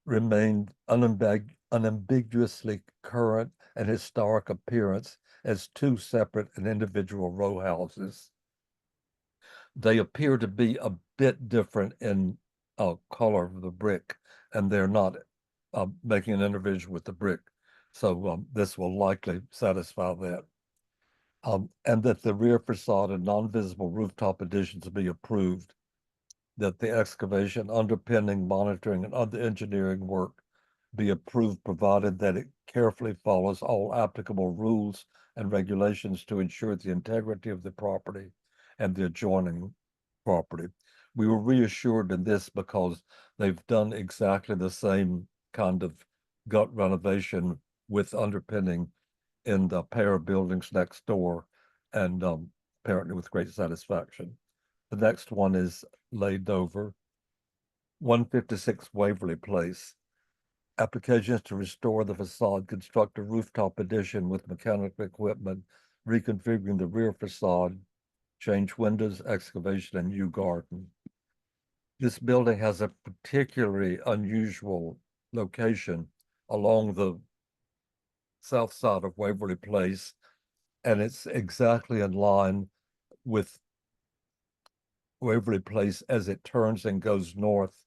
remained unambiguously current and historic appearance as two separate and individual row houses. They appear to be a bit different in color of the brick, and they're not making an individual with the brick. So this will likely satisfy that. And that the rear facade and non-visible rooftop additions be approved, that the excavation, underpinning, monitoring, and other engineering work be approved, provided that it carefully follows all applicable rules and regulations to ensure the integrity of the property and the adjoining property. We were reassured in this because they've done exactly the same kind of gut renovation with underpinning in the pair of buildings next door, and apparently with great satisfaction. The next one is laid over. 156 Waverly Place. Applications to restore the facade, construct a rooftop addition with mechanical equipment, reconfiguring the rear facade, change windows, excavation, and new garden. This building has a particularly unusual location along the south side of Waverly Place, and it's exactly in line with Waverly Place as it turns and goes north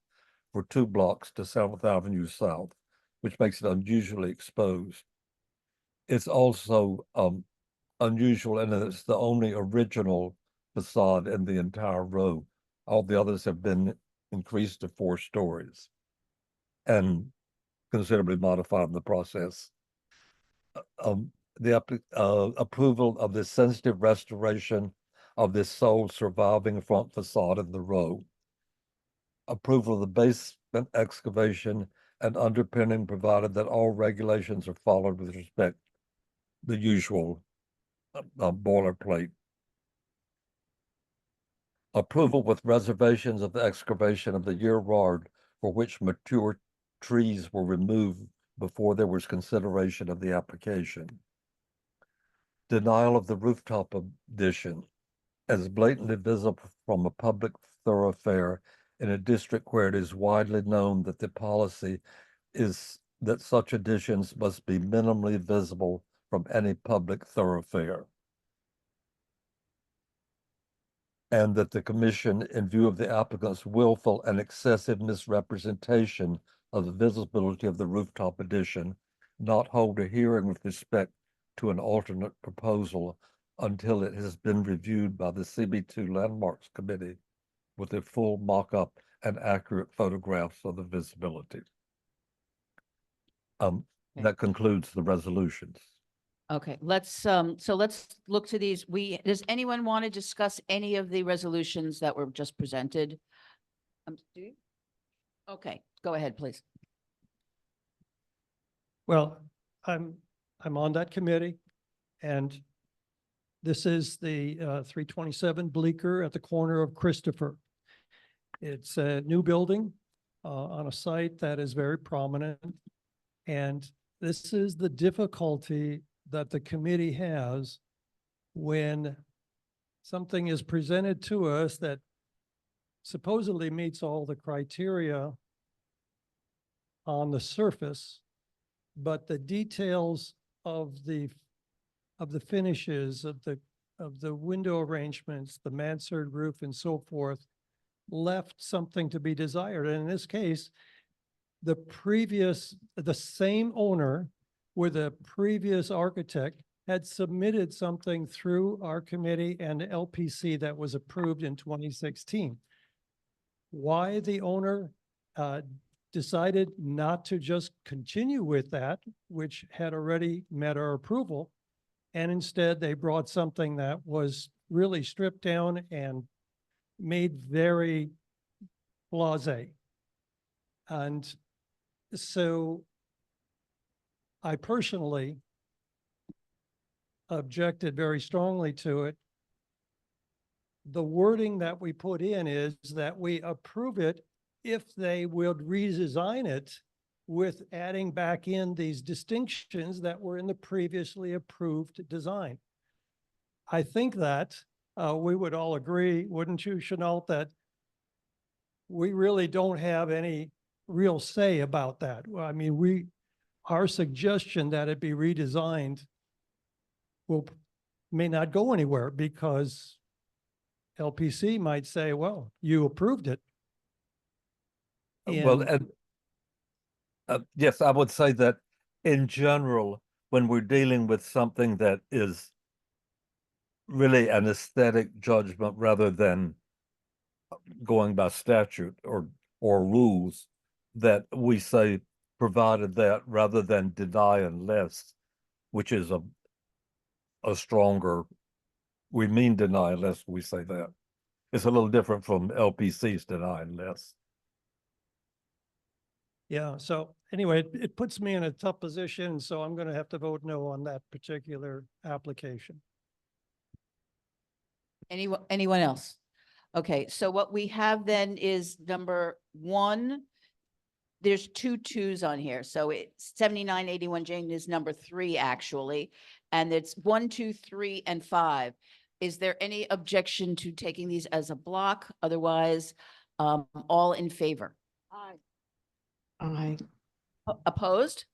for 2 blocks to 7th Avenue South, which makes it unusually exposed. It's also unusual in that it's the only original facade in the entire row. All the others have been increased to 4 stories and considerably modified in the process. The approval of the sensitive restoration of this sole surviving front facade in the row. Approval of the basement excavation and underpinning, provided that all regulations are followed with respect the usual boilerplate. Approval with reservations of the excavation of the rear yard for which mature trees were removed before there was consideration of the application. Denial of the rooftop addition as blatantly visible from a public thoroughfare in a district where it is widely known that the policy is that such additions must be minimally visible from any public thoroughfare. And that the commission, in view of the applicant's willful and excessive misrepresentation of the visibility of the rooftop addition, not hold a hearing with respect to an alternate proposal until it has been reviewed by the CB2 Landmarks Committee with a full mock-up and accurate photographs of the visibility. That concludes the resolutions. Okay, let's look to these. Does anyone want to discuss any of the resolutions that were just presented? Do you? Okay, go ahead, please. Well, I'm on that committee, and this is the 327 Bleecker at the corner of Christopher. It's a new building on a site that is very prominent, and this is the difficulty that the committee has when something is presented to us that supposedly meets all the criteria on the surface, but the details of the finishes of the window arrangements, the mansard roof and so forth, left something to be desired. And in this case, the same owner with a previous architect had submitted something through our committee and LPC that was approved in 2016. Why the owner decided not to just continue with that, which had already met our approval. And instead, they brought something that was really stripped down and made very blasé. And so I personally objected very strongly to it. The wording that we put in is that we approve it if they would redesign it with adding back in these distinctions that were in the previously approved design. I think that we would all agree, wouldn't you, Chenault, that we really don't have any real say about that. I mean, our suggestion that it be redesigned may not go anywhere because LPC might say, well, you approved it. Well, and yes, I would say that in general, when we're dealing with something that is really an aesthetic judgment rather than going by statute or rules, that we say provided that rather than deny unless, which is a stronger, we mean deny unless we say that. It's a little different from LPC's deny unless. Yeah, so anyway, it puts me in a tough position, so I'm going to have to vote no on that particular application. Anyone else? Okay, so what we have then is number 1. There's 2 twos on here. So it's 7981 Jane is number 3 actually. And it's 1, 2, 3, and 5. Is there any objection to taking these as a block? Otherwise, all in favor? Aye. Opposed?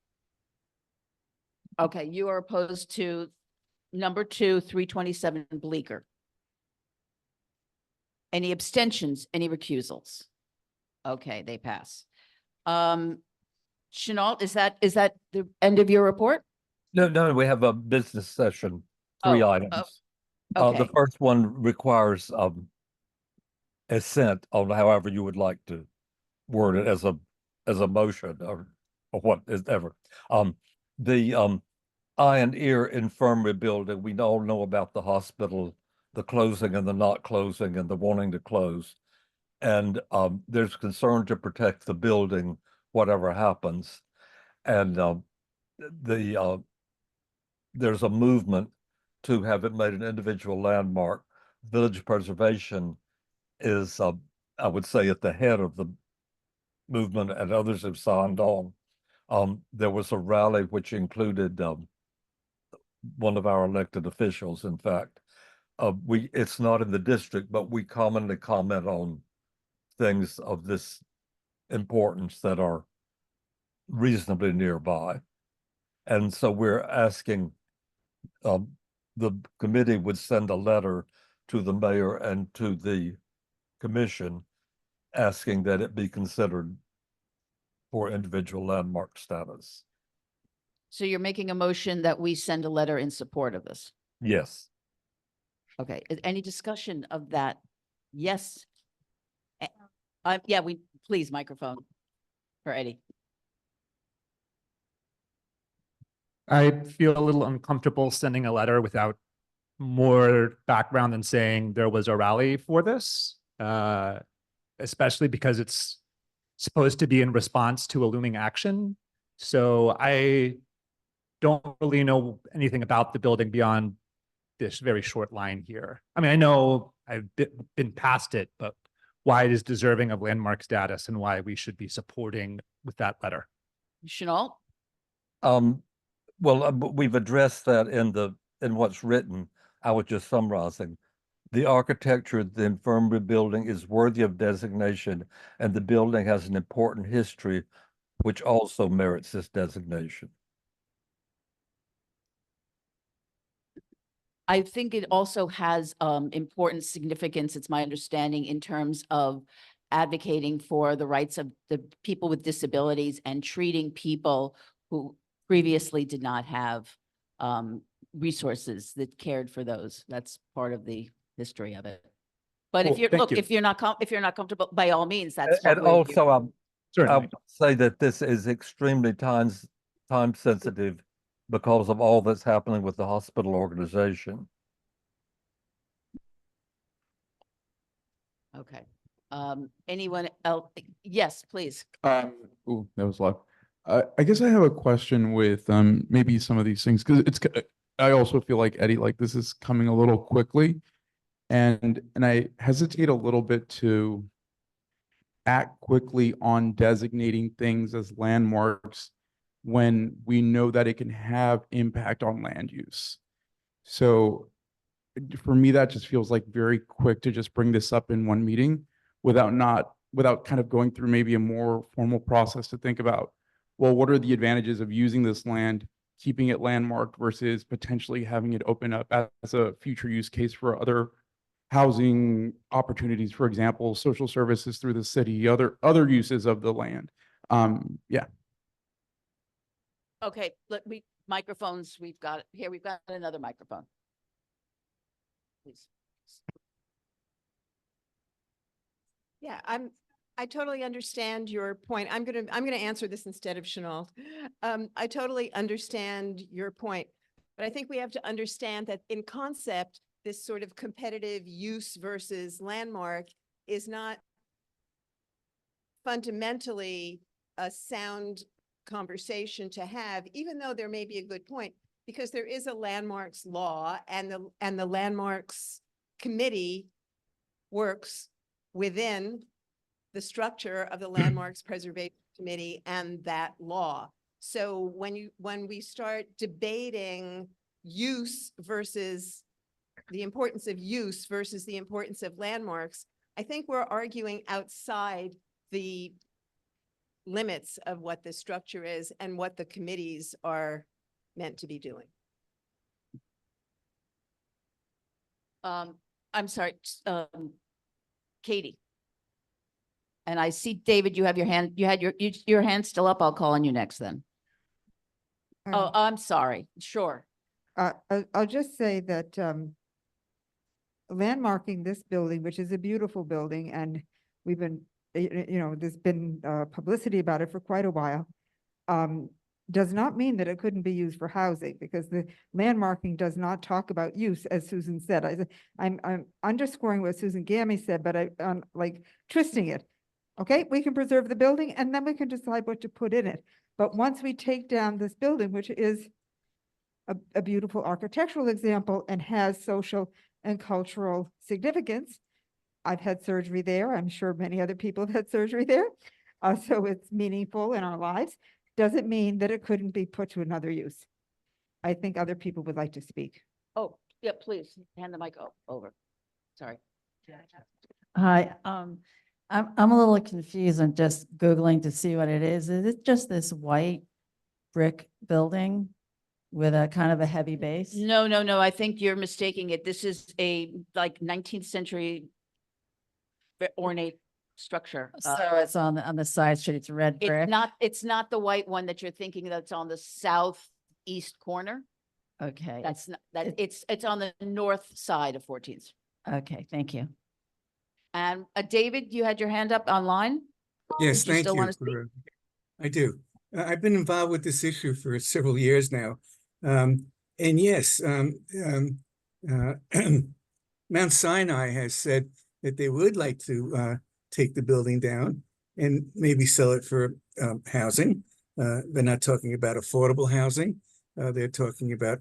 Okay, you are opposed to number 2, 327 Bleecker. Any abstentions, any recusals? Okay, they pass. Chenault, is that the end of your report? No, we have a business session, 3 items. Okay. The first one requires assent on however you would like to word it as a motion or what is ever. The eye and ear infirmary building, we all know about the hospital, the closing and the not closing and the wanting to close. And there's concern to protect the building, whatever happens. And there's a movement to have it made an individual landmark. Village preservation is, I would say, at the head of the movement, and others have signed on. There was a rally which included one of our elected officials, in fact. It's not in the district, but we commonly comment on things of this importance that are reasonably nearby. And so we're asking, the committee would send a letter to the mayor and to the commission asking that it be considered for individual landmark status. So you're making a motion that we send a letter in support of this? Yes. Okay, any discussion of that? Yes. Yeah, please, microphone for Eddie. I feel a little uncomfortable sending a letter without more background than saying there was a rally for this, especially because it's supposed to be in response to a looming action. So I don't really know anything about the building beyond this very short line here. I mean, I know I've been past it, but why it is deserving of landmark status and why we should be supporting with that letter. Chenault? Well, we've addressed that in what's written. I was just summarizing. The architecture of the infirmary building is worthy of designation, and the building has an important history, which also merits this designation. I think it also has important significance, it's my understanding, in terms of advocating for the rights of the people with disabilities and treating people who previously did not have resources that cared for those. That's part of the history of it. But Cool, if you're, thank look, you. if you're not comfortable, by all means, that's. And what we're here also, I would say that this is extremely time sensitive because of all that's happening with the hospital organization. Okay. Anyone else? Yes, please. Ooh, that was loud. I guess I have a question with maybe some of these things because I also feel like Eddie, like this is coming a little quickly, and I hesitate a little bit to act quickly on designating things as landmarks when we know that it can have impact on land use. So for me, that just feels like very quick to just bring this up in one meeting without kind of going through maybe a more formal process to think about, well, what are the advantages of using this land, keeping it landmarked versus potentially having it open up as a future use case for other housing opportunities, for example, social services through the city, other uses of the land. Yeah. Okay, microphones, we've got another microphone. Please. Yeah, I totally understand your point. I'm gonna answer this instead of Chenault. I totally understand your point, but I think we have to understand that in concept, this sort of competitive use versus landmark is not fundamentally a sound conversation to have, even though there may be a good point, because there is a landmarks law and the landmarks committee works within the structure of the Landmarks Preservation Committee and that law. So when we start debating use versus the importance of use versus the importance of landmarks, I think we're arguing outside the limits of what the structure is and what the committees are meant to be doing. I'm sorry, Katie. And I see, David, you have your hand, you had your hand still up. I'll call on you next then. Oh, I'm sorry. Sure. I'll just say that landmarking this building, which is a beautiful building, and we've been, there's been publicity about it for quite a while, does not mean that it couldn't be used for housing, because the landmarking does not talk about use, as Susan said. I'm underscoring what Susan Gammy said, but I'm like twisting it. Okay, we can preserve the building and then we can decide what to put in it. But once we take down this building, which is a beautiful architectural example and has social and cultural significance, I've had surgery there. I'm sure many other people have had surgery there. So it's meaningful in our lives. Doesn't mean that it couldn't be put to another use. I think other people would like to speak. Oh, yeah, please hand the mic over. Sorry. Hi, I'm a little confused. I'm just Googling to see what it is. Is it just this white brick building with a kind of a heavy base? No. I think you're mistaking it. This is a like 19th century ornate structure. So it's on the side street. It's red brick. It's not the white one that you're thinking that's on the southeast corner. Okay. That's not that. It's on the north side of 14th. Okay, thank you. And David, you had your hand up online? Yes, Did you thank still you. want to speak? I do. I've been involved with this issue for several years now. And yes, Mount Sinai has said that they would like to take the building down and maybe sell it for housing. They're not talking about affordable housing. They're talking about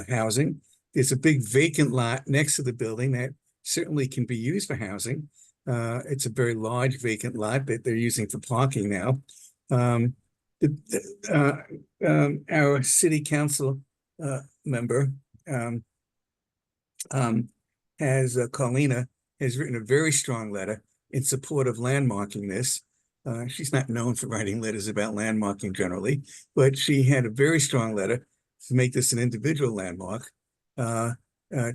housing. There's a big vacant lot next to the building that certainly can be used for housing. It's a very large vacant lot that they're using for parking now. Our city council member Carlina has written a very strong letter in support of landmarking this. She's not known for writing letters about landmarking generally, but she had a very strong letter to make this an individual landmark to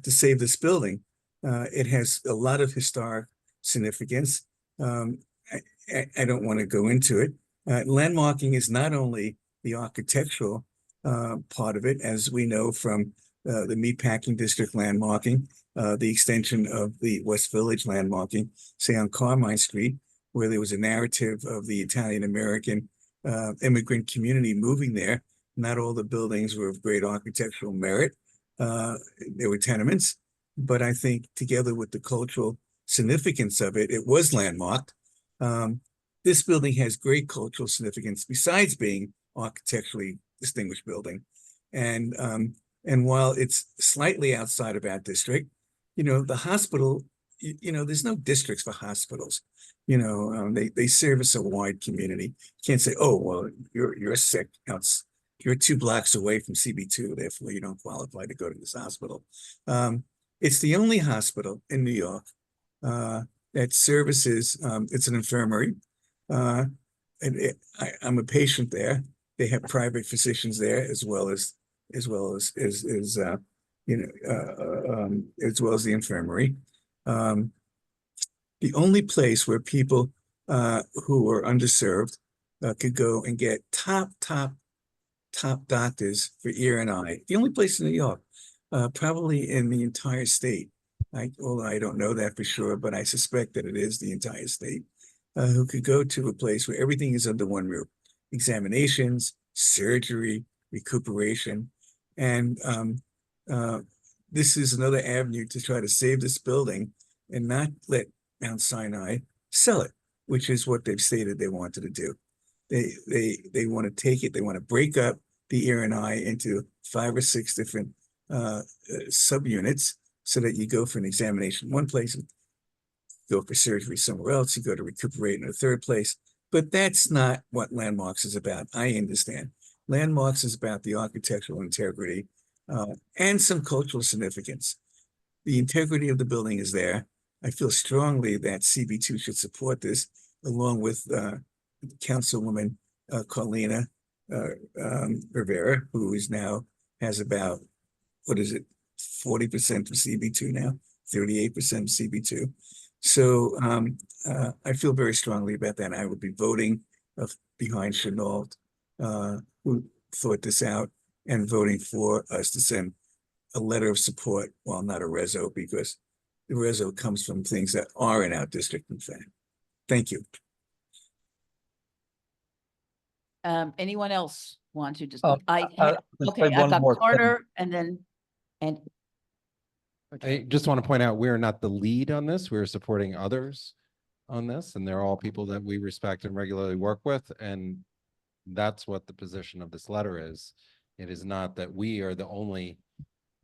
save this building. It has a lot of historic significance. I don't want to go into it. Landmarking is not only the architectural part of it, as we know from the Meatpacking District landmarking, the extension of the West Village landmarking, say on Carmine Street, where there was a narrative of the Italian-American immigrant community moving there. Not all the buildings were of great architectural merit. There were tenements, but I think together with the cultural significance of it, it was landmarked. This building has great cultural significance besides being architecturally distinguished building. And while it's slightly outside of our district, you know, the hospital, you know, there's no districts for hospitals. You know, they service a wide community. You can't say, oh, well, you're sick. You're 2 blocks away from CB2, therefore you don't qualify to go to this hospital. It's the only hospital in New York that services, it's an infirmary. I'm a patient there. They have private physicians there as well as as well as the infirmary. The only place where people who are underserved could go and get top doctors for ear and eye. The only place in New York, probably in the entire state. Although I don't know that for sure, but I suspect that it is the entire state, who could go to a place where everything is under one roof. Examinations, surgery, recuperation. And this is another avenue to try to save this building and not let Mount Sinai sell it, which is what they've stated they wanted to do. They want to take it, they want to break up the ear and eye into 5 or 6 different subunits so that you go for an examination in one place, and go for surgery somewhere else, you go to recuperate in a third place. But that's not what Landmarks is about. I understand. Landmarks is about the architectural integrity and some cultural significance. The integrity of the building is there. I feel strongly that CB2 should support this, along with Councilwoman Carlina Rivera, who is now has about, 40% of CB2 now, 38% of CB2. So I feel very strongly about that. I will be voting behind Chenault, who thought this out, and voting for us to send a letter of support, well, not a reso, because the reso comes from things that are in our district, in fact. Thank you. Anyone else want to just, Just okay, say I've one got more thing. Carter and I just want to point out, we're not the lead on this. We're supporting others on this, and they're all people that we respect and regularly work with. And that's what the position of this letter is. It is not that we are the only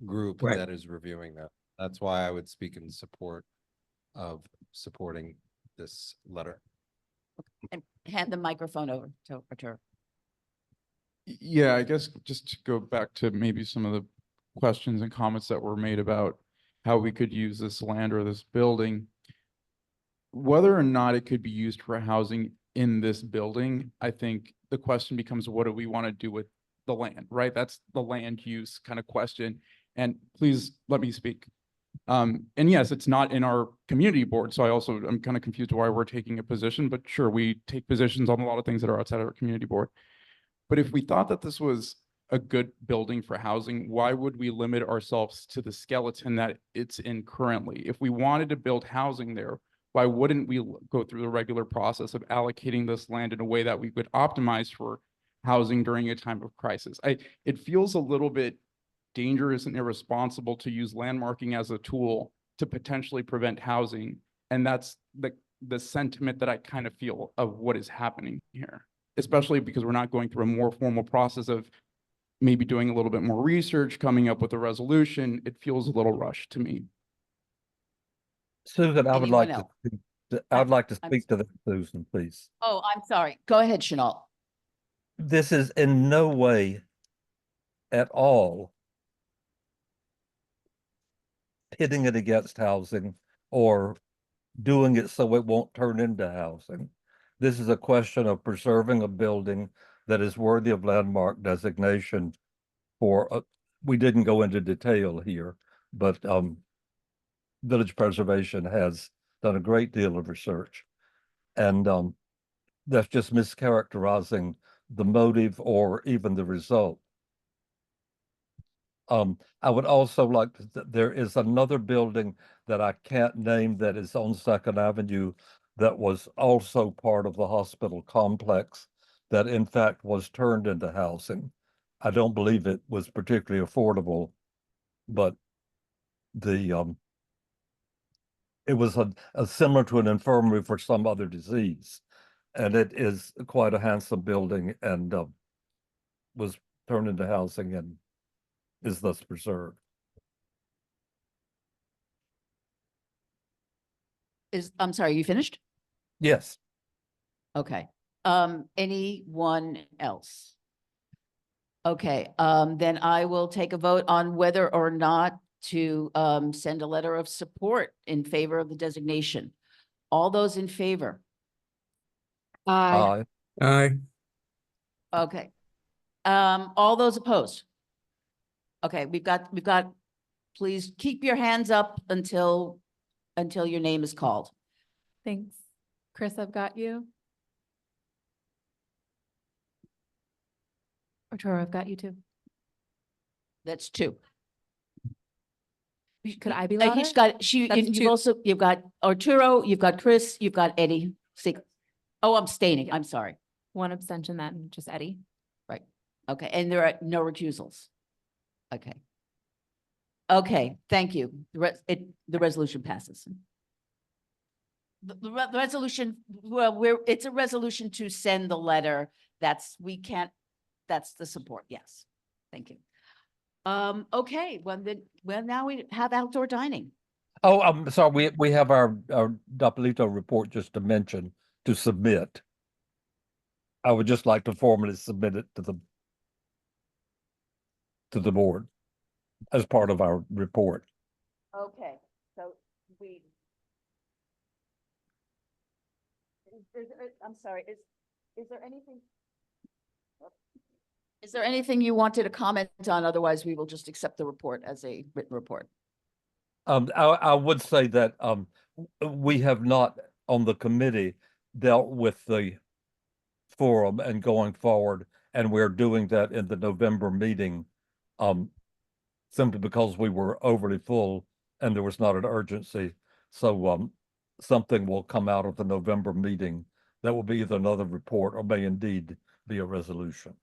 group Right. that is reviewing that. That's why I would speak in support of supporting this letter. hand the microphone over to Arturo. Yeah, I guess just to go back to maybe some of the questions and comments that were made about how we could use this land or this building. Whether or not it could be used for housing in this building, I think the question becomes, what do we want to do with the land, right? That's the land use kind of question. And please let me speak. And yes, it's not in our community board. So I'm kind of confused why we're taking a position, but sure, we take positions on a lot of things that are outside of our community board. But if we thought that this was a good building for housing, why would we limit ourselves to the skeleton that it's in currently? If we wanted to build housing there, why wouldn't we go through the regular process of allocating this land in a way that we would optimize for housing during a time of crisis? It feels a little bit dangerous and irresponsible to use landmarking as a tool to potentially prevent housing. And that's the sentiment that I kind of feel of what is happening here, especially because we're not going through a more formal process of maybe doing a little bit more research, coming up with a resolution. It feels a little rushed to me. Susan, I would Anyone like else? I would like to I'm speak to that, Susan, please. Oh, I'm sorry. Go ahead, Chenault. This is in no way at all pitting it against housing or doing it so it won't turn into housing. This is a question of preserving a building that is worthy of landmark designation for, we didn't go into detail here, but Village Preservation has done a great deal of research. And that's just mischaracterizing the motive or even the result. I would also like to, there is another building that I can't name that is on 2nd Avenue that was also part of the hospital complex that in fact was turned into housing. I don't believe it was particularly affordable, but it was a similar to an infirmary for some other disease. And it is quite a handsome building and was turned into housing and is thus preserved. I'm sorry, you finished? Yes. Okay. Anyone else? Okay, then I will take a vote on whether or not to send a letter of support in favor of the designation. All those in favor? Aye. Aye. Okay. All those opposed? Okay, we've got, please keep your hands up until your name is called. Thanks. Chris, I've got you. Arturo, I've got you too. That's two. Could I be louder? He's got, That's you've two. also, you've got Arturo, you've got Chris, you've got Eddie. Oh, abstaining, I'm sorry. One abstention then, just Eddie. Right, okay, and there are no recusals. Okay. Okay, thank you. The resolution passes. The resolution, well, it's a resolution to send the letter. That's the support, yes. Thank you. Okay, well, now we have outdoor dining. Oh, I'm sorry, we have our Dapalito report just to mention, to submit. I would just like to formally submit it to the board as part of our report. Okay, so I'm sorry, is there anything? Is there anything you wanted to comment on? Otherwise, we will just accept the report as a written report. I would say that we have not on the committee dealt with the forum and going forward, and we're doing that in the November meeting, simply because we were overly full and there was not an urgency. So something will come out of the November meeting that will be either another report or may indeed be a resolution.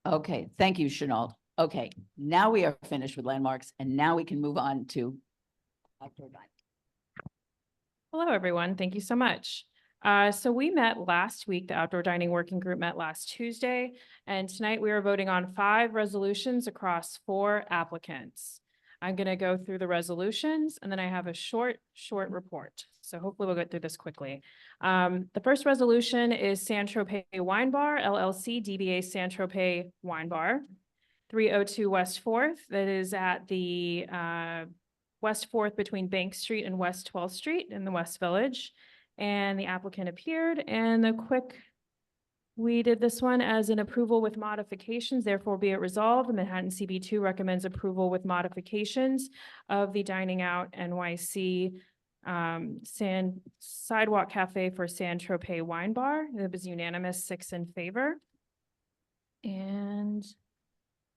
Okay, thank you, Chenault. Okay, now we are finished with landmarks, and now we can move on to outdoor dining. Hello, everyone. Thank you so much. So we met last week, the Outdoor Dining Working Group met last Tuesday, and tonight we are voting on 5 resolutions across 4 applicants. I'm going to go through the resolutions, and then I have a short report. So hopefully we'll get through this quickly. The first resolution is Saint-Tropez Wine Bar, LLC, DBA Saint-Tropez Wine Bar, 302 West 4th. That is at the West 4th between Bank Street and West 12th Street in the West Village. And the applicant appeared, and we did this one as an approval with modifications, therefore be it resolved, the Manhattan CB2 recommends approval with modifications of the Dining Out NYC Sidewalk Cafe for Saint-Tropez Wine Bar. It was unanimous, 6 in favor. And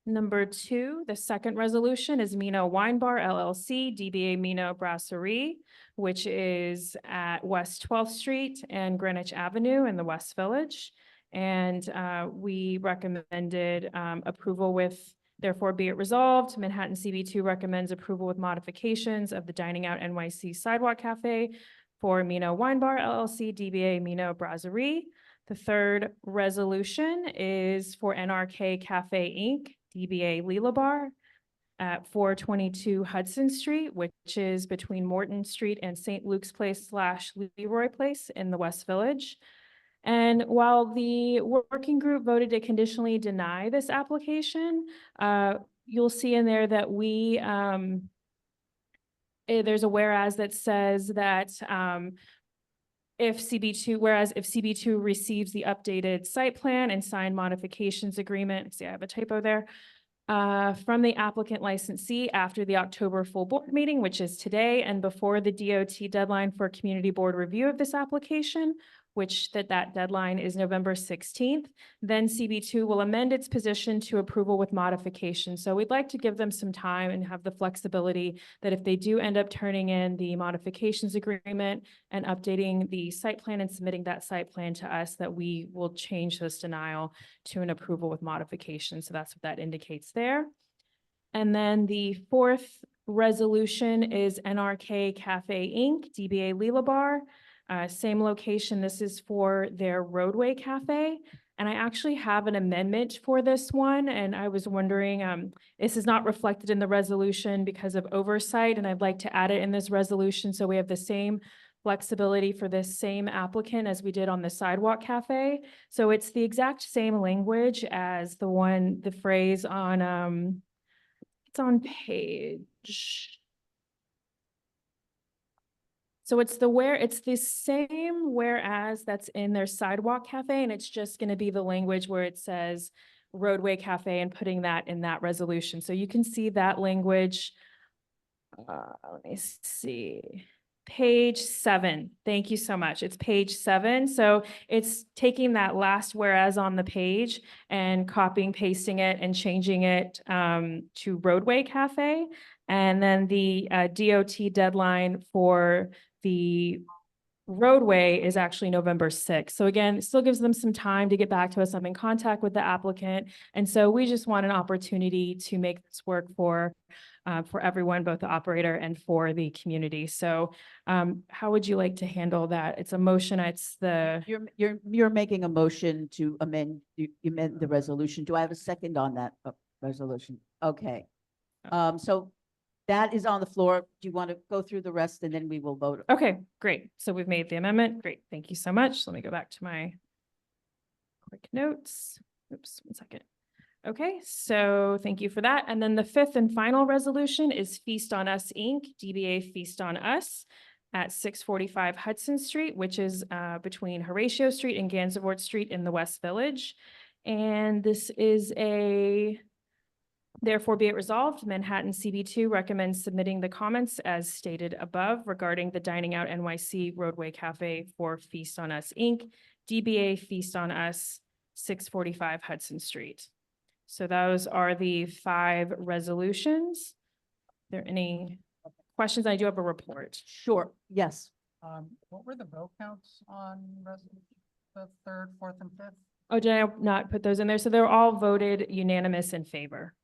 number 2, the second resolution is Mino Wine Bar LLC, DBA Mino Brasserie, which is at West 12th Street and Greenwich Avenue in the West Village. And we recommended approval with, therefore be it resolved, Manhattan CB2 recommends approval with modifications of the Dining Out NYC Sidewalk Cafe for Mino Wine Bar LLC, DBA Mino Brasserie. The third resolution is for NRK Cafe Inc., DBA Lila Bar at 422 Hudson Street, which is between Morton Street and St. Luke's Place / Leroy Place in the West Village. And while the working group voted to conditionally deny this application, you'll see in there that there's a whereas that says that if CB2 receives the updated site plan and signed modifications agreement, see I have a typo there, from the applicant licensee after the October full board meeting, which is today, and before the DOT deadline for community board review of this application, which that deadline is November 16th. Then CB2 will amend its position to approval with modification. So we'd like to give them some time and have the flexibility that if they do end up turning in the modifications agreement and updating the site plan and submitting that site plan to us, that we will change this denial to an approval with modification. So that's what that indicates there. And then the fourth resolution is NRK Cafe Inc., DBA Lila Bar. Same location. This is for their roadway cafe. And I actually have an amendment for this one. And I was wondering, this is not reflected in the resolution because of oversight. And I'd like to add it in this resolution so we have the same flexibility for this same applicant as we did on the sidewalk cafe. So it's the exact same language as the phrase on, it's on page. So it's the same whereas that's in their sidewalk cafe, and it's just going to be the language where it says roadway cafe and putting that in that resolution. So you can see that language. Let me see. Page 7. Thank you so much. It's page 7. So it's taking that last whereas on the page and copying, pasting it and changing it to roadway cafe. And then the DOT deadline for the roadway is actually November 6th. So again, it still gives them some time to get back to us. I'm in contact with the applicant. And so we just want an opportunity to make this work for everyone, both the operator and for the community. So how would you like to handle that? It's a motion. It's the. You're making a motion to amend the resolution. Do I have a second on that resolution? Okay. So that is on the floor. Do you want to go through the rest and then we will vote? Okay, great. So we've made the amendment. Great. Thank you so much. Let me go back to my quick notes. Oops, 1 second. Okay, so thank you for that. And then the fifth and final resolution is Feast on Us, Inc., DBA Feast on Us at 645 Hudson Street, which is between Horatio Street and Gansevoort Street in the West Village. And this is therefore be it resolved, Manhattan CB2 recommends submitting the comments as stated above regarding the Dining Out NYC Roadway Cafe for Feast on Us, Inc., DBA Feast on Us, 645 Hudson Street. So those are the 5 resolutions. Are there any questions? I do have a report. Sure. Yes. What were the vote counts on the 3rd, 4th, and 5th? Oh, did I not put those in there? So they're all voted unanimous in favor.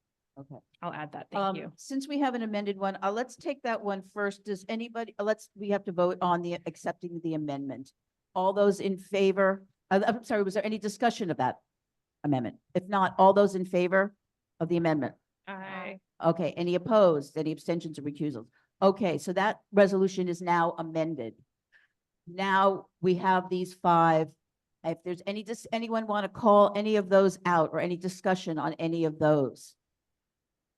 Okay. I'll add that. Thank you. Since we have an amended one, let's take that one first. Does anybody, we have to vote on the accepting the amendment. All those in favor, I'm sorry, was there any discussion of that amendment? If not, all those in favor of the amendment? Aye. Okay, any opposed, any abstentions or recusals? Okay, so that resolution is now amended. Now we have these 5. If there's anyone want to call any of those out or any discussion on any of those?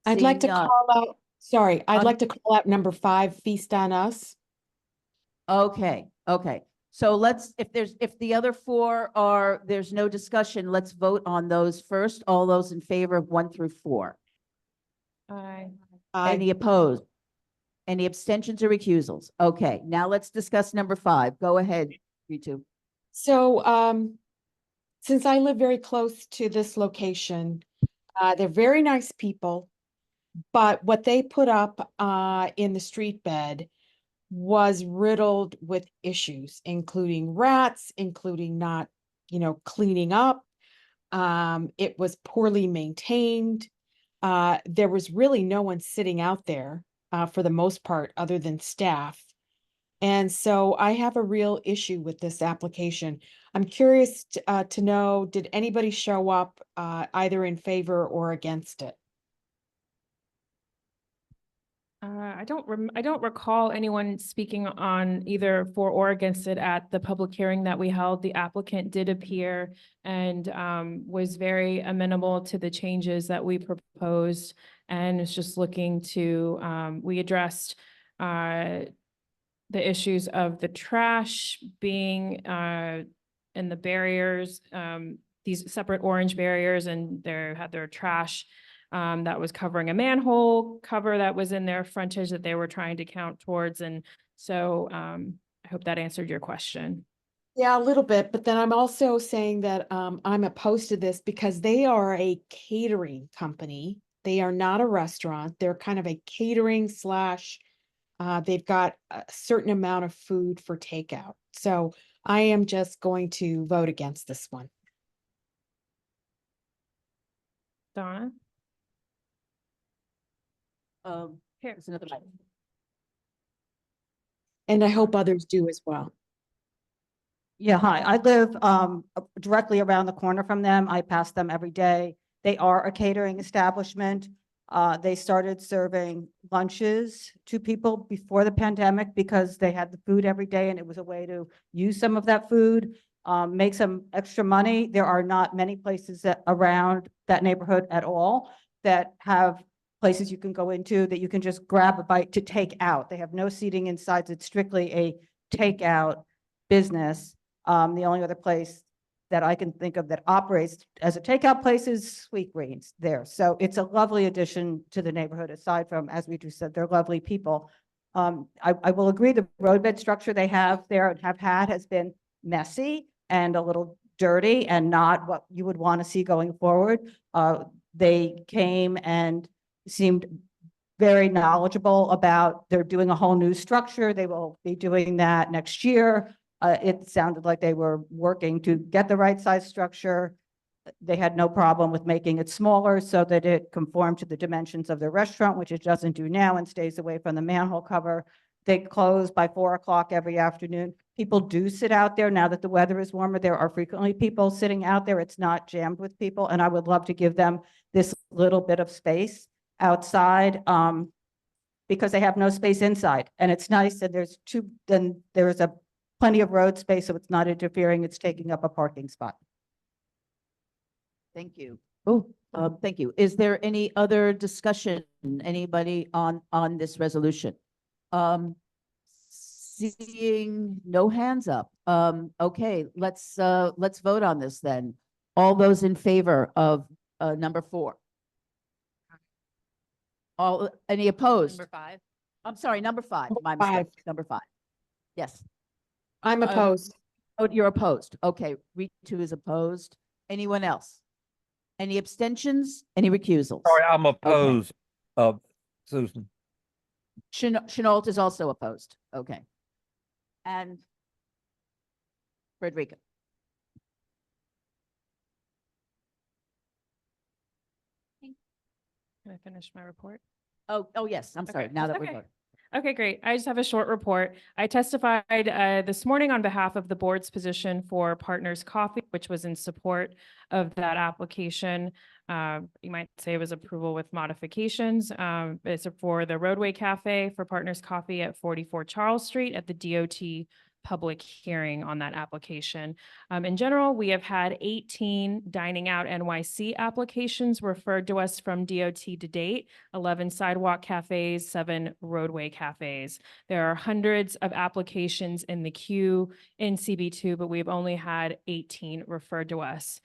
I'd like to Seeing none. call out, sorry, I'd like to call out number 5, Feast on Us. Okay, okay. So if the other 4 there's no discussion, let's vote on those first. All those in favor of 1 through 4. Aye. Any opposed? Any abstentions or recusals? Okay, now let's discuss number 5. Go ahead, you two. So, since I live very close to this location, they're very nice people, but what they put up in the street bed was riddled with issues, including rats, including not, cleaning up. It was poorly maintained. There was really no one sitting out there for the most part, other than staff. And so I have a real issue with this application. I'm curious to know, did anybody show up either in favor or against it? I don't recall anyone speaking on either for or against it at the public hearing that we held. The applicant did appear and was very amenable to the changes that we proposed and is just looking to, we addressed the issues of the trash being in the barriers, these separate orange barriers, and had their trash that was covering a manhole cover that was in their frontage that they were trying to count towards. And so I hope that answered your question. Yeah, a little bit, but then I'm also saying that I'm opposed to this because they are a catering company. They are not a restaurant. They're kind of a catering slash, they've got a certain amount of food for takeout. So I am just going to vote against this one. Donna? Here's another one. And I hope others do as well. Yeah, hi. I live directly around the corner from them. I pass them every day. They are a catering establishment. They started serving lunches to people before the pandemic because they had the food every day and it was a way to use some of that food, make some extra money. There are not many places around that neighborhood at all that have places you can go into that you can just grab a bite to take out. They have no seating inside. It's strictly a takeout business. The only other place that I can think of that operates as a takeout place is Sweet Greens there. So it's a lovely addition to the neighborhood, aside from, as we just said, they're lovely people. I will agree the roadbed structure they have there and have had has been messy and a little dirty and not what you would want to see going forward. They came and seemed very knowledgeable about, they're doing a whole new structure. They will be doing that next year. It sounded like they were working to get the right size structure. They had no problem with making it smaller so that it conformed to the dimensions of their restaurant, which it doesn't do now and stays away from the manhole cover. They close by 4 o'clock every afternoon. People do sit out there now that the weather is warmer. There are frequently people sitting out there. It's not jammed with people. And I would love to give them this little bit of space outside because they have no space inside. And it's nice. And there's plenty of road space, so it's not interfering. It's taking up a parking spot. Thank you. Oh, thank you. Is there any other discussion, anybody on this resolution? Seeing no hands up. Okay, let's vote on this then. All those in favor of number 4? Any opposed? Number 5. I'm sorry, number 5. My Five. mistake. Number 5. Yes. I'm opposed. Oh, you're opposed. Okay, Ritu is opposed. Anyone else? Any abstentions? Any recusals? Sorry, I'm opposed. Susan. Chenault is also opposed. Okay. And Frederica. Can I finish my report? Oh, yes. I'm sorry. Now that we're okay. voting. Okay, great. I just have a short report. I testified this morning on behalf of the board's position for Partners Coffee, which was in support of that application. You might say it was approval with modifications. It's for the Roadway Cafe for Partners Coffee at 44 Charles Street at the DOT public hearing on that application. In general, we have had 18 Dining Out NYC applications referred to us from DOT to date, 11 sidewalk cafes, 7 roadway cafes. There are hundreds of applications in the queue in CB2, but we've only had 18 referred to us.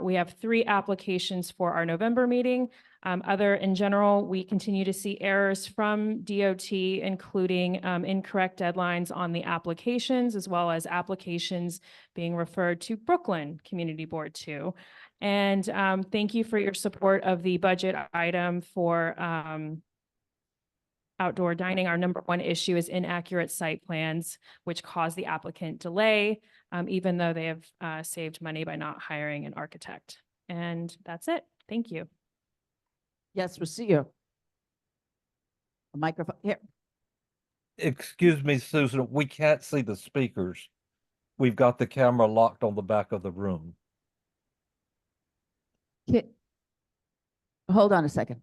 We have 3 applications for our November meeting. In general, we continue to see errors from DOT, including incorrect deadlines on the applications, as well as applications being referred to Brooklyn Community Board 2. And thank you for your support of the budget item for outdoor dining. Our number 1 issue is inaccurate site plans, which cause the applicant delay, even though they have saved money by not hiring an architect. And that's it. Thank you. Yes, Rocio. A microphone here. Excuse me, Susan, we can't see the speakers. We've got the camera locked on the back of the room. Hold on a second.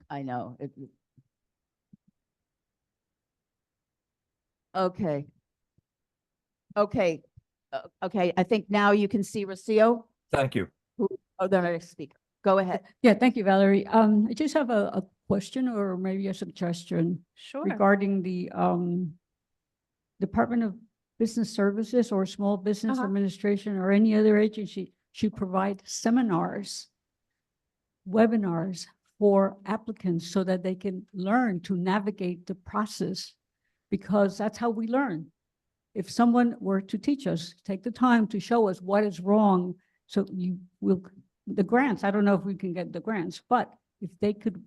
I know. Okay. Okay. Okay. I think now you can see Rocio. Thank you. The next speaker. Go ahead. Yeah, thank you, Valerie. I just have a question or maybe a suggestion. Sure. Regarding the Department of Business Services or Small Business Administration or any other agency should provide seminars, webinars for applicants so that they can learn to navigate the process, because that's how we learn. if someone were to teach us, take the time to show us what is wrong, so you will, the grants, I don't know if we can get the grants, but if they could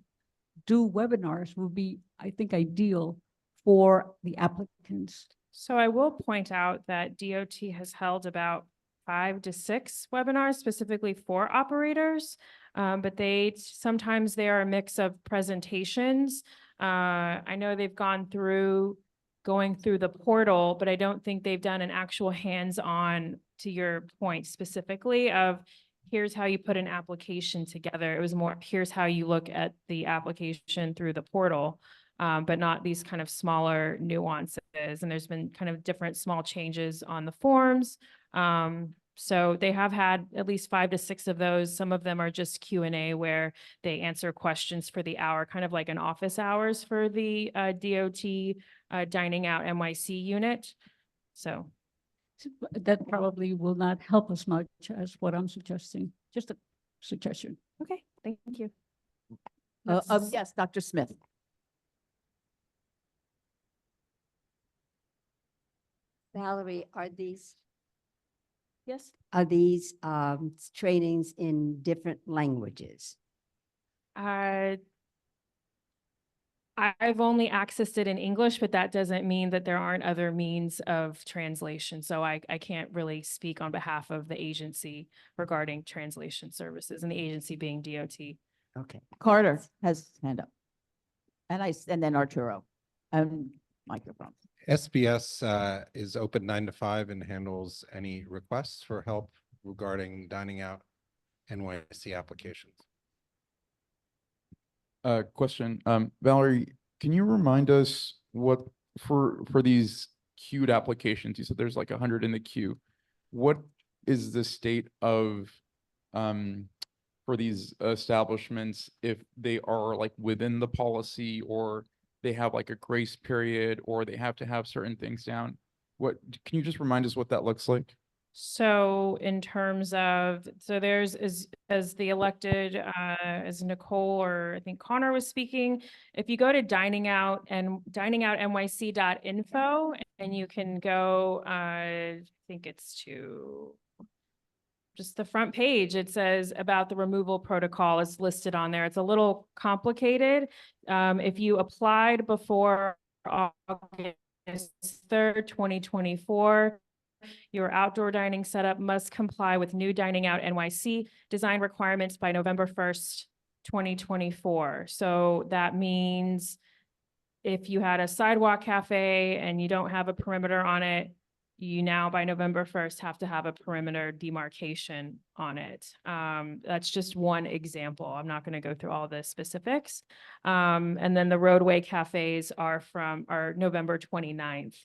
do webinars would be, I think, ideal for the applicants. So I will point out that DOT has held about 5 to 6 webinars specifically for operators. But sometimes they are a mix of presentations. I know they've going through the portal, but I don't think they've done an actual hands-on, to your point specifically, of here's how you put an application together. It was more, here's how you look at the application through the portal. But not these kind of smaller nuances. And there's been kind of different small changes on the forms. So they have had at least 5 to 6 of those. Some of them are just Q&A where they answer questions for the hour, kind of like an office hours for the DOT Dining Out NYC unit. So That probably will not help as much as what I'm suggesting, just a suggestion. okay, thank you. Yes, Dr. Smith. Valerie, are these Yes. trainings in different languages? I've only accessed it in English, but that doesn't mean that there aren't other means of translation. So I can't really speak on behalf of the agency regarding translation services, and the agency being DOT. Okay. Carter has his hand up. And then Arturo. Microphone. SBS is open 9 to 5 and handles any requests for help regarding dining out NYC applications. Question, Valerie, can you remind us what, for these queued applications, you said there's like 100 in the queue. What is the state of, for these establishments, if they are like within the policy, or they have like a grace period, or they have to have certain things down? What, can you just remind us what that looks like? So in terms of, so there's, as the elected, as Nicole or I think Connor was speaking, if you go to dining out NYC.info, and you can go, I think it's to just the front page, it says about the removal protocol is listed on there. It's a little complicated. If you applied before August 3rd, 2024, your outdoor dining setup must comply with new Dining Out NYC design requirements by November 1st, 2024. So that means if you had a sidewalk cafe and you don't have a perimeter on it, you now by November 1st have to have a perimeter demarcation on it. That's just one example. I'm not going to go through all the specifics. And then the roadway cafes are November 29th.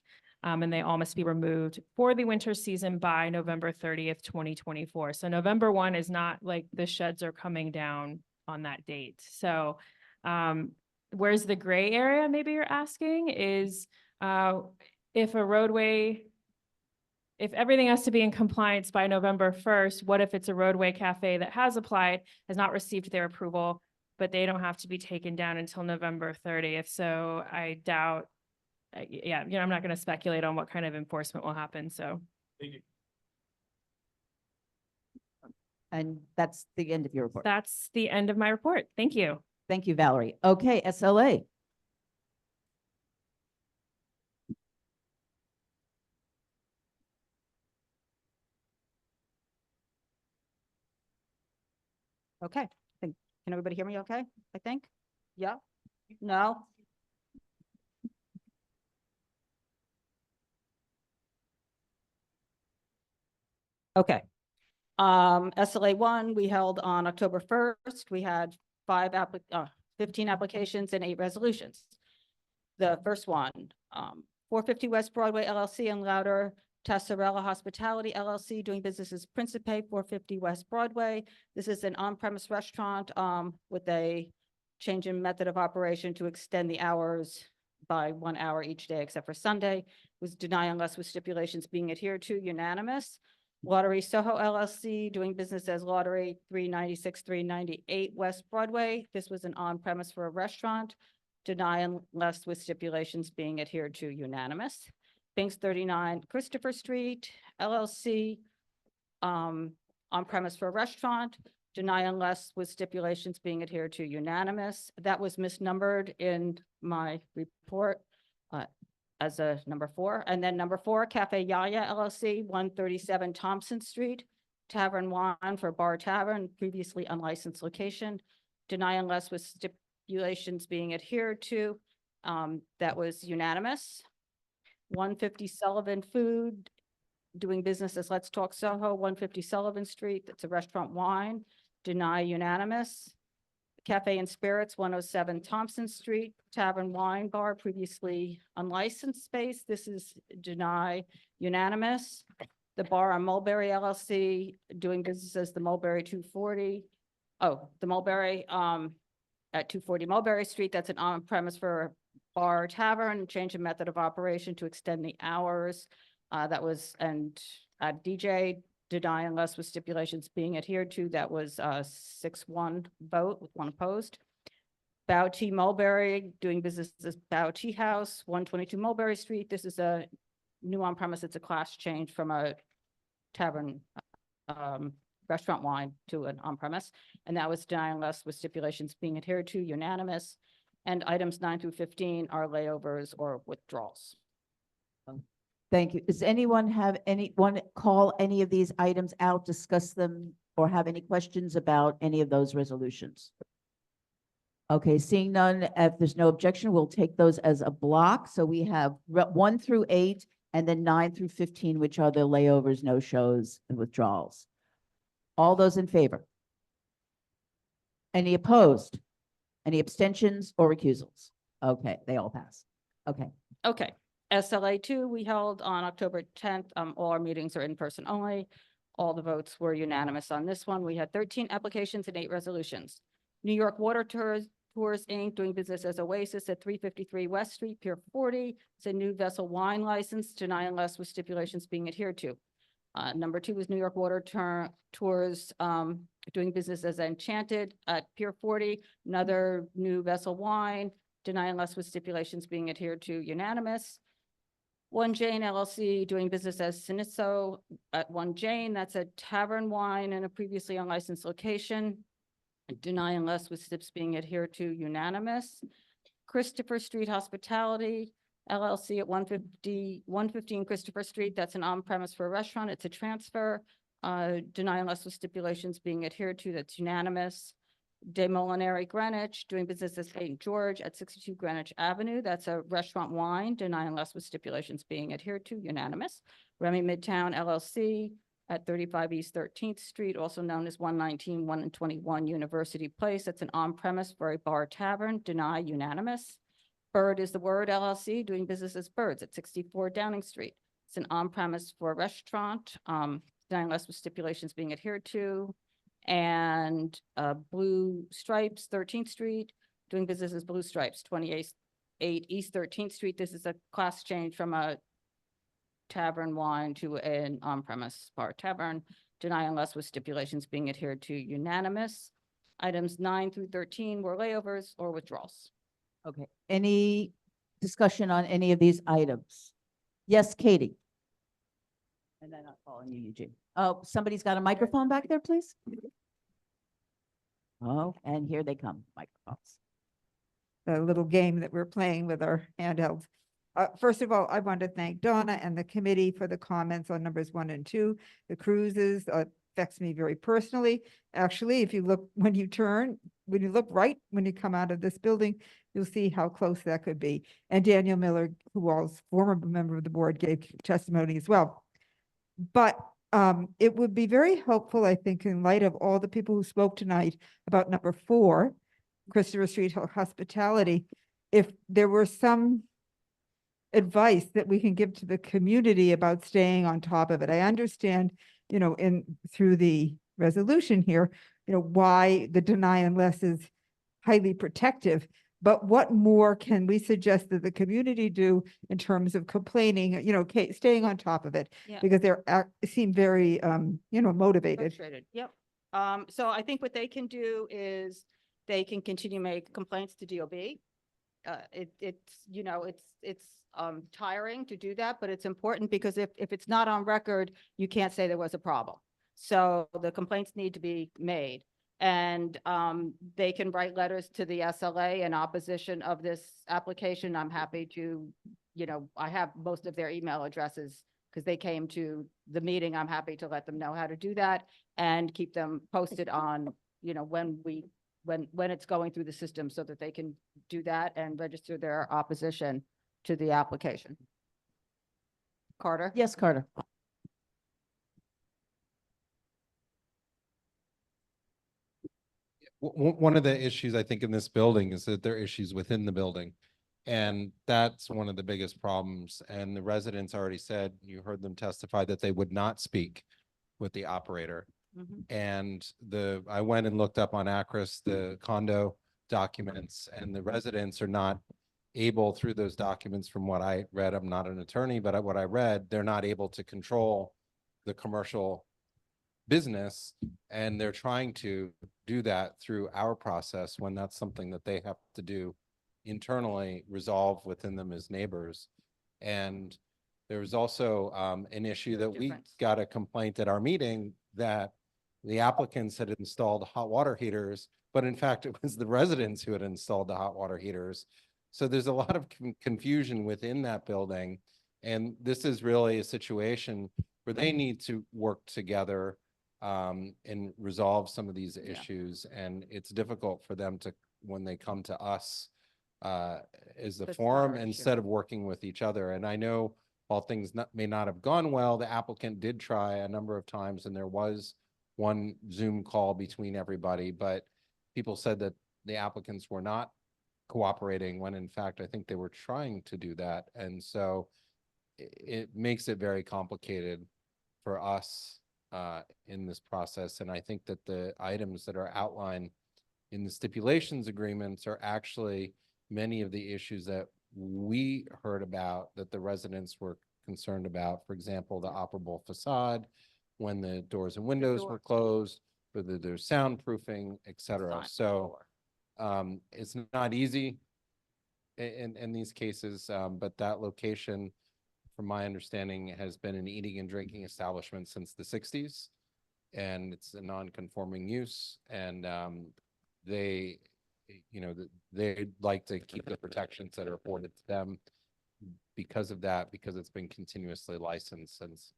And they all must be removed for the winter season by November 30th, 2024. So November 1 is not like the sheds are coming down on that date. So where's the gray area, maybe you're asking, is if a roadway, if everything has to be in compliance by November 1st, what if it's a roadway cafe that has applied, has not received their approval, but they don't have to be taken down until November 30th? So I doubt, yeah, I'm not going to speculate on what kind of enforcement will happen, so. Thank you. And that's the end of your report. That's the end of my report. Thank you. Thank you, Valerie. Okay, SLA. Okay, can everybody hear me okay, I think? Yeah? No? Okay. SLA 1, we held on October 1st. We had 15 applications and 8 resolutions. The first one, 450 West Broadway LLC and Louder Tassarella Hospitality LLC, doing business as Principe, 450 West Broadway. This is an on-premise restaurant with a change in method of operation to extend the hours by 1 hour each day except for Sunday. Was denied unless with stipulations being adhered to, unanimous. Lottery Soho LLC, doing business as Lottery 396, 398 West Broadway. This was an on-premise for a restaurant. Deny unless with stipulations being adhered to, unanimous. Binks 39 Christopher Street LLC, on premise for a restaurant, deny unless with stipulations being adhered to, unanimous. That was misnumbered in my report as a number 4. And then number 4, Cafe Yaya LLC, 137 Thompson Street, Tavern Wine for Bar Tavern, previously unlicensed location, deny unless with stipulations being adhered to. That was unanimous. 150 Sullivan Food, doing business as Let's Talk Soho, 150 Sullivan Street, that's a restaurant wine, deny unanimous. Cafe and Spirits, 107 Thompson Street, Tavern Wine Bar, previously unlicensed space, this is deny unanimous. The Bar on Mulberry LLC, doing business as the Mulberry 240, the Mulberry, at 240 Mulberry Street, that's an on-premise for a bar tavern, change of method of operation to extend the hours. That was, and DJ, deny unless with stipulations being adhered to. That was 6-1 vote with 1 opposed. Bow Tea Mulberry, doing business as Bow Tea House, 122 Mulberry Street. This is a new on-premise. It's a class change from a tavern restaurant wine to an on-premise. And that was deny unless with stipulations being adhered to, unanimous. And items 9 through 15 are layovers or withdrawals. Thank you. Does anyone call any of these items out, discuss them, or have any questions about any of those resolutions? Okay, seeing none, if there's no objection, we'll take those as a block. So we have 1 through 8 and then 9 through 15, which are the layovers, no-shows, and withdrawals. All those in favor? Any opposed? Any abstentions or recusals? Okay, they all pass. Okay. Okay. SLA 2, we held on October 10th. All our meetings are in person only. All the votes were unanimous on this one. We had 13 applications and 8 resolutions. New York Water Tours Inc., doing business as Oasis at 353 West Street, Pier 40. It's a new vessel wine license, deny unless with stipulations being adhered to. Number 2 was New York Water Tours, doing business as Enchanted at Pier 40, another new vessel wine, deny unless with stipulations being adhered to, unanimous. 1 Jane LLC, doing business as Siniso at 1 Jane, that's a tavern wine in a previously unlicensed location, deny unless with steps being adhered to, unanimous. Christopher Street Hospitality LLC at 115 Christopher Street, that's an on-premise for a restaurant, it's a transfer, deny unless with stipulations being adhered to, that's unanimous. De Molinari Greenwich, doing business as St. George at 62 Greenwich Avenue. That's a restaurant wine, deny unless with stipulations being adhered to, unanimous. Remy Midtown LLC at 35 East 13th Street, also known as 119, 121 University Place. That's an on-premise for a bar tavern, deny, unanimous. Bird is the Word LLC, doing business as Birds at 64 Downing Street. It's an on-premise for a restaurant, deny unless with stipulations being adhered to. And Blue Stripes, 13th Street, doing business as Blue Stripes, 28 East 13th Street. This is a class change from a tavern wine to an on-premise bar tavern, deny unless with stipulations being adhered to, unanimous. Items 9 through 13 were layovers or withdrawals. Okay. Any discussion on any of these items? Yes, Katie. And then I'll call on you, Eugene. Oh, somebody's got a microphone back there, please? Oh, and here they come, microphones. The little game that we're playing with our handhelds. First of all, I want to thank Donna and the committee for the comments on numbers 1 and 2. The cruises affects me very personally. Actually, if you look, when you look right, when you come out of this building, you'll see how close that could be. And Daniel Miller, who was former member of the board, gave testimony as well. But it would be very helpful, I think, in light of all the people who spoke tonight about number 4, Christopher Street Hospitality, if there were some advice that we can give to the community about staying on top of it. I understand, through the resolution here, why the deny unless is highly protective. But what more can we suggest that the community do in terms of complaining, staying on top of it? Yeah. Because seem very, motivated. Frustrated. Yep. So I think what they can do is they can continue to make complaints to DOB. It's tiring to do that, but it's important because if it's not on record, you can't say there was a problem. So the complaints need to be made. And they can write letters to the SLA in opposition of this application. I'm happy to, I have most of their email addresses because they came to the meeting. I'm happy to let them know how to do that and keep them posted on, when it's going through the system so that they can do that and register their opposition to the application. Carter? Yes, Carter. One of the issues I think in this building is that there are issues within the building. And that's one of the biggest problems. And the residents already said, you heard them testify that they would not speak with the operator. And I went and looked up on Acris, the condo documents, and the residents are not able through those documents from what I read. I'm not an attorney, but what I read, they're not able to control the commercial business, and they're trying to do that through our process when that's something that they have to do internally, resolve within them as neighbors. And there was also an issue that we got a complaint at our meeting that the applicants had installed hot water heaters, but in fact, it was the residents who had installed the hot water heaters. So there's a lot of confusion within that building. And this is really a situation where they need to work together and resolve some of these issues. And it's difficult for them to, when they come to us as the forum instead of working with each other. And I know while things may not have gone well, the applicant did try a number of times, and there was one Zoom call between everybody, but people said that the applicants were not cooperating when in fact I think they were trying to do that. And so it makes it very complicated for us in this process. And I think that the items that are outlined in the stipulations agreements are actually many of the issues that we heard about that the residents were concerned about. For example, the operable facade, when the doors and windows were closed, whether there's soundproofing, et cetera. So it's not easy in these cases, but that location, from my understanding, has been an eating and drinking establishment since the 60s, and it's a non-conforming use. And they'd like to keep the protections that are afforded to them because of that, because it's been continuously licensed since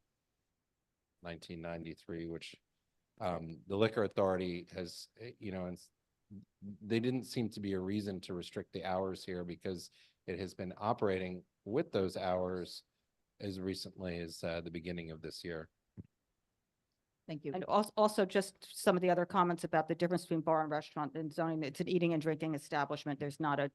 1993, which the liquor authority has, and they didn't seem to be a reason to restrict the hours here because it has been operating with those hours as recently as the beginning of this year. Thank you. And also just some of the other comments about the difference between bar and restaurant and zoning. It's an eating and drinking establishment. There's not a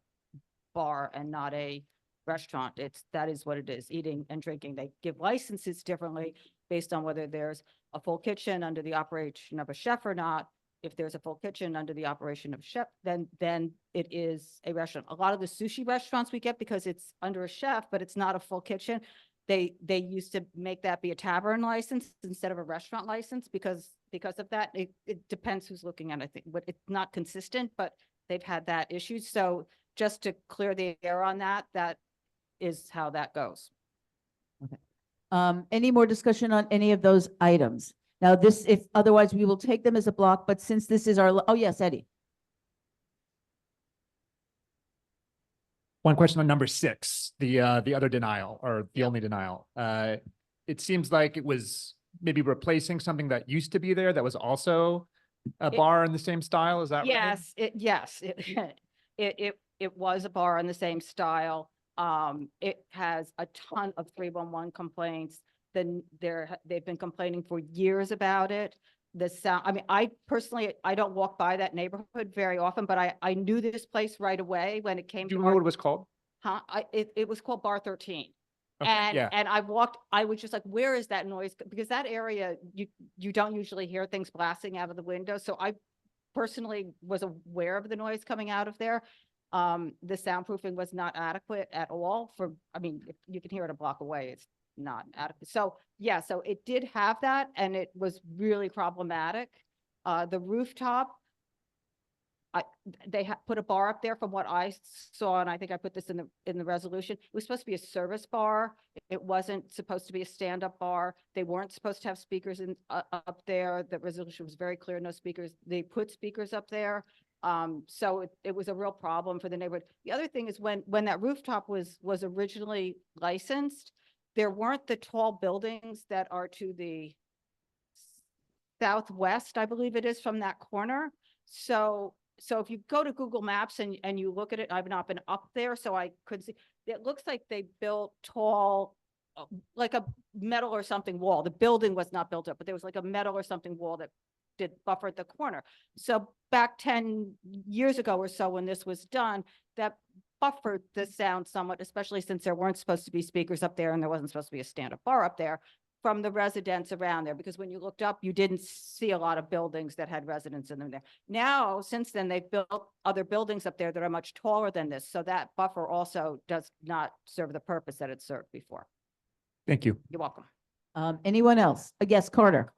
bar and not a restaurant. That is what it is, eating and drinking. They give licenses differently based on whether there's a full kitchen under the operation of a chef or not. If there's a full kitchen under the operation of a chef, then it is a restaurant. A lot of the sushi restaurants we get, because it's under a chef, but it's not a full kitchen, they used to make that be a tavern license instead of a restaurant license because of that. It depends who's looking at it, I think, but it's not consistent, but they've had that issue. So just to clear the air on that, that is how that goes. Okay. Any more discussion on any of those items? Now otherwise we will take them as a block, but since this is oh yes, Eddie. One question on number 6, the other denial or the only denial. It seems like it was maybe replacing something that used to be there that was also a bar in the same style. Is that right? Yes, it was a bar in the same style. It has a ton of 311 complaints. Then they've been complaining for years about it. The sound, I mean, I personally, I don't walk by that neighborhood very often, but I knew this place right away when it came Do to. you know what it was called? Huh? It was called Bar 13. Okay, And yeah. I was just like, where is that noise? Because that area, you don't usually hear things blasting out of the window. So I personally was aware of the noise coming out of there. The soundproofing was not adequate at all if you can hear it a block away, it's not adequate. So yeah, so it did have that and it was really problematic. The rooftop, they put a bar up there from what I saw, and I think I put this in the resolution. It was supposed to be a service bar. It wasn't supposed to be a stand-up bar. They weren't supposed to have speakers up there. The resolution was very clear, no speakers. They put speakers up there. So it was a real problem for the neighborhood. The other thing is when that rooftop was originally licensed, there weren't the tall buildings that are to the southwest, I believe it is, from that corner. So if you go to Google Maps and you look at it, I've not been up there, so I could see, it looks like they built tall, like a metal or something wall. The building was not built up, but there was like a metal or something wall that did buffer at the corner. So back 10 years ago or so, when this was done, that buffered the sound somewhat, especially since there weren't supposed to be speakers up there and there wasn't supposed to be a stand-up bar up there, from the residents around there, because when you looked up, you didn't see a lot of buildings that had residents in them there. Now, since then, they've built other buildings up there that are much taller than this. So that buffer also does not serve the purpose that it served before. Thank you. You're welcome. Anyone else? Yes, Carter.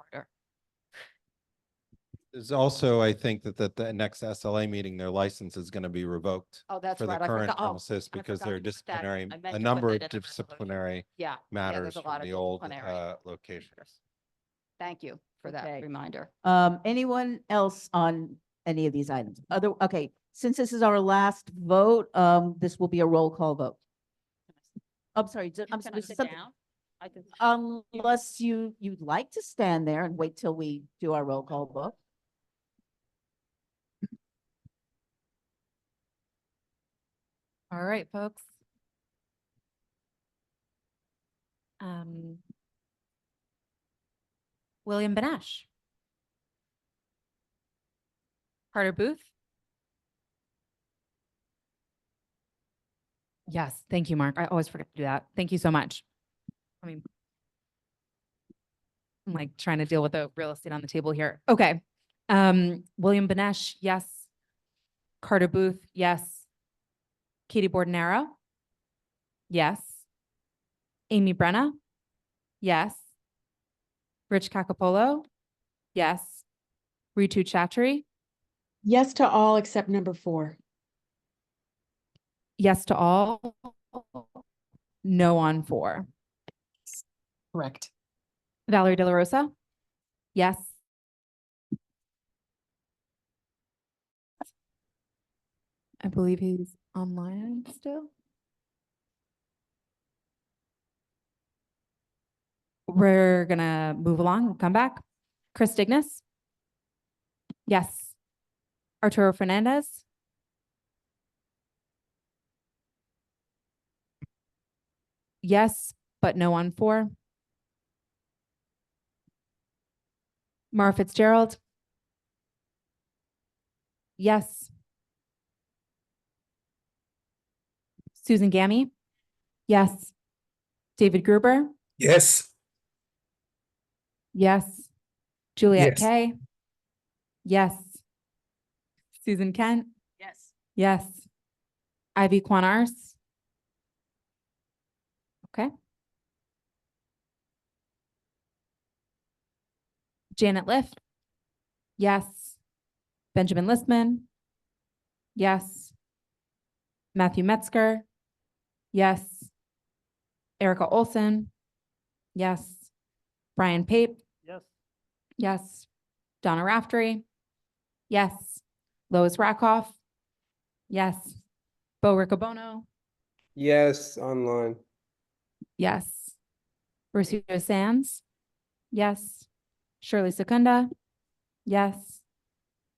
There's also, I think that the next SLA meeting, their license is going to be revoked Oh, that's for the right. I current forgot. Oh, premises I because forgot there are to put that. disciplinary, I meant a to put number that of in the resolution. disciplinary Yeah, matters there's a from lot of the old disciplinary. location. Thank you for Okay. that reminder. Anyone else on any of these items? Okay, since this is our last vote, this will be a roll call vote. I'm sorry, I'm Can I sorry, sit something- down? I can. Unless you'd like to stand there and wait till we do our roll call vote. All right, folks. William Benesh. Carter Booth. Yes, thank you, Mark. I always forget to do that. Thank you so much. I mean, I'm like trying to deal with the real estate on the table here. Okay. William Benesh, yes. Carter Booth, yes. Katie Bordenaro, yes. Amy Brenna, yes. Rich Cacapolo, yes. Ritu Chatri, Yes to all except number 4. yes to all. No on 4. Correct. Valerie De La Rosa, yes. I believe he's online still. We're gonna move along. We'll come back. Chris Dignas, yes. Arturo Fernandez, yes, but no on 4. Mara Fitzgerald, yes. Susan Gammy, yes. David Gruber, Yes. yes. Juliet Yes. Kay, yes. Susan Kent, Yes. yes. Ivy Quanars, okay. Janet Lift, yes. Benjamin Listman, yes. Matthew Metzger, yes. Erica Olson, yes. Brian Pape, Yes. yes. Donna Raftery, yes. Lois Rakoff, yes. Bo Riccobono, Yes, online. yes. Rocio Sands, yes. Shirley Secunda, yes.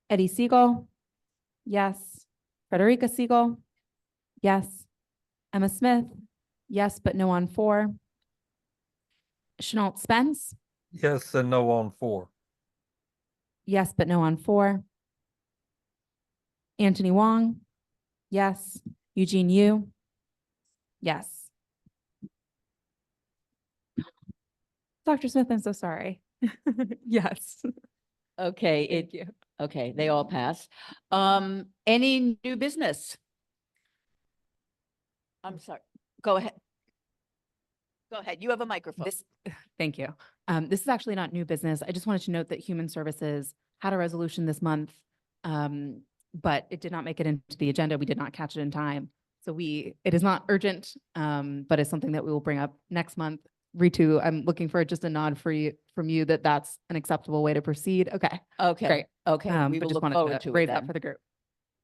Eddie Siegel, yes. Frederica Siegel, yes. Emma Smith, yes, but no on 4. Chenault Spence, Yes and no on 4. yes, but no on 4. Anthony Wong, yes. Eugene Yu, yes. Dr. Smith, I'm so sorry. Yes. Okay, Thank you. okay, they all pass. Any new business? I'm sorry, go ahead. Go ahead, you have a microphone. This, thank you. This is actually not new business. I just wanted to note that Human Services had a resolution this month but it did not make it into the agenda. We did not catch it in time. So it is not urgent, but it's something that we will bring up next month. Ritu, I'm looking for just a nod from you that that's an acceptable way to proceed. Okay. Okay. Great. Okay. We But will just look wanted forward to it raise that then. for the group.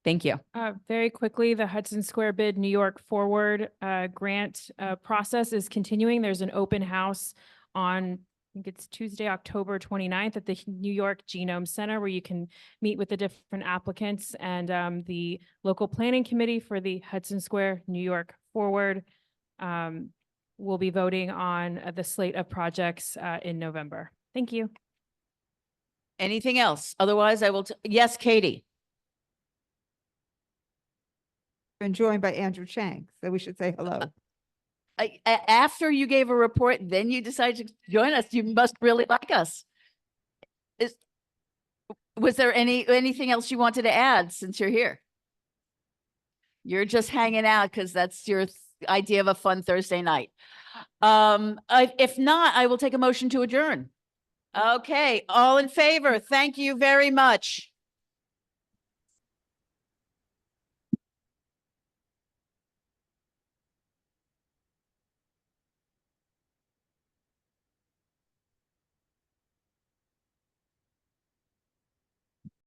Thank you. Very quickly, the Hudson Square Bid New York Forward grant process is continuing. There's an open house on, I think it's Tuesday, October 29th at the New York Genome Center, where you can meet with the different applicants, and the local planning committee for the Hudson Square New York Forward will be voting on the slate of projects in November. Thank you. Anything else? Otherwise, I will, yes, Katie. Been joined by Andrew Chang, so we should say hello. After you gave a report, then you decided to join us. You must really like us. Was there anything else you wanted to add since you're here? You're just hanging out because that's your idea of a fun Thursday night. If not, I will take a motion to adjourn. Okay, all in favor. Thank you very much.